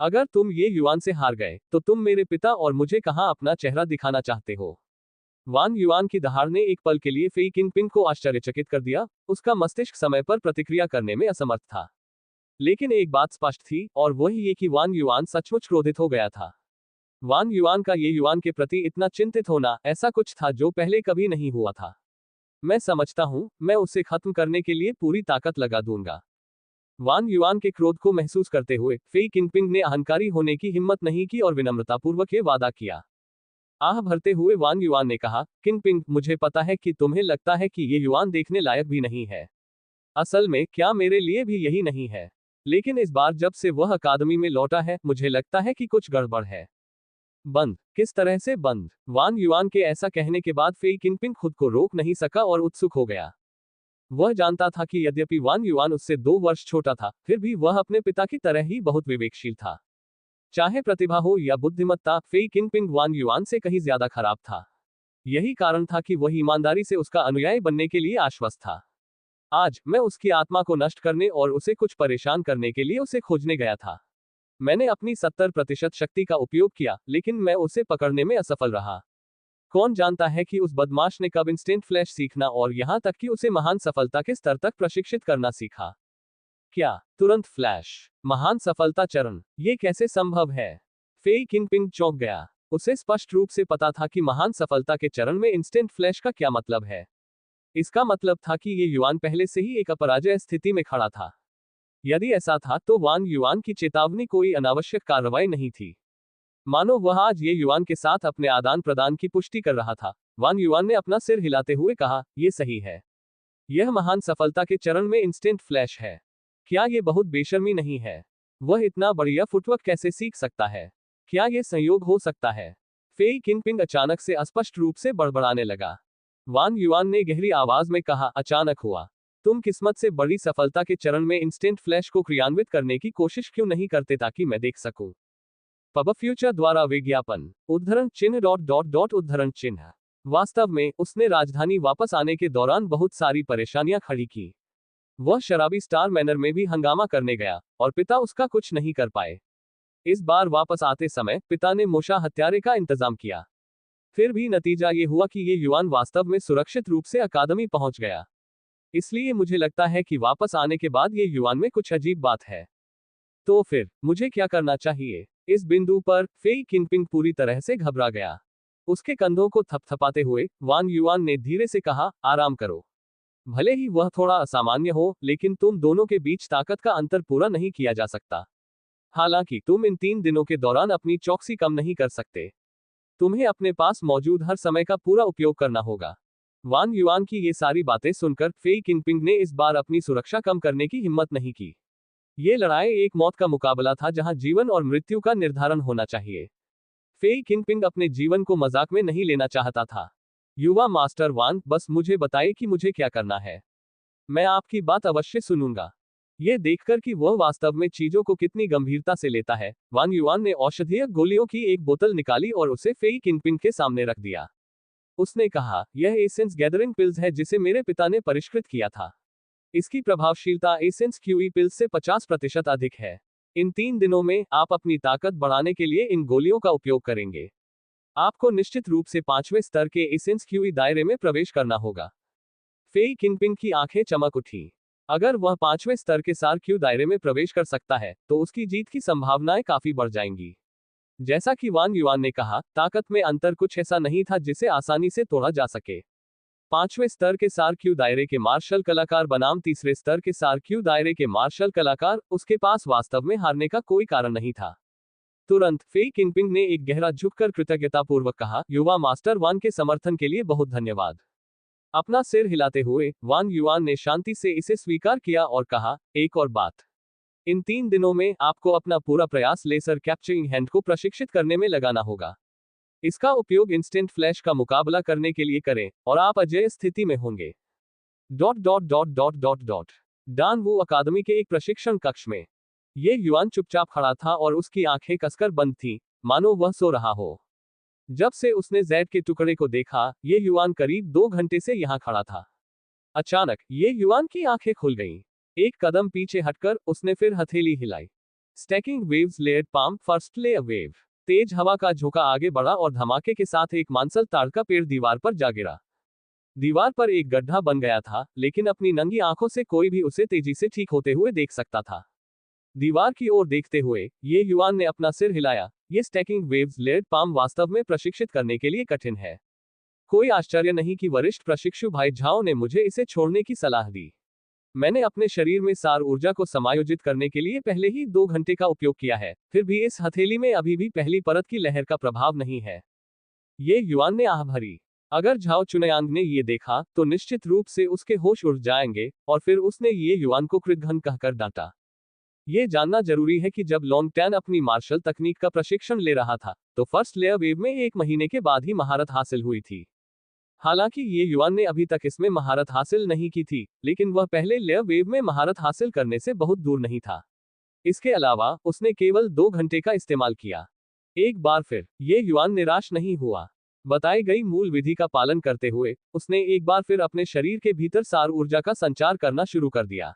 अगर तुम ये युआन से हार गए तो तुम मेरे पिता और मुझे कहां अपना चेहरा दिखाना चाहते हो? वान युआन की दहाड़ ने एक पल के लिए फेई किंगपिन को आश्चर्यचकित कर दिया। उसका मस्तिष्क समय पर प्रतिक्रिया करने में असमर्थ था। लेकिन एक बात स्पष्ट थी, और वही ये कि वान युआन सचमुच क्रोधित हो गया था। वान युआन का ये युआन के प्रति इतना चिंतित होना ऐसा कुछ था जो पहले कभी नहीं हुआ था। मैं समझता हूं, मैं उसे खत्म करने के लिए पूरी ताकत लगा दूंगा। वान युआन के क्रोध को महसूस करते हुए फेई किंगपिन ने अहंकारी होने की हिम्मत नहीं की और विनम्रतापूर्वक ये वादा किया। आह भरते हुए वान युआन ने कहा, किंगपिन, मुझे पता है कि तुम्हें लगता है कि ये युआन देखने लायक भी नहीं है। असल में क्या मेरे लिए भी यही नहीं है। लेकिन इस बार जब से वह अकादमी में लौटा है, मुझे लगता है कि कुछ गड़बड़ है। बंद? किस तरह से बंद? वान युआन के ऐसा कहने के बाद फेई किंगपिन खुद को रोक नहीं सका और उत्सुक हो गया। वह जानता था कि यद्यपि वान युआन उससे 2 वर्ष छोटा था, फिर भी वह अपने पिता की तरह ही बहुत विवेकशील था। चाहे प्रतिभा हो या बुद्धिमत्ता, फेई किंगपिन वान युआन से कहीं ज्यादा खराब था। यही कारण था कि वह ईमानदारी से उसका अनुयायी बनने के लिए आश्वस्त था। आज मैं उसकी आत्मा को नष्ट करने और उसे कुछ परेशान करने के लिए उसे खोजने गया था। मैंने अपनी 70% शक्ति का उपयोग किया, लेकिन मैं उसे पकड़ने में असफल रहा। कौन जानता है कि उस बदमाश ने कब इंस्टेंट फ्लैश सीखना और यहां तक कि उसे महान सफलता के स्तर तक प्रशिक्षित करना सीखा। क्या तुरंत फ्लैश? महान सफलता चरण? ये कैसे संभव है? फेई किंगपिन चौंक गया। उसे स्पष्ट रूप से पता था कि महान सफलता के चरण में इंस्टेंट फ्लैश का क्या मतलब है। इसका मतलब था कि ये युआन पहले से ही एक अपराजय स्थिति में खड़ा था। यदि ऐसा था तो वान युआन की चेतावनी कोई अनावश्यक कार्रवाई नहीं थी। मानो वह आज ये युआन के साथ अपने आदान प्रदान की पुष्टि कर रहा था। वान युआन ने अपना सिर हिलाते हुए कहा, यह सही है। यह महान सफलता के चरण में इंस्टेंट फ्लैश है। क्या ये बहुत बेशर्मी नहीं है? वह इतना बढ़िया फुटवर्क कैसे सीख सकता है? क्या ये संयोग हो सकता है? फेई किंगपिन अचानक से अस्पष्ट रूप से बड़बड़ाने लगा। वान युआन ने गहरी आवाज में कहा, अचानक हुआ। तुम किस्मत से बड़ी सफलता के चरण में इंस्टेंट फ्लैश को क्रियान्वित करने की कोशिश क्यों नहीं करते ताकि मैं देख सकूं? पब फ्यूचर द्वारा विज्ञापन उद्धरण चिन्ह उद्धरण चिन्ह। वास्तव में उसने राजधानी वापस आने के दौरान बहुत सारी परेशानियां खड़ी की। वह शराबी स्टार मैनर में भी हंगामा करने गया और पिता उसका कुछ नहीं कर पाए। इस बार वापस आते समय पिता ने मोशा हत्यारे का इंतजाम किया। फिर भी नतीजा ये हुआ कि ये युआन वास्तव में सुरक्षित रूप से अकादमी पहुंच गया। इसलिए मुझे लगता है कि वापस आने के बाद ये युआन में कुछ अजीब बात है। तो फिर मुझे क्या करना चाहिए? इस बिंदु पर फेई किंगपिन पूरी तरह से घबरा गया। उसके कंधों को थपथपाते हुए वान युआन ने धीरे से कहा, आराम करो। भले ही वह थोड़ा असामान्य हो, लेकिन तुम दोनों के बीच ताकत का अंतर पूरा नहीं किया जा सकता। हालांकि तुम इन 3 दिनों के दौरान अपनी चौकसी कम नहीं कर सकते। तुम्हें अपने पास मौजूद हर समय का पूरा उपयोग करना होगा। वान युआन की ये सारी बातें सुनकर फेई किंगपिन ने इस बार अपनी सुरक्षा कम करने की हिम्मत नहीं की। ये लड़ाई एक मौत का मुकाबला था जहां जीवन और मृत्यु का निर्धारण होना चाहिए। फेई किंगपिन अपने जीवन को मजाक में नहीं लेना चाहता था। युवा मास्टर वान, बस मुझे बताइए कि मुझे क्या करना है। मैं आपकी बात अवश्य सुनूंगा। यह देखकर कि वह वास्तव में चीजों को कितनी गंभीरता से लेता है, वान युआन ने औषधीय गोलियों की एक बोतल निकाली और उसे फेई किंगपिन के सामने रख दिया। उसने कहा, यह एसेंस गैदरिंग पिल्स है जिसे मेरे पिता ने परिष्कृत किया था। इसकी प्रभावशीलता एसेंस क्यूई पिल्स से 50% अधिक है। इन 3 दिनों में आप अपनी ताकत बढ़ाने के लिए इन गोलियों का उपयोग करेंगे। आपको निश्चित रूप से 5वें स्तर के एसेंस क्यूई दायरे में प्रवेश करना होगा। फेई किंगपिन की आंखें चमक उठी। अगर वह 5वें स्तर के सार क्यू दायरे में प्रवेश कर सकता है, तो उसकी जीत की संभावनाएं काफी बढ़ जाएंगी। जैसा कि वान युआन ने कहा, ताकत में अंतर कुछ ऐसा नहीं था जिसे आसानी से तोड़ा जा सके। 5वें स्तर के सार क्यू दायरे के मार्शल कलाकार बनाम तीसरे स्तर के सार क्यू दायरे के मार्शल कलाकार, उसके पास वास्तव में हारने का कोई कारण नहीं था। तुरंत फेई किंगपिंग ने एक गहरा झुककर कृतज्ञतापूर्वक कहा, युवा मास्टर वान के समर्थन के लिए बहुत धन्यवाद। अपना सिर हिलाते हुए वान युआन ने शांति से इसे स्वीकार किया और कहा, एक और बात, इन 3 दिनों में आपको अपना पूरा प्रयास लेसर कैप्चरिंग हैंड को प्रशिक्षित करने में लगाना होगा। इसका उपयोग इंस्टेंट फ्लैश का मुकाबला करने के लिए करें और आप अजेय स्थिति में होंगे। डान वू अकादमी के एक प्रशिक्षण कक्ष में ये युआन चुपचाप खड़ा था और उसकी आंखें कसकर बंद थीं, मानो वह सो रहा हो। जब से उसने जैड के टुकड़े को देखा, ये युआन करीब 2 घंटे से यहाँ खड़ा था। अचानक ये युआन की आंखें खुल गईं। एक कदम पीछे हटकर उसने फिर हथेली हिलाई। Stacking waves layer palm first layer wave. तेज हवा का झोंका आगे बढ़ा और धमाके के साथ एक मांसल ताड़ का पेड़ दीवार पर जा गिरा। दीवार पर एक गड्ढा बन गया था, लेकिन अपनी नंगी आंखों से कोई भी उसे तेजी से ठीक होते हुए देख सकता था। दीवार की ओर देखते हुए ये युआन ने अपना सिर हिलाया। ये स्टैकिंग वेव्स लेयर पाम वास्तव में प्रशिक्षित करने के लिए कठिन है। कोई आश्चर्य नहीं कि वरिष्ठ प्रशिक्षु भाई झाओ ने मुझे इसे छोड़ने की सलाह दी। मैंने अपने शरीर में सार ऊर्जा को समायोजित करने के लिए पहले ही 2 घंटे का उपयोग किया है, फिर भी इस हथेली में अभी भी पहली परत की लहर का प्रभाव नहीं है। ये युआन ने आह भरी। अगर झाओ चुनयांग ने ये देखा तो निश्चित रूप से उसके होश उड़ जाएंगे, और फिर उसने ये युआन को कृतघ्न कहकर डांटा। ये जानना जरूरी है कि जब लोंग टैन अपनी मार्शल तकनीक का प्रशिक्षण ले रहा था, तो फर्स्ट लेयर वेव में 1 महीने के बाद ही महारत हासिल हुई थी। हालांकि ये युआन ने अभी तक इसमें महारत हासिल नहीं की थी, लेकिन वह पहले लेयर वेव में महारत हासिल करने से बहुत दूर नहीं था। इसके अलावा उसने केवल 2 घंटे का इस्तेमाल किया। एक बार फिर ये युआन निराश नहीं हुआ। बताई गई मूल विधि का पालन करते हुए उसने एक बार फिर अपने शरीर के भीतर सार ऊर्जा का संचार करना शुरू कर दिया।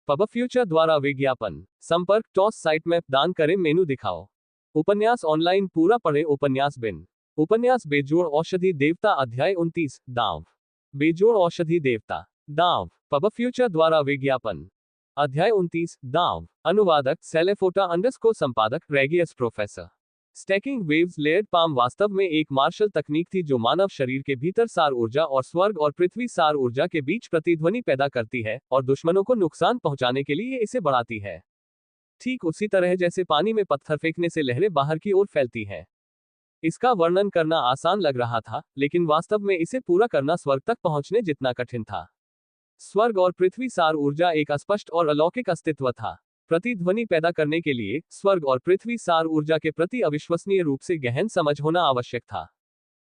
पब फ्यूचर द्वारा विज्ञापन संपर्क टॉस साइट मैप दान करें मेनू दिखाओ। उपन्यास ऑनलाइन पूरा पढ़े। उपन्यास बिन उपन्यास बेजोड़ औषधि देवता अध्याय 29 दांव। बेजोड़ औषधि देवता दांव। पब फ्यूचर द्वारा विज्ञापन अध्याय 29 दांव। अनुवादक सेलेफोटा अंडरस्कोर संपादक regius professor. Stacking waves layered palm वास्तव में एक मार्शल तकनीक थी जो मानव शरीर के भीतर सार ऊर्जा और स्वर्ग और पृथ्वी सार ऊर्जा के बीच प्रतिध्वनि पैदा करती है और दुश्मनों को नुकसान पहुंचाने के लिए इसे बढ़ाती है। ठीक उसी तरह जैसे पानी में पत्थर फेंकने से लहरें बाहर की ओर फैलती हैं। इसका वर्णन करना आसान लग रहा था, लेकिन वास्तव में इसे पूरा करना स्वर्ग तक पहुंचने जितना कठिन था। स्वर्ग और पृथ्वी सार ऊर्जा एक अस्पष्ट और अलौकिक अस्तित्व था। प्रतिध्वनि पैदा करने के लिए स्वर्ग और पृथ्वी सार ऊर्जा के प्रति अविश्वसनीय रूप से गहन समझ होना आवश्यक था।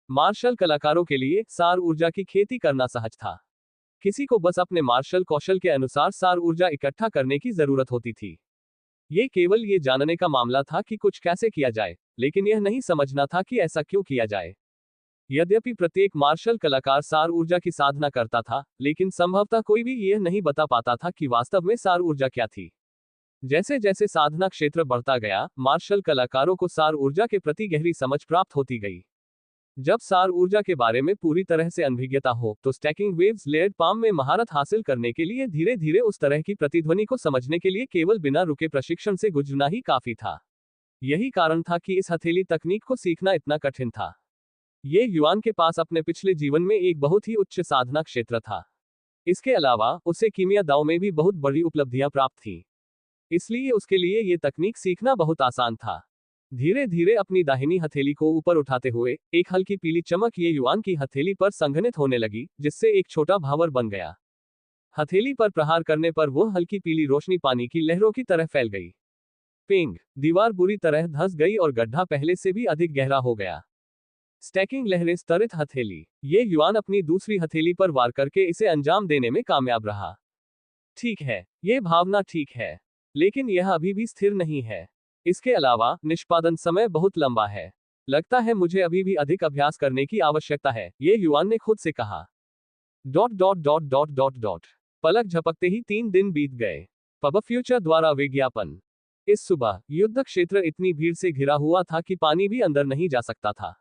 मार्शल कलाकारों के लिए सार ऊर्जा की खेती करना सहज था। किसी को बस अपने मार्शल कौशल के अनुसार सार ऊर्जा इकट्ठा करने की जरूरत होती थी। ये केवल ये जानने का मामला था कि कुछ कैसे किया जाए, लेकिन यह नहीं समझना था कि ऐसा क्यों किया जाए। यद्यपि प्रत्येक मार्शल कलाकार सार ऊर्जा की साधना करता था, लेकिन संभवतः कोई भी यह नहीं बता पाता था कि वास्तव में सार ऊर्जा क्या थी। जैसे जैसे साधना क्षेत्र बढ़ता गया, मार्शल कलाकारों को सार ऊर्जा के प्रति गहरी समझ प्राप्त होती गई। जब सार ऊर्जा के बारे में पूरी तरह से अनभिज्ञता हो, तो स्टैकिंग वेव्स लेयर्ड पाम में महारत हासिल करने के लिए धीरे धीरे उस तरह की प्रतिध्वनि को समझने के लिए केवल बिना रुके प्रशिक्षण से गुजरना ही काफी था। यही कारण था कि इस हथेली तकनीक को सीखना इतना कठिन था। ये युआन के पास अपने पिछले जीवन में एक बहुत ही उच्च साधना क्षेत्र था। इसके अलावा उसे कीमिया दाव में भी बहुत बड़ी उपलब्धियां प्राप्त थीं। इसलिए उसके लिए ये तकनीक सीखना बहुत आसान था। धीरे धीरे अपनी दाहिनी हथेली को ऊपर उठाते हुए एक हल्की पीली चमक ये युआन की हथेली पर संघनित होने लगी, जिससे एक छोटा भावर बन गया। हथेली पर प्रहार करने पर वो हल्की पीली रोशनी पानी की लहरों की तरह फैल गई। पिंग। दीवार बुरी तरह धंस गई और गड्ढा पहले से भी अधिक गहरा हो गया। स्टैकिंग लहरें स्तरित हथेली। ये युआन अपनी दूसरी हथेली पर वार करके इसे अंजाम देने में कामयाब रहा। ठीक है, ये भावना ठीक है, लेकिन यह अभी भी स्थिर नहीं है। इसके अलावा निष्पादन समय बहुत लंबा है। लगता है मुझे अभी भी अधिक अभ्यास करने की आवश्यकता है, ये युआन ने खुद से कहा। पलक झपकते ही 3 दिन बीत गए। पब फ्यूचर द्वारा विज्ञापन। इस सुबह युद्ध क्षेत्र इतनी भीड़ से घिरा हुआ था कि पानी भी अंदर नहीं जा सकता था।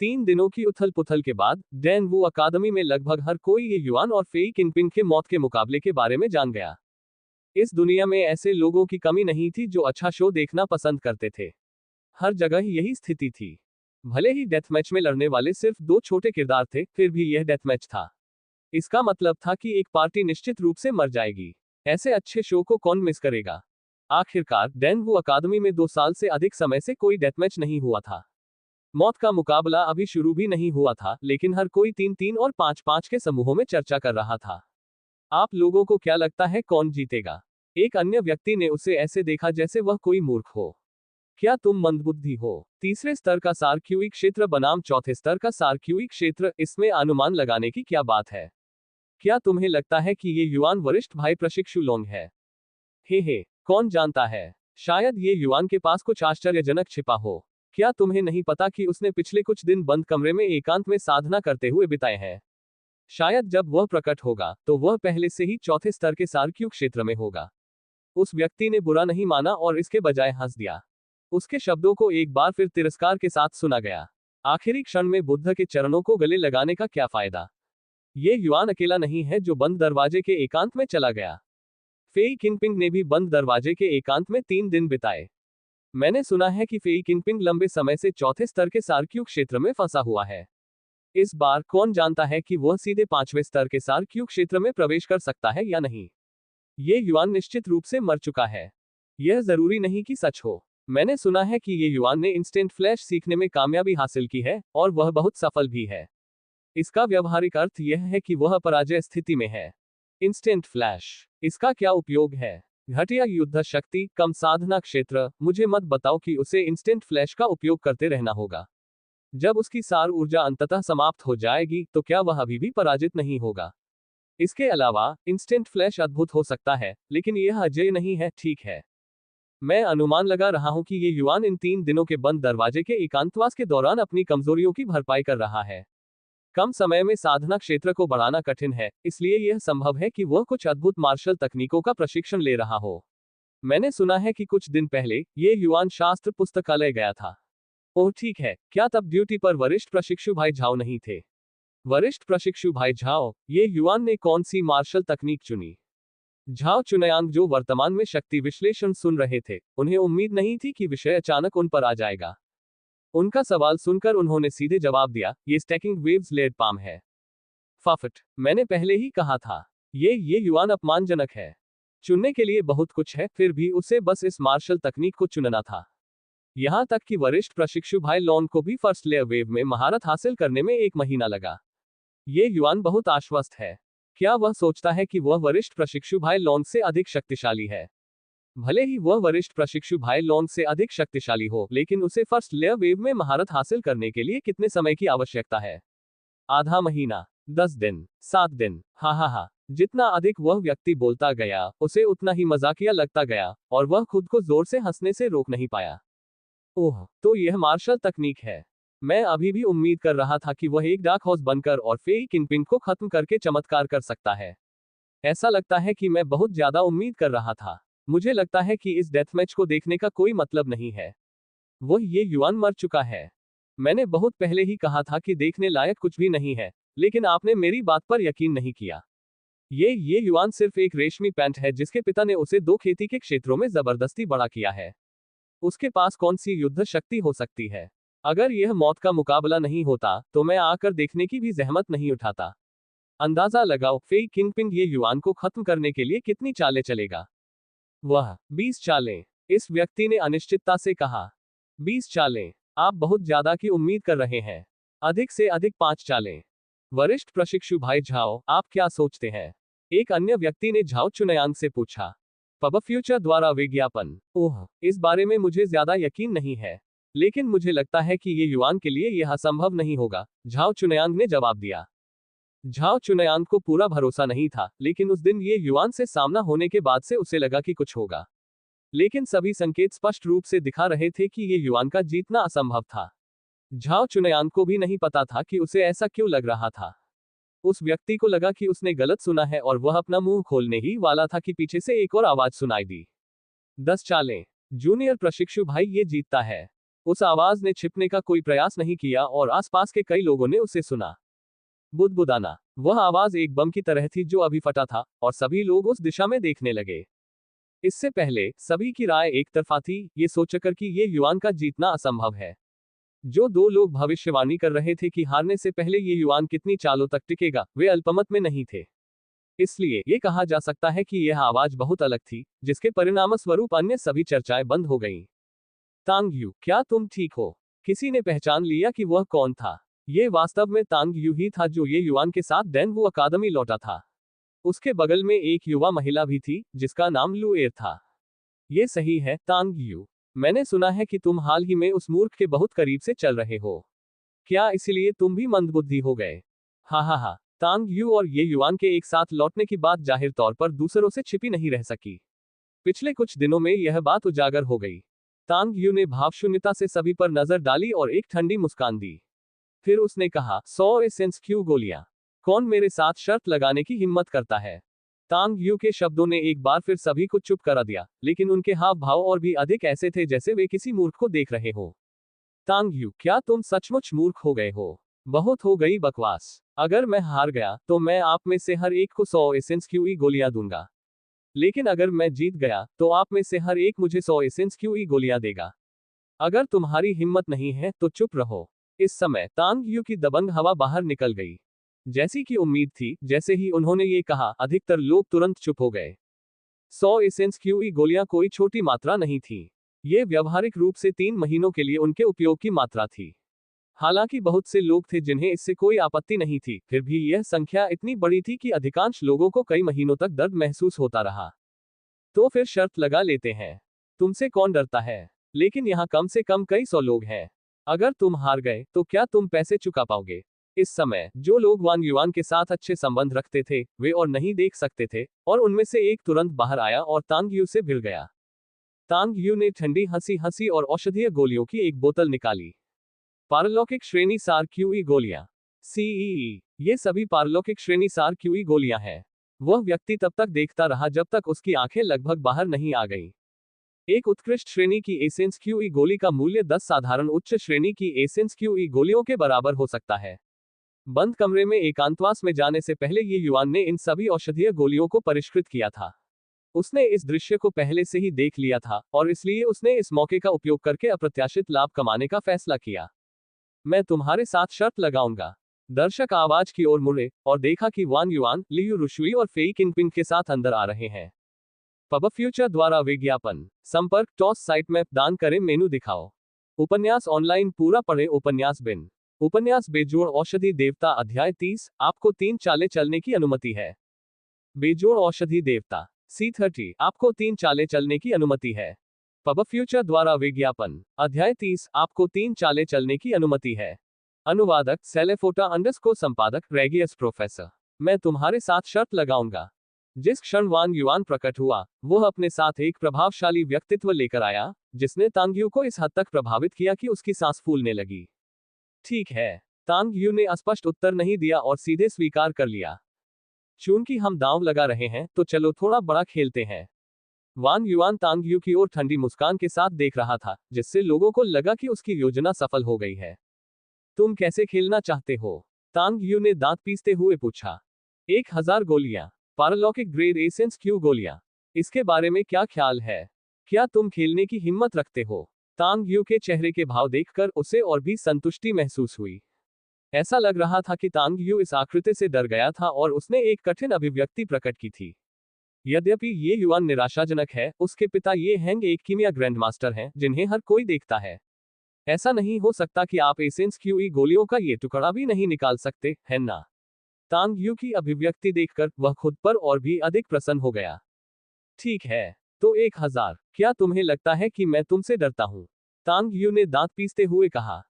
3 दिनों की उथल पुथल के बाद डैन वू अकादमी में लगभग हर कोई ये युआन और फेई किंगपिंग के मौत के मुकाबले के बारे में जान गया। इस दुनिया में ऐसे लोगों की कमी नहीं थी जो अच्छा शो देखना पसंद करते थे। हर जगह यही स्थिति थी। भले ही डेथ मैच में लड़ने वाले सिर्फ 2 छोटे किरदार थे, फिर भी यह डेथ मैच था। इसका मतलब था कि एक पार्टी निश्चित रूप से मर जाएगी। ऐसे अच्छे शो को कौन मिस करेगा। आखिरकार डेनवू अकादमी में 2 साल से अधिक समय से कोई डेथमैच नहीं हुआ था। मौत का मुकाबला अभी शुरू भी नहीं हुआ था, लेकिन हर कोई 3-3 और 5-5 के समूहों में चर्चा कर रहा था। आप लोगों को क्या लगता है कौन जीतेगा? एक अन्य व्यक्ति ने उसे ऐसे देखा जैसे वह कोई मूर्ख हो। क्या तुम मंदबुद्धि हो? तीसरे स्तर का सार्क्यूई क्षेत्र बनाम चौथे स्तर का सार्क्यूई क्षेत्र, इसमें अनुमान लगाने की क्या बात है? क्या तुम्हें लगता है कि ये युआन वरिष्ठ भाई प्रशिक्षु लोंग है? हे, कौन जानता है? शायद ये युआन के पास कुछ आश्चर्यजनक छिपा हो। क्या तुम्हें नहीं पता कि उसने पिछले कुछ दिन बंद कमरे में एकांत में साधना करते हुए बिताए हैं? शायद जब वह प्रकट होगा तो वह पहले से ही चौथे स्तर के सार्क्यू क्षेत्र में होगा। उस व्यक्ति ने बुरा नहीं माना और इसके बजाय हंस दिया। उसके शब्दों को एक बार फिर तिरस्कार के साथ सुना गया। आखिरी क्षण में बुद्ध के चरणों को गले लगाने का क्या फायदा? ये युआन अकेला नहीं है जो बंद दरवाजे के एकांत में चला गया। फेई किंगपिंग ने भी बंद दरवाजे के एकांत में 3 दिन बिताए। मैंने सुना है कि फेई किंगपिंग लंबे समय से चौथे स्तर के सार्क्यू क्षेत्र में फंसा हुआ है। इस बार कौन जानता है कि वह सीधे 5वें स्तर के सार्क्यू क्षेत्र में प्रवेश कर सकता है या नहीं? ये युआन निश्चित रूप से मर चुका है। यह जरूरी नहीं कि सच हो। मैंने सुना है कि ये युआन ने इंस्टेंट फ्लैश सीखने में कामयाबी हासिल की है और वह बहुत सफल भी है। इसका व्यावहारिक अर्थ यह है कि वह पराजय स्थिति में है। इंस्टेंट फ्लैश, इसका क्या उपयोग है? घटिया युद्ध शक्ति, कम साधना क्षेत्र। मुझे मत बताओ कि उसे इंस्टेंट फ्लैश का उपयोग करते रहना होगा। जब उसकी सार ऊर्जा अंततः समाप्त हो जाएगी तो क्या वह अभी भी पराजित नहीं होगा? इसके अलावा इंस्टेंट फ्लैश अद्भुत हो सकता है, लेकिन यह अजेय नहीं है, ठीक है? मैं अनुमान लगा रहा हूं कि ये युआन इन 3 दिनों के बंद दरवाजे के एकांतवास के दौरान अपनी कमजोरियों की भरपाई कर रहा है। कम समय में साधना क्षेत्र को बढ़ाना कठिन है, इसलिए यह संभव है कि वह कुछ अद्भुत मार्शल तकनीकों का प्रशिक्षण ले रहा हो। मैंने सुना है कि कुछ दिन पहले ये युआन शास्त्र पुस्तकालय गया था। ओह ठीक है, क्या तब ड्यूटी पर वरिष्ठ प्रशिक्षु भाई झाओ नहीं थे? वरिष्ठ प्रशिक्षु भाई झाओ, ये युआन ने कौन सी मार्शल तकनीक चुनी? झाओ चुनयांग, जो वर्तमान में शक्ति विश्लेषण सुन रहे थे, उन्हें उम्मीद नहीं थी कि विषय अचानक उन पर आ जाएगा। उनका सवाल सुनकर उन्होंने सीधे जवाब दिया, ये स्टैकिंग वेव्स लेड पाम है। फाफट, मैंने पहले ही कहा था। ये युआन अपमानजनक है। चुनने के लिए बहुत कुछ है, फिर भी उसे बस इस मार्शल तकनीक को चुनना था। यहां तक कि वरिष्ठ प्रशिक्षु भाई लॉन को भी फर्स्ट लेयर वेव में महारत हासिल करने में 1 महीना लगा। ये युआन बहुत आश्वस्त है। क्या वह सोचता है कि वह वरिष्ठ प्रशिक्षु भाई लॉन से अधिक शक्तिशाली है? भले ही वह वरिष्ठ प्रशिक्षु भाई लॉन से अधिक शक्तिशाली हो, लेकिन उसे फर्स्ट लेयर वेव में महारत हासिल करने के लिए कितने समय की आवश्यकता है? आधा महीना, 10 दिन, 7 दिन। हा। जितना अधिक वह व्यक्ति बोलता गया, उसे उतना ही मजाकिया लगता गया, और वह खुद को जोर से हंसने से रोक नहीं पाया। ओह, तो यह मार्शल तकनीक है। मैं अभी भी उम्मीद कर रहा था कि वह एक डार्क हॉर्स बनकर और फेई किंगपिंग को खत्म करके चमत्कार कर सकता है। ऐसा लगता है कि मैं बहुत ज्यादा उम्मीद कर रहा था। मुझे लगता है कि इस डेथमैच को देखने का कोई मतलब नहीं है। ये युआन मर चुका है। मैंने बहुत पहले ही कहा था कि देखने लायक कुछ भी नहीं है, लेकिन आपने मेरी बात पर यकीन नहीं किया। ये युआन सिर्फ एक रेशमी पैंट है जिसके पिता ने उसे 2 खेती के क्षेत्रों में जबरदस्ती बड़ा किया है। उसके पास कौन सी युद्ध शक्ति हो सकती है? अगर यह मौत का मुकाबला नहीं होता तो मैं आकर देखने की भी जहमत नहीं उठाता। अंदाजा लगाओ, फेई किंगपिंग ये युआन को खत्म करने के लिए कितनी चालें चलेगा? वह 20 चालें। इस व्यक्ति ने अनिश्चितता से कहा। 20 चालें? आप बहुत ज्यादा की उम्मीद कर रहे हैं। अधिक से अधिक 5 चालें। वरिष्ठ प्रशिक्षु भाई झाओ, आप क्या सोचते हैं? एक अन्य व्यक्ति ने झाओ चुनयांग से पूछा। पब फ्यूचर द्वारा विज्ञापन। ओह, इस बारे में मुझे ज्यादा यकीन नहीं है, लेकिन मुझे लगता है कि ये युआन के लिए यह असंभव नहीं होगा, झाओ चुनयांग ने जवाब दिया। झाओ चुनयांग को पूरा भरोसा नहीं था, लेकिन उस दिन ये युआन से सामना होने के बाद से उसे लगा कि कुछ होगा। लेकिन सभी संकेत स्पष्ट रूप से दिखा रहे थे कि ये युआन का जीतना असंभव था। झाओ चुनयांग को भी नहीं पता था कि उसे ऐसा क्यों लग रहा था। उस व्यक्ति को लगा कि उसने गलत सुना है और वह अपना मुंह खोलने ही वाला था कि पीछे से एक और आवाज सुनाई दी। 10 चालें। जूनियर प्रशिक्षु भाई, ये जीतता है। उस आवाज ने छिपने का कोई प्रयास नहीं किया और आसपास के कई लोगों ने उसे सुना। बुदबुदाना। वह आवाज एक बम की तरह थी जो अभी फटा था, और सभी लोग उस दिशा में देखने लगे। इससे पहले सभी की राय एक तरफा थी, ये सोचकर कि ये युआन का जीतना असंभव है। जो 2 लोग भविष्यवाणी कर रहे थे कि हारने से पहले ये युआन कितनी चालों तक टिकेगा, वे अल्पमत में नहीं थे। इसलिए ये कहा जा सकता है कि यह आवाज बहुत अलग थी, जिसके परिणामस्वरूप अन्य सभी चर्चाएं बंद हो गईं। तांग यू, क्या तुम ठीक हो? किसी ने पहचान लिया कि वह कौन था? ये वास्तव में तांग यू ही था जो ये युआन के साथ डेनवू अकादमी लौटा था। उसके बगल में एक युवा महिला भी थी, जिसका नाम लू एर था। ये सही है, तांग यू। मैंने सुना है कि तुम हाल ही में उस मूर्ख के बहुत करीब से चल रहे हो। क्या इसलिए तुम भी मंदबुद्धि हो गए? हा हा हा। तांग यू और ये युआन के एक साथ लौटने की बात जाहिर तौर पर दूसरों से छिपी नहीं रह सकी। पिछले कुछ दिनों में यह बात उजागर हो गई। तांग यू ने भावशून्यता से सभी पर नजर डाली और एक ठंडी मुस्कान दी। फिर उसने कहा, 100 एसेंस क्यू गोलियां। कौन मेरे साथ शर्त लगाने की हिम्मत करता है? तांग यू के शब्दों ने एक बार फिर सभी को चुप करा दिया, लेकिन उनके हाव भाव और भी अधिक ऐसे थे जैसे वे किसी मूर्ख को देख रहे हो। तांग यू, क्या तुम सचमुच मूर्ख हो गए हो? बहुत हो गई बकवास। अगर मैं हार गया तो मैं आप में से हर एक को 100 एसेंस क्यूई गोलियां दूंगा। लेकिन अगर मैं जीत गया तो आप में से हर एक मुझे 100 एसेंस क्यूई गोलियां देगा। अगर तुम्हारी हिम्मत नहीं है तो चुप रहो। इस समय तांग यू की दबंग हवा बाहर निकल गई। जैसी कि उम्मीद थी, जैसे ही उन्होंने ये कहा, अधिकतर लोग तुरंत चुप हो गए। 100 एसेंस क्यूई गोलियां कोई छोटी मात्रा नहीं थी। ये व्यावहारिक रूप से 3 महीनों के लिए उनके उपयोग की मात्रा थी। हालांकि बहुत से लोग थे जिन्हें इससे कोई आपत्ति नहीं थी, फिर भी यह संख्या इतनी बड़ी थी कि अधिकांश लोगों को कई महीनों तक दर्द महसूस होता रहा। तो फिर शर्त लगा लेते हैं। तुमसे कौन डरता है? लेकिन यहाँ कम से कम कई 100 लोग हैं। अगर तुम हार गए तो क्या तुम पैसे चुका पाओगे? इस समय जो लोग वान युआन के साथ अच्छे संबंध रखते थे, वे और नहीं देख सकते थे, और उनमें से एक तुरंत बाहर आया और तांग यू से भिड़ गया। तांग यू ने ठंडी हंसी हंसी और औषधीय गोलियों की एक बोतल निकाली। पारलौकिक श्रेणी सार क्यूई गोलियां, सीईई। ये सभी पारलौकिक श्रेणी सार क्यूई गोलियां हैं। वह व्यक्ति तब तक देखता रहा जब तक उसकी आंखें लगभग बाहर नहीं आ गईं। एक उत्कृष्ट श्रेणी की एसेंस क्यूई गोली का मूल्य 10 साधारण उच्च श्रेणी की एसेंस क्यूई गोलियों के बराबर हो सकता है। बंद कमरे में एकांतवास में जाने से पहले ये युआन ने इन सभी औषधीय गोलियों को परिष्कृत किया था। उसने इस दृश्य को पहले से ही देख लिया था, और इसलिए उसने इस मौके का उपयोग करके अप्रत्याशित लाभ कमाने का फैसला किया। मैं तुम्हारे साथ शर्त लगाऊंगा। दर्शक आवाज की ओर मुड़े और देखा कि वान युआन, लियू रुशुई और फेई किंगपिंग के साथ अंदर आ रहे हैं। पब फ्यूचर द्वारा विज्ञापन। संपर्क टॉस साइट में दान करें, मेनू दिखाओ। उपन्यास ऑनलाइन पूरा पढ़े। उपन्यास बिन। उपन्यास बेजोड़ औषधि देवता अध्याय 30। आपको 3 चालें चलने की अनुमति है। बेजोड़ औषधि देवता C30। आपको 3 चालें चलने की अनुमति है। पब फ्यूचर द्वारा विज्ञापन। अध्याय 30। आपको 3 चालें चलने की अनुमति है। अनुवादक सेलेफोटा अंडरस्कोर संपादक रेगियस प्रोफेसर। मैं तुम्हारे साथ शर्त लगाऊंगा। जिस क्षण वान युआन प्रकट हुआ, वह अपने साथ एक प्रभावशाली व्यक्तित्व लेकर आया, जिसने तांग यू को इस हद तक प्रभावित किया कि उसकी सांस फूलने लगी। ठीक है। तांग यू ने स्पष्ट उत्तर नहीं दिया और सीधे स्वीकार कर लिया। चूंकि हम दांव लगा रहे हैं, तो चलो थोड़ा बड़ा खेलते हैं। वान युआन तांग यू की ओर ठंडी मुस्कान के साथ देख रहा था, जिससे लोगों को लगा कि उसकी योजना सफल हो गई है। तुम कैसे खेलना चाहते हो? तांग यू ने दांत पीसते हुए पूछा। 1000 गोलियां। पारलौकिक ग्रेड एसेंस क्यू गोलियां। इसके बारे में क्या ख्याल है? क्या तुम खेलने की हिम्मत रखते हो? तांग यू के चेहरे के भाव देखकर उसे और भी संतुष्टि महसूस हुई। ऐसा लग रहा था कि तांग यू इस आकृति से डर गया था और उसने एक कठिन अभिव्यक्ति प्रकट की थी। यद्यपि ये युआन निराशाजनक है, उसके पिता ये हैंग एक कीमिया ग्रैंडमास्टर हैं, जिन्हें हर कोई देखता है। ऐसा नहीं हो सकता कि आप एसेंस क्यूई गोलियों का ये टुकड़ा भी नहीं निकाल सकते, है ना? तांग यू की अभिव्यक्ति देखकर वह खुद पर और भी अधिक प्रसन्न हो गया। ठीक है, तो 1000। क्या तुम्हें लगता है कि मैं तुमसे डरता हूं? तांग यू ने दांत पीसते हुए कहा।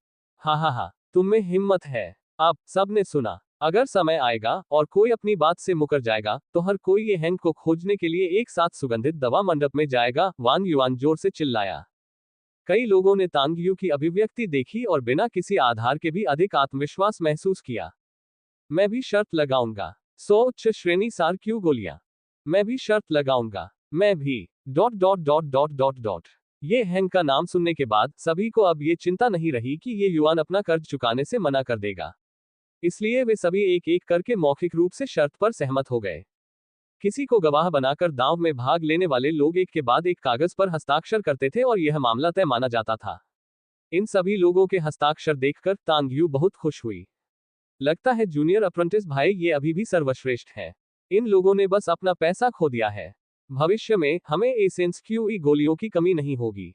हा, तुम में हिम्मत है। अब सबने सुना। अगर समय आएगा और कोई अपनी बात से मुकर जाएगा, तो हर कोई ये हैंग को खोजने के लिए एक साथ सुगंधित दवा मंडप में जाएगा। वान युआन जोर से चिल्लाया। कई लोगों ने तांग यू की अभिव्यक्ति देखी और बिना किसी आधार के भी अधिक आत्मविश्वास महसूस किया। मैं भी शर्त लगाऊंगा। 100 उच्च श्रेणी सार क्यू गोलियां। मैं भी शर्त लगाऊंगा। मैं भी। ये हैंग का नाम सुनने के बाद सभी को अब ये चिंता नहीं रही कि ये युआन अपना कर्ज चुकाने से मना कर देगा। इसलिए वे सभी एक एक करके मौखिक रूप से शर्त पर सहमत हो गए। किसी को गवाह बनाकर दांव में भाग लेने वाले लोग एक के बाद एक कागज पर हस्ताक्षर करते थे और यह मामला तय माना जाता था। इन सभी लोगों के हस्ताक्षर देखकर तांग यू बहुत खुश हुई। लगता है जूनियर अप्रेंटिस भाई ये अभी भी सर्वश्रेष्ठ है। इन लोगों ने बस अपना पैसा खो दिया है। भविष्य में हमें एसेंस क्यूई गोलियों की कमी नहीं होगी,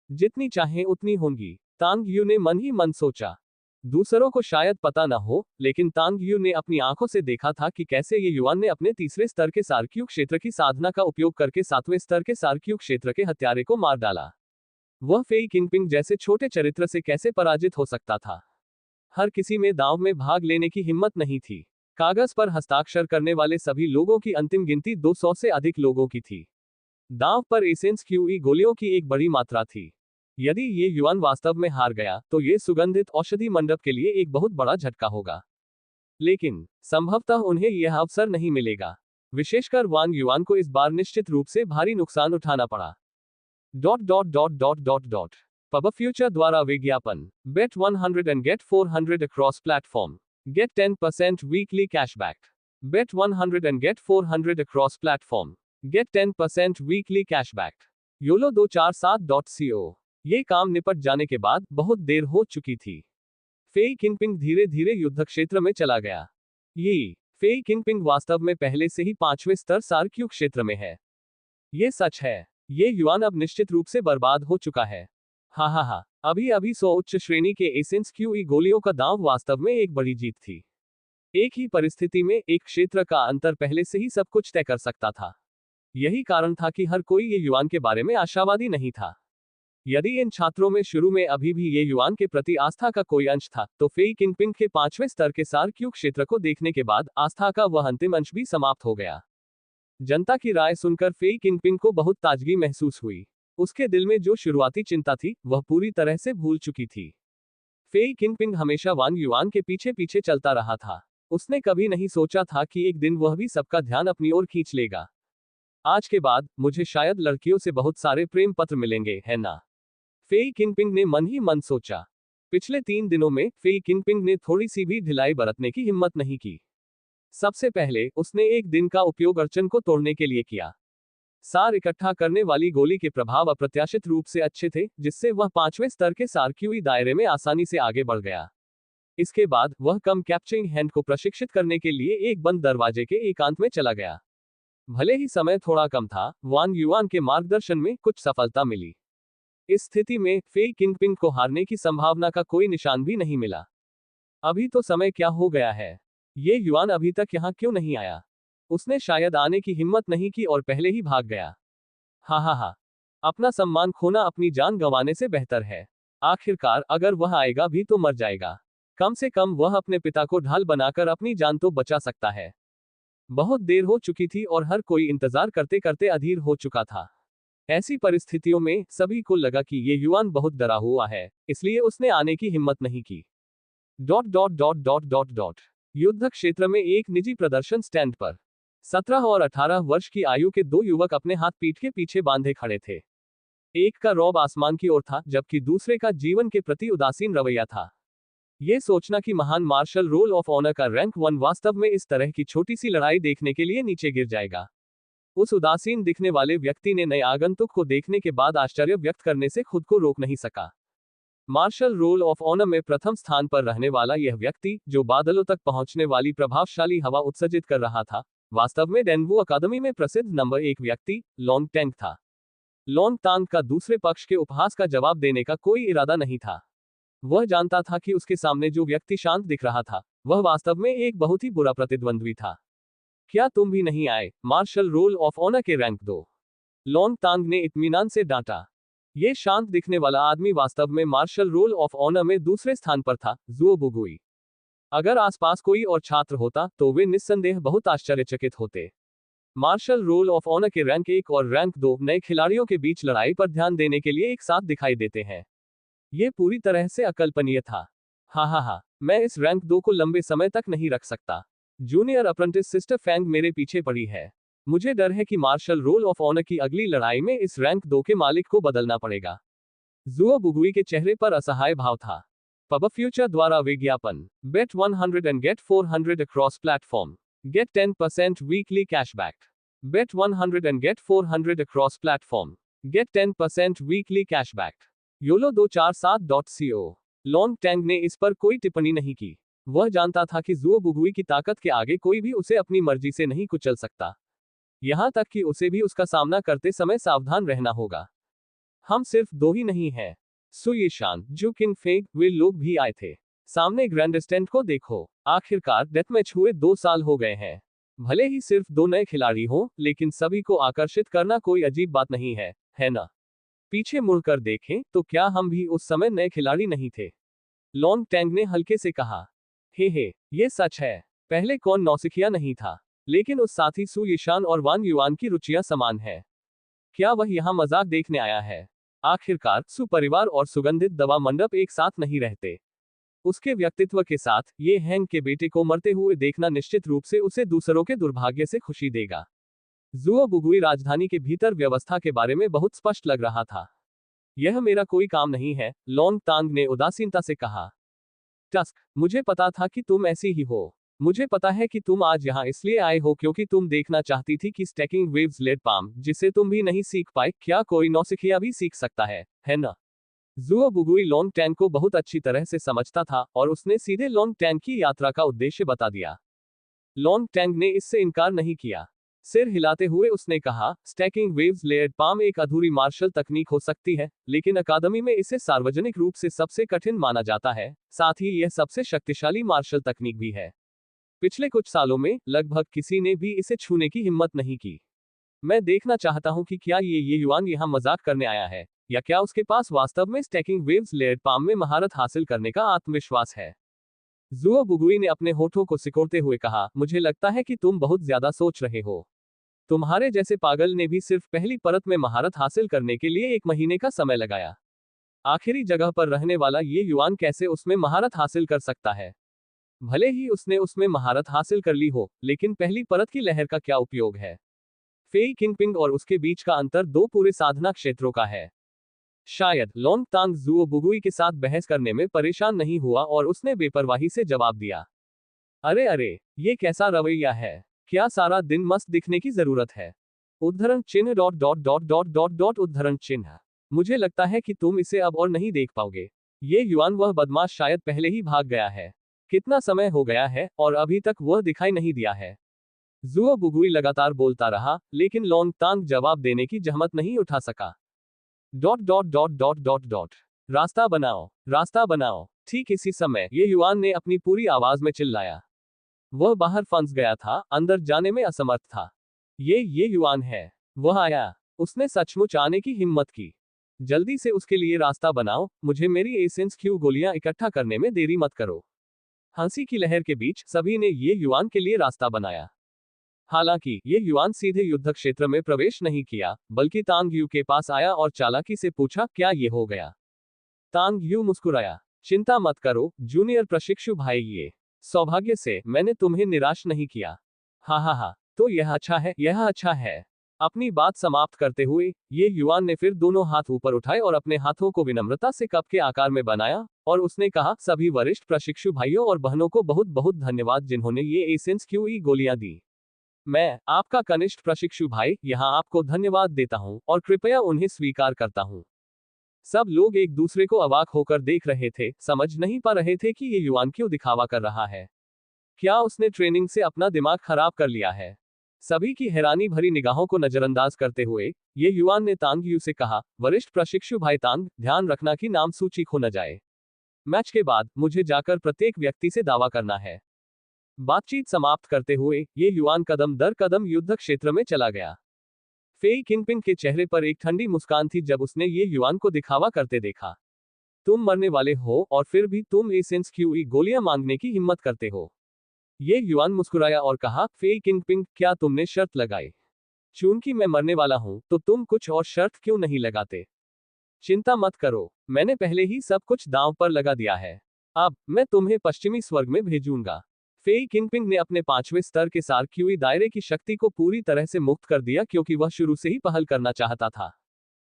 जितनी चाहें उतनी होंगी, तांग यू ने मन ही मन सोचा। दूसरों को शायद पता न हो, लेकिन तांग यू ने अपनी आंखों से देखा था कि कैसे ये युवान ने अपने तीसरे स्तर के सार्क्यू क्षेत्र की साधना का उपयोग करके सातवें स्तर के सार्क्यू क्षेत्र के हत्यारे को मार डाला। वह फेई किंगपिंग जैसे छोटे चरित्र से कैसे पराजित हो सकता था। हर किसी में दांव में भाग लेने की हिम्मत नहीं थी। कागज पर हस्ताक्षर करने वाले सभी लोगों की अंतिम गिनती 200 से अधिक लोगों की थी। दांव पर एसेंस क्यूई गोलियों की एक बड़ी मात्रा थी। यदि ये युवान वास्तव में हार गया तो ये सुगंधित औषधि मंडप के लिए एक बहुत बड़ा झटका होगा। लेकिन संभवतः उन्हें यह अवसर नहीं मिलेगा। विशेषकर वांग युआन को इस बार निश्चित रूप से भारी नुकसान उठाना पड़ा। पब फ्यूचर द्वारा विज्ञापन। बेट 100 and get 400 across platform. Get 10% weekly cashback. Bet 100 and get 400 across platform. Get 10% weekly cashback. YOLO247.co। ये काम निपट जाने के बाद बहुत देर हो चुकी थी। फेई किंगपिंग धीरे धीरे युद्ध क्षेत्र में चला गया। ये फेई किंगपिंग वास्तव में पहले से ही 5वें स्तर सार्क्यू क्षेत्र में है। ये सच है। ये युआन अब निश्चित रूप से बर्बाद हो चुका है। हा, अभी अभी 100 उच्च श्रेणी के एसेंस क्यूई गोलियों का दांव वास्तव में एक बड़ी जीत थी। एक ही परिस्थिति में एक क्षेत्र का अंतर पहले से ही सब कुछ तय कर सकता था। यही कारण था कि हर कोई ये युआन के बारे में आशावादी नहीं था। यदि इन छात्रों में शुरू में अभी भी ये युआन के प्रति आस्था का कोई अंश था, तो फेई किंगपिंग के 5वें स्तर के सार्क्यू क्षेत्र को देखने के बाद आस्था का वह अंतिम अंश भी समाप्त हो गया। जनता की राय सुनकर फेई किंगपिंग को बहुत ताजगी महसूस हुई। उसके दिल में जो शुरुआती चिंता थी, वह पूरी तरह से भूल चुकी थी। फेई किंगपिंग हमेशा वांग युआन के पीछे पीछे चलता रहा था। उसने कभी नहीं सोचा था कि एक दिन वह भी सबका ध्यान अपनी ओर खींच लेगा। आज के बाद मुझे शायद लड़कियों से बहुत सारे प्रेम पत्र मिलेंगे, है ना? फेई किंगपिंग ने मन ही मन सोचा। पिछले 3 दिनों में फेई किंगपिंग ने थोड़ी सी भी ढिलाई बरतने की हिम्मत नहीं की। सबसे पहले उसने एक दिन का उपयोग अर्चन को तोड़ने के लिए किया। सार इकट्ठा करने वाली गोली के प्रभाव अप्रत्याशित रूप से अच्छे थे, जिससे वह 5वें स्तर के सार्क्यूई दायरे में आसानी से आगे बढ़ गया। इसके बाद वह कम कैप्चरिंग हैंड को प्रशिक्षित करने के लिए एक बंद दरवाजे के एकांत में चला गया। भले ही समय थोड़ा कम था, वांग युआन के मार्गदर्शन में कुछ सफलता मिली। इस स्थिति में फेई किंगपिंग को हारने की संभावना का कोई निशान भी नहीं मिला। अभी तो समय क्या हो गया है? ये युआन अभी तक यहाँ क्यों नहीं आया? उसने शायद आने की हिम्मत नहीं की और पहले ही भाग गया। हा, अपना सम्मान खोना अपनी जान गंवाने से बेहतर है। आखिरकार अगर वह आएगा भी तो मर जाएगा। कम से कम वह अपने पिता को ढाल बनाकर अपनी जान तो बचा सकता है। बहुत देर हो चुकी थी और हर कोई इंतजार करते करते अधीर हो चुका था। ऐसी परिस्थितियों में सभी को लगा कि ये युआन बहुत डरा हुआ है, इसलिए उसने आने की हिम्मत नहीं की। युद्ध क्षेत्र में एक निजी प्रदर्शन स्टैंड पर 17 और 18 वर्ष की आयु के 2 युवक अपने हाथ पीठ के पीछे बांधे खड़े थे। एक का रौब आसमान की ओर था, जबकि दूसरे का जीवन के प्रति उदासीन रवैया था। ये सोचना कि महान मार्शल रोल ऑफ ऑनर का रैंक 1 वास्तव में इस तरह की छोटी सी लड़ाई देखने के लिए नीचे गिर जाएगा। उस उदासीन दिखने वाले व्यक्ति ने नए आगंतुक को देखने के बाद आश्चर्य व्यक्त करने से खुद को रोक नहीं सका। मार्शल रोल ऑफ ऑनर में प्रथम स्थान पर रहने वाला यह व्यक्ति, जो बादलों तक पहुंचने वाली प्रभावशाली हवा उत्सर्जित कर रहा था, वास्तव में डेनवू अकादमी में प्रसिद्ध नंबर 1 व्यक्ति लोंग टैंग था। लोंग तांग का दूसरे पक्ष के उपहास का जवाब देने का कोई इरादा नहीं था। वह जानता था कि उसके सामने जो व्यक्ति शांत दिख रहा था, वह वास्तव में एक बहुत ही बुरा प्रतिद्वंद्वी था। क्या तुम भी नहीं आए, मार्शल रोल ऑफ ऑनर के रैंक 2? लोंग तांग ने इत्मीनान से डांटा। ये शांत दिखने वाला आदमी वास्तव में मार्शल रोल ऑफ ऑनर में दूसरे स्थान पर था, जुओ बुगुई। अगर आसपास कोई और छात्र होता तो वे निस्संदेह बहुत आश्चर्यचकित होते। मार्शल रोल ऑफ ऑनर के रैंक 1 और रैंक 2 नए खिलाड़ियों के बीच लड़ाई पर ध्यान देने के लिए एक साथ दिखाई देते हैं। ये पूरी तरह से अकल्पनीय था। हा, मैं इस रैंक 2 को लंबे समय तक नहीं रख सकता। जूनियर अप्रेंटिस सिस्टर फैंग मेरे पीछे पड़ी है। मुझे डर है कि मार्शल रोल ऑफ ऑनर की अगली लड़ाई में इस रैंक 2 के मालिक को बदलना पड़ेगा। जुओ बुगुई के चेहरे पर असहाय भाव था। पब फ्यूचर द्वारा विज्ञापन। बेट 100 and get 400 across platform. Get 10% weekly cashback. Bet 100 and get 400 across platform. Get 10% weekly cashback. YOLO247.co। Long Tang ने इस पर कोई टिप्पणी नहीं की। वह जानता था कि जुओ बुगुई की ताकत के आगे कोई भी उसे अपनी मर्जी से नहीं कुचल सकता। यहां तक कि उसे भी उसका सामना करते समय सावधान रहना होगा। हम सिर्फ दो ही नहीं हैं। सु यीशान, जू किन फेंग, वे लोग भी आए थे। सामने ग्रैंड स्टैंड को देखो। आखिरकार डेथमैच हुए 2 साल हो गए हैं। भले ही सिर्फ 2 नए खिलाड़ी हों, लेकिन सभी को आकर्षित करना कोई अजीब बात नहीं है ना? पीछे मुड़कर देखें तो क्या हम भी उस समय नए खिलाड़ी नहीं थे? लॉन्ग टैंग ने हल्के से कहा। हे, ये सच है। पहले कौन नौसिखिया नहीं था। लेकिन उस साथी सु यीशान और वान युआन की रुचियां समान है। क्या वह यहाँ मजाक देखने आया है? आखिरकार सु परिवार और सुगंधित दवा मंडप एक साथ नहीं रहते। उसके व्यक्तित्व के साथ ये हैंग के बेटे को मरते हुए देखना निश्चित रूप से उसे दूसरों के दुर्भाग्य से खुशी देगा। जुओ बुगुई राजधानी के भीतर व्यवस्था के बारे में बहुत स्पष्ट लग रहा था। यह मेरा कोई काम नहीं है, लॉन्ग तांग ने उदासीनता से कहा। टस्क, मुझे पता था कि तुम ऐसी ही हो। मुझे पता है कि तुम आज यहाँ इसलिए आए हो क्योंकि तुम देखना चाहती थी कि स्टैकिंग वेव्स लेड पाम, जिसे तुम भी नहीं सीख पाए, क्या कोई नौसिखिया भी सीख सकता है ना? जुओ बुगुई लॉन्ग टैंग को बहुत अच्छी तरह से समझता था और उसने सीधे लॉन्ग टैंग की यात्रा का उद्देश्य बता दिया। लॉन्ग टैंग ने इससे इनकार नहीं किया। सिर हिलाते हुए उसने कहा, स्टैकिंग वेव्स लेयर्ड पाम एक अधूरी मार्शल तकनीक हो सकती है, लेकिन अकादमी में इसे सार्वजनिक रूप से सबसे कठिन माना जाता है, साथ ही यह सबसे शक्तिशाली मार्शल तकनीक भी है। पिछले कुछ सालों में लगभग किसी ने भी इसे छूने की हिम्मत नहीं की। मैं देखना चाहता हूं कि क्या ये युआन यहां मजाक करने आया है, या क्या उसके पास वास्तव में स्टैकिंग वेव्स लेयर्ड पाम में महारत हासिल करने का आत्मविश्वास है। जुओ बुगुई ने अपने होठों को सिकोड़ते हुए कहा, मुझे लगता है कि तुम बहुत ज्यादा सोच रहे हो। तुम्हारे जैसे पागल ने भी सिर्फ पहली परत में महारत हासिल करने के लिए 1 महीने का समय लगाया। आखिरी जगह पर रहने वाला ये युआन कैसे उसमें महारत हासिल कर सकता है? भले ही उसने उसमें महारत हासिल कर ली हो, लेकिन पहली परत की लहर का क्या उपयोग है? फेई किंगपिंग और उसके बीच का अंतर 2 पूरे साधना क्षेत्रों का है। शायद लॉन्ग तांग जुओ बुगुई के साथ बहस करने में परेशान नहीं हुआ और उसने बेपरवाही से जवाब दिया। अरे, ये कैसा रवैया है? क्या सारा दिन मस्त दिखने की जरूरत है? उद्धरण चिन्ह dot dot dot dot dot dot उद्धरण चिन्ह। मुझे लगता है कि तुम इसे अब और नहीं देख पाओगे। ये युआन वह बदमाश शायद पहले ही भाग गया है। कितना समय हो गया है और अभी तक वह दिखाई नहीं दिया है। जुओ बुगुई लगातार बोलता रहा, लेकिन लॉन्ग तांग जवाब देने की जहमत नहीं उठा सका। Dot dot dot dot dot dot रास्ता बनाओ, रास्ता बनाओ। ठीक इसी समय ये युआन ने अपनी पूरी आवाज में चिल्लाया। वह बाहर फंस गया था, अंदर जाने में असमर्थ था। ये युआन है। वह आया। उसने सचमुच आने की हिम्मत की। जल्दी से उसके लिए रास्ता बनाओ, मुझे मेरी एसेंस क्यू गोलियां इकट्ठा करने में देरी मत करो। हंसी की लहर के बीच सभी ने ये युआन के लिए रास्ता बनाया। हालांकि ये युआन सीधे युद्ध क्षेत्र में प्रवेश नहीं किया, बल्कि तांग यू के पास आया और चालाकी से पूछा, क्या ये हो गया? तांग यू मुस्कुराया। चिंता मत करो जूनियर प्रशिक्षु भाई, ये सौभाग्य से मैंने तुम्हें निराश नहीं किया। हा, तो यह अच्छा है, यह अच्छा है। अपनी बात समाप्त करते हुए ये युआन ने फिर दोनों हाथ ऊपर उठाए और अपने हाथों को विनम्रता से कप के आकार में बनाया, और उसने कहा, सभी वरिष्ठ प्रशिक्षु भाइयों और बहनों को बहुत बहुत धन्यवाद जिन्होंने ये एसेंस क्यूई गोलियां दी। मैं, आपका कनिष्ठ प्रशिक्षु भाई, यहां आपको धन्यवाद देता हूं और कृपया उन्हें स्वीकार करता हूं। सब लोग एक दूसरे को अवाक होकर देख रहे थे, समझ नहीं पा रहे थे कि ये युआन क्यों दिखावा कर रहा है। क्या उसने ट्रेनिंग से अपना दिमाग खराब कर लिया है? सभी की हैरानी भरी निगाहों को नजरअंदाज करते हुए ये युआन ने तांग यू से कहा, वरिष्ठ प्रशिक्षु भाई तांग, ध्यान रखना कि नाम सूची खो न जाए। मैच के बाद मुझे जाकर प्रत्येक व्यक्ति से दावा करना है। बातचीत समाप्त करते हुए ये युआन कदम दर कदम युद्ध क्षेत्र में चला गया। फेई किंगपिंग के चेहरे पर एक ठंडी मुस्कान थी जब उसने ये युआन को दिखावा करते देखा। तुम मरने वाले हो और फिर भी तुम एसेंस क्यूई गोलियां मांगने की हिम्मत करते हो। ये युआन मुस्कुराया और कहा, फेई किंगपिंग, क्या तुमने शर्त लगाई? चूंकि मैं मरने वाला हूं, तो तुम कुछ और शर्त क्यों नहीं लगाते? चिंता मत करो, मैंने पहले ही सब कुछ दांव पर लगा दिया है। अब मैं तुम्हें पश्चिमी स्वर्ग में भेजूंगा। फेई किंगपिंग ने अपने 5वें स्तर के सार क्यूई दायरे की शक्ति को पूरी तरह से मुक्त कर दिया क्योंकि वह शुरू से ही पहल करना चाहता था।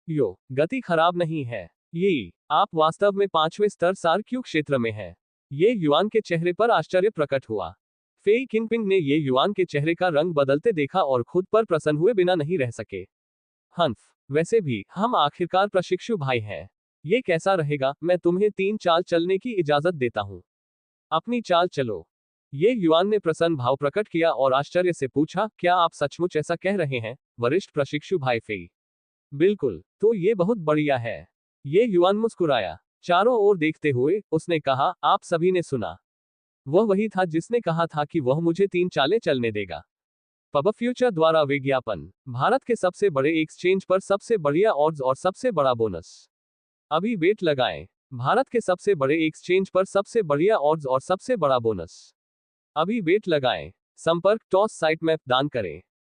गति खराब नहीं है। ये आप वास्तव में 5वें स्तर सार क्यू क्षेत्र में हैं। ये युआन के चेहरे पर आश्चर्य प्रकट हुआ। फेई किंगपिंग ने ये युआन के चेहरे का रंग बदलते देखा और खुद पर प्रसन्न हुए बिना नहीं रह सके। हंफ, वैसे भी हम आखिरकार प्रशिक्षु भाई हैं। ये कैसा रहेगा, मैं तुम्हें 3 चाल चलने की इजाजत देता हूं। अपनी चाल चलो। ये युआन ने प्रसन्न भाव प्रकट किया और आश्चर्य से पूछा, क्या आप सचमुच ऐसा कह रहे हैं, वरिष्ठ प्रशिक्षु भाई फेई? बिल्कुल, तो ये बहुत बढ़िया है। ये युआन मुस्कुराया। चारों ओर देखते हुए, उसने कहा, आप सभी ने सुना। वह वही था जिसने कहा था कि वह मुझे 3 चालें चलने देगा। पब फ्यूचर द्वारा विज्ञापन। भारत के सबसे बड़े एक्सचेंज पर सबसे बढ़िया ऑड्स और सबसे बड़ा बोनस। अभी बेट लगाएं। भारत के सबसे बड़े एक्सचेंज पर सबसे बढ़िया ऑड्स और सबसे बड़ा बोनस। अभी बेट लगाएं। संपर्क टॉस साइट मैप दान करें।